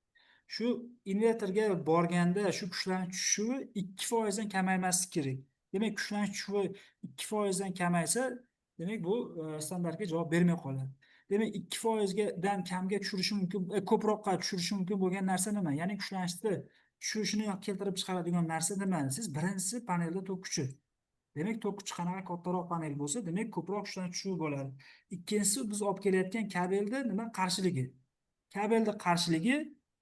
Shu invertorga borganda shu kuchlanish tushuvi 2% dan kamaymasligi kerak. Demak, kuchlanish tushuvi 2% dan kamaysa, demak bu standartga javob bermay qoladi. Demak, 2% dan kamga tushirishi mumkin, ko'proqqa tushirishi mumkin bo'lgan narsa nima? Ya'ni kuchlanishni tushishini keltirib chiqaradigan narsa nima? Siz birinchisi panelda tok kuchi. Demak, tok kuchi qanaqa kattaroq panel bo'lsa, demak ko'proq kuchlanish tushuvi bo'ladi. Ikkinchisi biz olib kelayotgan kabelda nima qarshiligi. Kabelda qarshiligi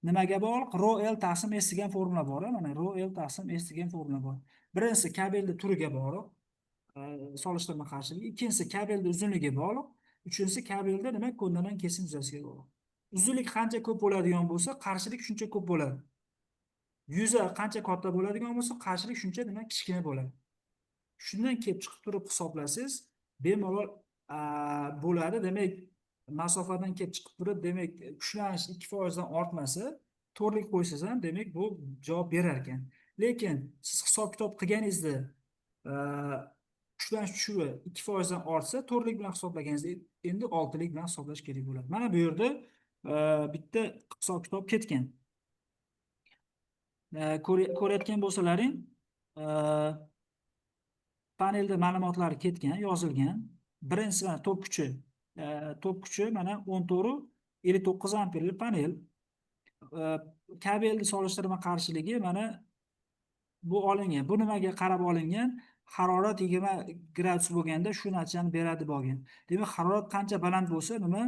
nimaga bog'liq? Rho L taqsim S degan formula bor, mana Rho L taqsim S degan formula bor. Birinchisi kabelda turiga bog'liq, solishtirma qarshiligi. Ikkinchisi kabelda uzunligiga bog'liq. Uchinchisi kabelda nima? Ko'ndalang kesim yuzasiga bog'liq. Uzunlik qancha ko'p bo'ladigan bo'lsa, qarshilik shuncha ko'p bo'ladi. Yuza qancha katta bo'ladigan bo'lsa, qarshilik shuncha nima kichkina bo'ladi. Shundan kelib chiqib turib hisoblasangiz, bemalol bo'ladi. Demak, masofadan kelib chiqib turib, demak, kuchlanish 2% dan ortmasa, to'rtlik qo'ysangiz ham, demak, bu javob berar ekan. Lekin siz hisob-kitob qilganingizda kuchlanish tushuvi 2% dan ortsa, to'rtlik bilan hisoblaganingizda endi 6lik bilan hisoblash kerak bo'ladi. Mana bu yerda bitta hisob-kitob ketgan. Ko'rayotgan bo'lsalaring, panelda ma'lumotlari ketgan, yozilgan. Birinchisi mana tok kuchi mana 14.59 amperli panel. Kabelni solishtirma qarshiligi mana bu olingan. Bu nimaga qarab olingan? Harorat 20 gradus bo'lganda shu narsani beradi bo'lgan. Demak, harorat qancha baland bo'lsa, nima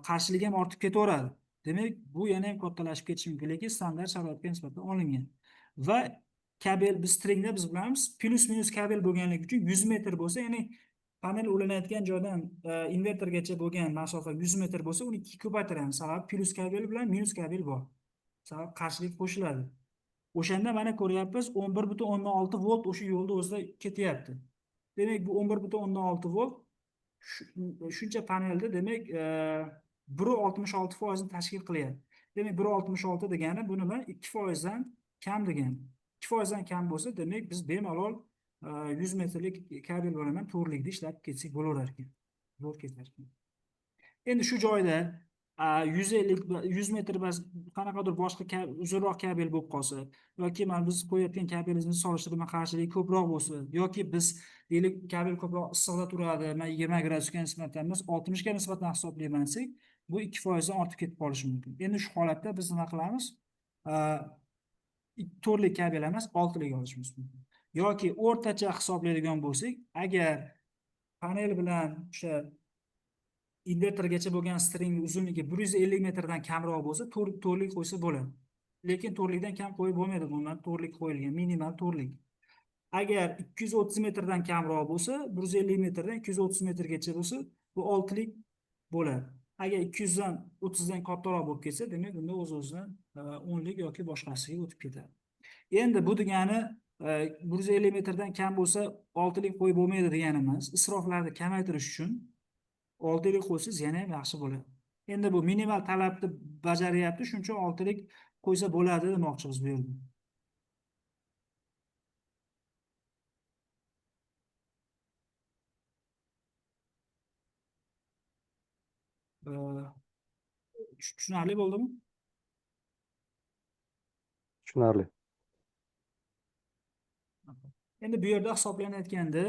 qarshilik ham ortib ketaveradi. Demak, bu yana ham kattalashib ketishi mumkin, lekin standart sharoitga nisbatan olingan. Va kabel biz stringda biz bilamiz, plus minus kabel bo'lganligi uchun 100 metr bo'lsa, ya'ni panel ulanayotgan joydan invertorgacha bo'lgan masofa 100 metr bo'lsa, uni 2 ko'paytiramiz. Sababi plus kabel bilan minus kabel bor. Sababi qarshilik qo'shiladi. O'shanda mana ko'ryapmiz 11.6 volt o'sha yo'lda o'zida ketyapti. Demak, bu 11.6 volt shuncha panelda demak 1.66% ni tashkil qilyapti. Demak, 1.66 degani bu nima? 2% dan kam degani. 2% dan kam bo'lsa, demak biz bemalol 100 metrlik kabel bilan ham to'rtlikda ishlab ketsak bo'laverar ekan. Zo'r ketar ekan. Endi shu joyda 100 metr bas qanaqadir boshqa uzunroq kabel bo'lib qolsa yoki mana biz qo'yayotgan kabelimizni solishtirma qarshiligi ko'proq bo'lsa yoki biz deylik kabel ko'proq issiqda turadi, men 20 gradusga nisbatan emas 60 ga nisbatan hisoblayman desak, bu 2% dan ortib ketib qolishi mumkin. Endi shu holatda biz nima qilamiz? To'rtlik kabel emas, 6lik olishimiz mumkin. Yoki o'rtacha hisoblaydigan bo'lsak, agar panel bilan o'sha invertorgacha bo'lgan string uzunligi 150 metrdan kamroq bo'lsa, to'rtlik qo'ysa bo'ladi. lekin to'rtlikdan kam qo'yib bo'lmaydi. Bundan to'rtlik qo'yilgan, minimal to'rtlik. Agar 230 metrdan kamroq bo'lsa, 150 metrdan 230 metrgacha bo'lsa, bu oltilik bo'ladi. Agar 200 dan 30 dan kattaroq bo'lib ketsa, demak bunda o'z-o'zidan 10lik yoki boshqasiga o'tib ketadi. Endi bu degani 150 metrdan kam bo'lsa, oltilik qo'yib bo'lmaydi degani emas. Isroflarni kamaytirish uchun oltilik qo'ysangiz yana ham yaxshi bo'ladi. Endi bu minimal talabni bajaryapti, shuning uchun oltilik qo'ysa bo'ladi demoqchimiz bu yerda. Tushunarli bo'ldimi? Tushunarli. Endi bu yerda hisoblanayotganda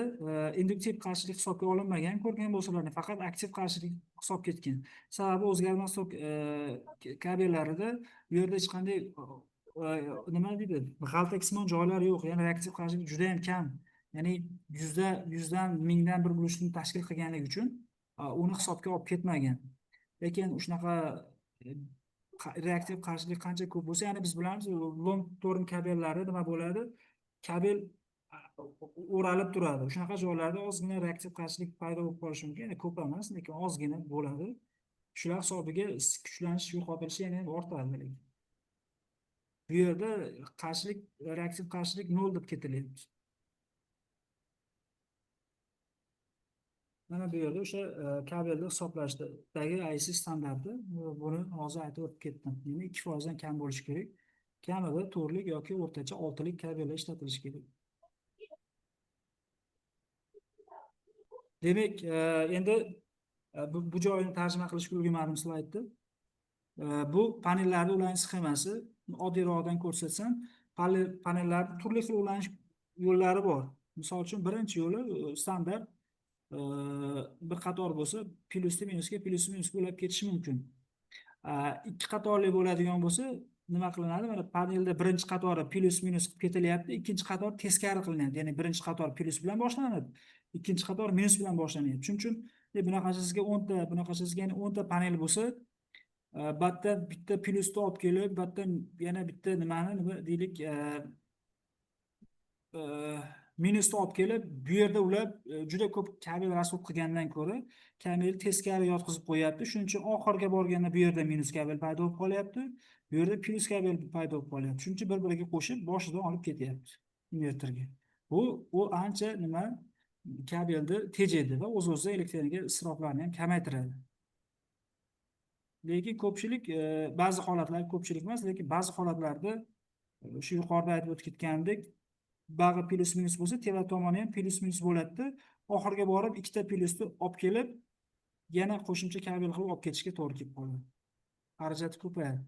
induktiv qarshilik hisobga olinmagan, ko'rgan bo'lsalarni faqat aktiv qarshilik hisobga ketgan. Sababi o'zgarmas tok kabellarida bu yerda hech qanday nima deydi, g'altaksimon joylar yo'q, ya'ni reaktiv qarshilik juda ham kam. Ya'ni 100dan 1000dan 1 bo'lishni tashkil qilganligi uchun uni hisobga olib ketmagan. Lekin shunaqa reaktiv qarshilik qancha ko'p bo'lsa, ya'ni biz bilamiz, long torn kabellari nima bo'ladi? Kabel o'ralib turadi. Shunaqa joylarda ozgina reaktiv qarshilik paydo bo'lib qolishi mumkin. Ya'ni ko'p emas, lekin ozgina bo'ladi. Shular hisobiga kuchlanish yo'qotilishi yana ham ortadi. Bu yerda qarshilik, reaktiv qarshilik 0 deb ketilyapti. Mana bu yerda o'sha kabelni hisoblashdagi IC standarti, buni hozir aytib o'tib ketdim. Ya'ni 2% dan kam bo'lishi kerak. Kamida to'rtlik yoki o'rtacha oltilik kabellar ishlatilishi kerak. Demak, endi bu joyini tarjima qilishga ulgurmadim slaydda. Bu panellarning ulanish sxemasi. Oddiyroqdan ko'rsatsam, panellarning turli xil ulanish yo'llari bor. Misol uchun, birinchi yo'li standart bir qator bo'lsa, plyusdan minusga, plyusdan minusga ulab ketishi mumkin. Ikki qatorli bo'ladigan bo'lsa, nima qilinadi? Mana panelda birinchi qatori plyus minus qilib ketilyapti, ikkinchi qator teskari qilinadi. Ya'ni birinchi qator plyus bilan boshlanadi, ikkinchi qator minus bilan boshlanyapti. Shuning uchun bunaqasiga 10 ta, bunaqasiga yana 10 ta panel bo'lsa, batdan bitta plyusni olib kelib, batdan yana bitta nima deylik, minusni olib kelib, bu yerda ular juda ko'p kabel rasxod qilgandan ko'ra, kabel teskari yotqizib qo'yapti. Shuning uchun oxirga borganda bu yerda minus kabel paydo bo'lib qolyapti, bu yerda plyus kabel paydo bo'lib qolyapti. Shuning uchun bir-biriga qo'shib, boshidan olib ketyapti invertorga. U ancha nima kabelni tejaydi va o'z-o'zidan elektronika isroflarini ham kamaytiradi. Lekin ko'pchilik, ba'zi holatlar, ko'pchilik emas, lekin ba'zi holatlarda shu yuqorida aytib o'tib ketgandek, bag'i plyus minus bo'lsa, teva tomoni ham plyus minus bo'ladi. Oxirga borib ikkita plyusni olib kelib, yana qo'shimcha kabel qilib olib ketishga to'g'ri kelib qoladi. Xarajati ko'payadi.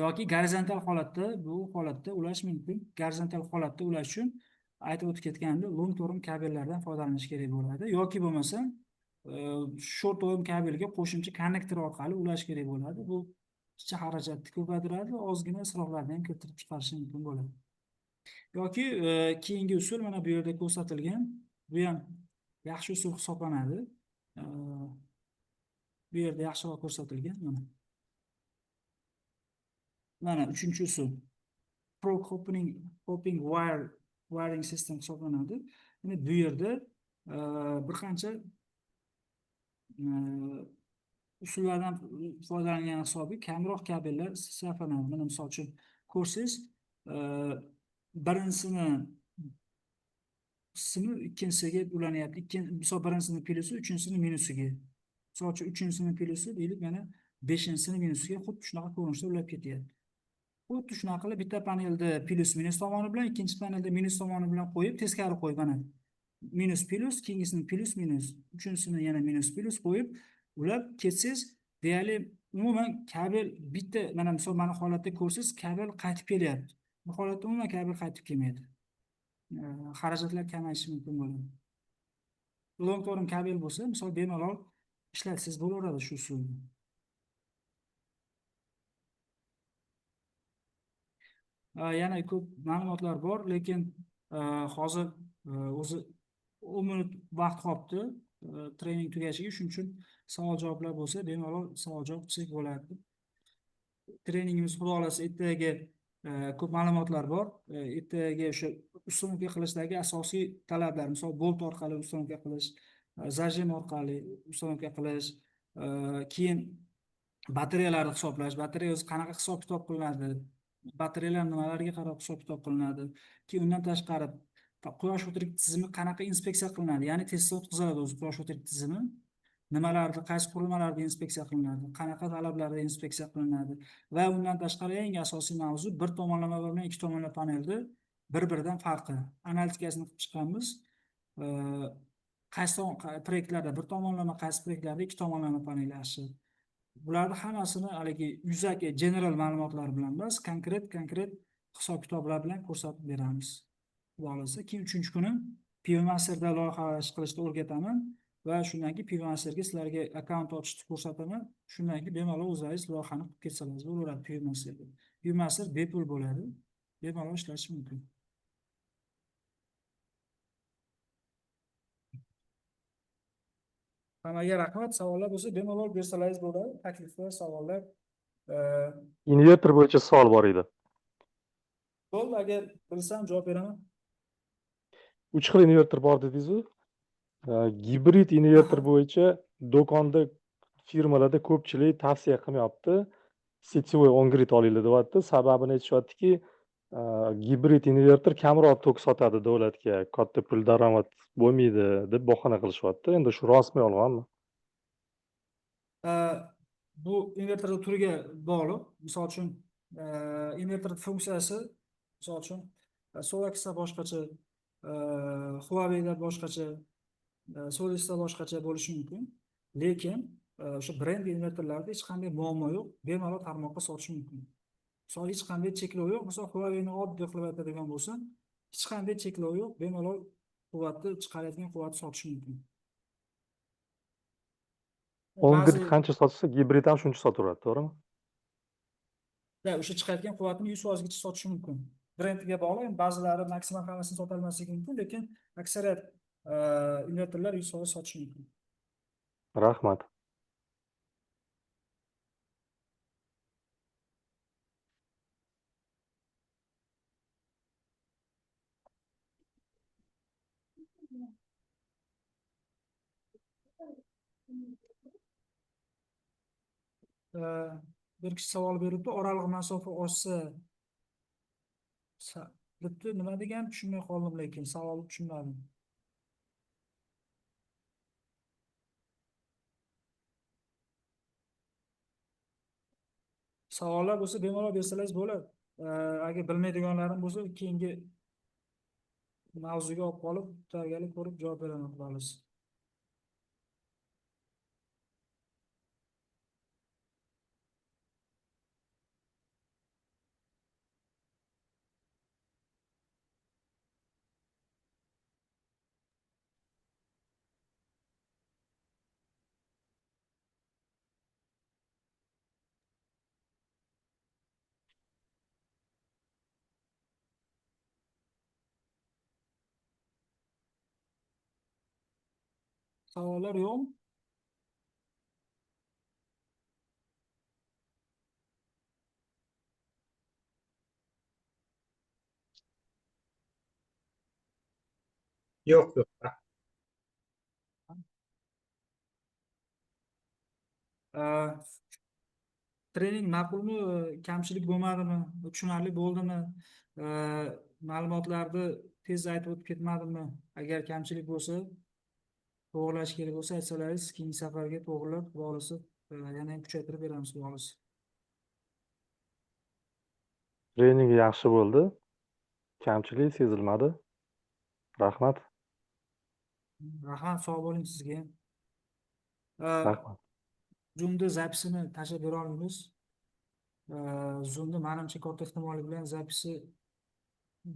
Yoki gorizontal holatda, bu holatda ulash mumkin. Gorizontal holatda ulash uchun aytib o'tib ketganda long torn kabellardan foydalanish kerak bo'ladi. Yoki bo'lmasa, short torn kabelga qo'shimcha konnektor orqali ulash kerak bo'ladi. Bu kichik xarajatni ko'paytiradi, ozgina isroflarni ham keltirib chiqarishi mumkin bo'ladi. Yoki keyingi usul mana bu yerda ko'rsatilgan, bu ham yaxshi usul hisoblanadi. Bu yerda yaxshiroq ko'rsatilgan mana. Mana 3-usul. Pro hopping wiring system hisoblanadi. Ya'ni bu yerda bir qancha usullardan foydalangan hisobi kamroq kabellar sarflanadi. Mana misol uchun ko'rsangiz, birinchisini ikkinchisiga ulanyapti. Misol birinchisini plyusi, uchinchisini minusiga. Misol uchun uchinchisini plyusi deylik, mana 5-sini minusiga xuddi shunaqa ko'rinishda ulab ketyapti. Xuddi shunaqa qilib bitta panelda plyus minus tomoni bilan, ikkinchi panelda minus tomoni bilan qo'yib, teskari qo'yib, mana minus plyus, keyingisini plyus minus, uchinchisini yana minus plyus qo'yib ulab ketsangiz, deyarli umuman kabel bitta, mana misol mana holatda ko'rsangiz, kabel qaytib kelyapti. Bu holatda umuman kabel qaytib kelmaydi. Xarajatlar kamayishi mumkin bo'ladi. Long torn kabel bo'lsa, misol bemalol ishlatsangiz bo'laveradi shu usulni. Yana ko'p ma'lumotlar bor, lekin hozir o'zi 10 minut vaqt qolibdi trening tugashiga, shuning uchun savol-javoblar bo'lsa, bemalol savol-javob qilsak bo'ladi. treningimiz xudo xohlasa ertaga ko'p ma'lumotlar bor. Ertaga o'sha uстановка qilishdagi asosiy talablar, misol bolt orqali uстановка qilish, zajim orqali uстановка qilish, keyin batareyalarni hisoblash, batareya o'zi qanaqa hisob-kitob qilinadi, batareyalar nimalarga qarab hisob-kitob qilinadi, keyin undan tashqari quyosh o'tirik tizimi qanaqa inspeksiya qilinadi, ya'ni testda o'tkaziladi o'zi quyosh o'tirik tizimi, nimalarda, qaysi qurilmalarda inspeksiya qilinadi, qanaqa talablarda inspeksiya qilinadi va undan tashqari eng asosiy mavzu bir tomonlama bilan ikki tomonlama panelni bir-biridan farqi. Analitikasini qilib chiqqanmiz. Qaysi proyektlarda bir tomonlama, qaysi proyektlarda ikki tomonlama panel yaxshi. Bularni hammasini haligi yuzaki general ma'lumotlar bilan emas, konkret hisob-kitoblar bilan ko'rsatib beramiz. Xudo xohlasa, keyin 3-kuni PivoMasterda loyihalash qilishni o'rgataman va shundan keyin PivoMasterga sizlarga akkaunt ochishni ko'rsataman. Shundan keyin bemalol o'zingiz loyihani qilib ketsangiz bo'laveradi PivoMasterda. PivoMaster bepul bo'ladi. Bemalol ishlash mumkin. Hammaga rahmat. Savollar bo'lsa bemalol bersalaringiz bo'ladi. Takliflar, savollar. Inverter bo'yicha savol bor edi. Bo'ldi, agar bilsam javob beraman. 3 xil inverter bor dedingiz-ku. Gibrid inverter bo'yicha do'konda firmalarda ko'pchilik tavsiya qilmayapti. Sitsioy on-grid olinglar deyapti. Sababini aytishyaptiki, gibrid inverter kamroq tok sotadi davlatga, katta pul daromad bo'lmaydi deb bahona qilishyapti. Endi shu rostmi yolg'onmi? Bu inverter turiga bog'liq. Misol uchun, inverter funksiyasi, misol uchun, Solaris'da boshqacha, Huawei'da boshqacha, Solis'da boshqacha bo'lishi mumkin. Lekin o'sha brend inverterlarda hech qanday muammo yo'q, bemalol tarmoqqa sotish mumkin. Misol hech qanday cheklov yo'q. Misol Huawei'ni oddiy qilib aytadigan bo'lsam, hech qanday cheklov yo'q, bemalol quvvatni chiqaradigan quvvatni sotish mumkin. On-grid qancha sotsa, gibrid ham shuncha sotaveradi, to'g'rimi? O'sha chiqayotgan quvvatni 100% gacha sotish mumkin. Brendga bog'liq. Ba'zilari maksimal hammasini sota olmasligi mumkin, lekin aksariyat inverterlar 100% sotish mumkin. Rahmat. Bir kishi savol beribdi, oraliq masofa oshsa debdi, nima degan tushunmay qoldim, lekin savolni tushunmadim. Savollar bo'lsa bemalol bersangiz bo'ladi. Agar bilmaydiganlarim bo'lsa, keyingi mavzuga olib qolib, tayyorgarlik ko'rib javob beraman, xudo xohlasa. Savollar yo'qmi? Yo'q. Trening ma'qulmi, kamchilik bo'lmadimi, tushunarli bo'ldimi, ma'lumotlarni tez aytib o'tib ketmadimmi? Agar kamchilik bo'lsa, to'g'rilash kerak bo'lsa aytsalaringiz, keyingi safarga to'g'rilab, xudo xohlasa, yana ham kuchaytirib beramiz, xudo xohlasa. Trening yaxshi bo'ldi. Kamchilik sezilmadi. Rahmat. Rahmat, sog' bo'ling sizga ham. Rahmat. Zoom'da zapisini tashlab bera olmaymiz. Zoom'da menimcha katta ehtimollik bilan zapisi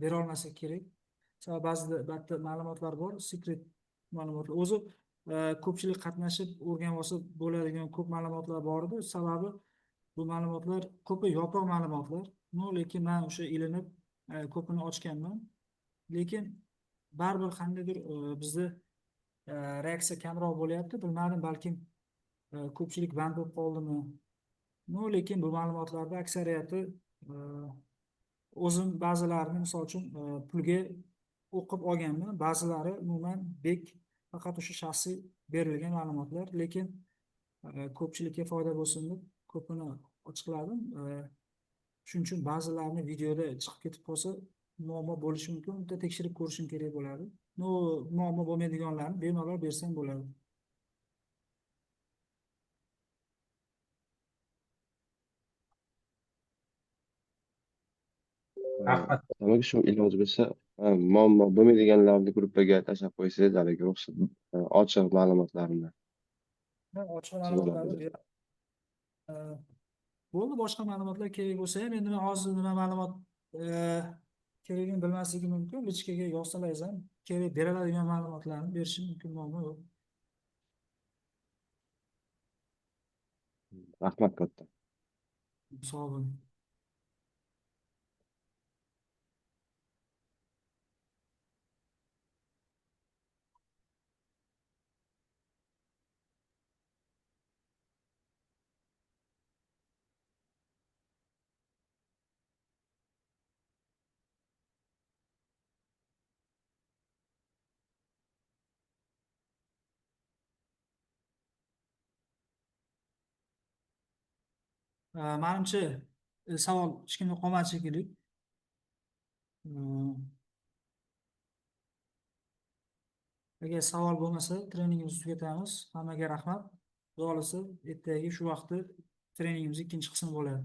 bera olmasak kerak. Sababi ba'zida bitta ma'lumotlar bor, secret ma'lumotlar. O'zi ko'pchilik qatnashib o'rganib olsa bo'ladigan ko'p ma'lumotlar bor edi. Sababi bu ma'lumotlar ko'pi yopiq ma'lumotlar. Lekin men o'sha ilinib ko'pini ochganman. Lekin baribir qandaydir bizda reaksiya kamroq bo'lyapti. Bilmadim, balkim ko'pchilik band bo'lib qoldimi No, lekin bu ma'lumotlarni aksariyati e, o'zim ba'zilarini misol uchun pulga o'qib olganman, ba'zilari umuman bek faqat o'sha shaxsiy berilgan ma'lumotlar, lekin ko'pchilikka foyda bo'lsin deb ko'pini ochiqladim. Shuning uchun ba'zilarini videoda chiqib ketib qolsa muammo bo'lishi mumkin. Unda tekshirib ko'rishim kerak bo'ladi. No, muammo bo'lmaydiganlarni bemalol bersam bo'ladi. Rahmat. Demak, shu iloji bo'lsa, muammo bo'lmaydiganlarni gruppaga tashlab qo'ysangiz, haligi ruxsat, ochiq ma'lumotlarni Ochiq bo'lsa ma'lumotlarni bo'ladi. berib, bo'ldi, boshqa ma'lumotlar kerak bo'lsa ham endi men hozir nima ma'lumot kerakligini bilmasligim mumkin. Lichkaga yozsangiz ham kerak beriladigan ma'lumotlarni berishim mumkin, muammo yo'q. Rahmat katta. Sog' bo'ling. Manimcha savol hech kimda qolmadi shekilli. Agar savol bo'lmasa, treningimizni tugatamiz. Hammaga rahmat. Xudo xohlasa, ertaga shu vaqtda treningimiz ikkinchi qismi bo'ladi.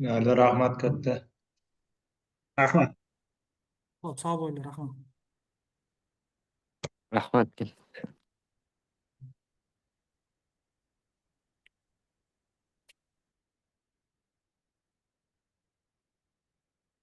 Mayli, rahmat katta. Rahmat. Xo'p, sog' bo'linglar, rahmat. Rahmat.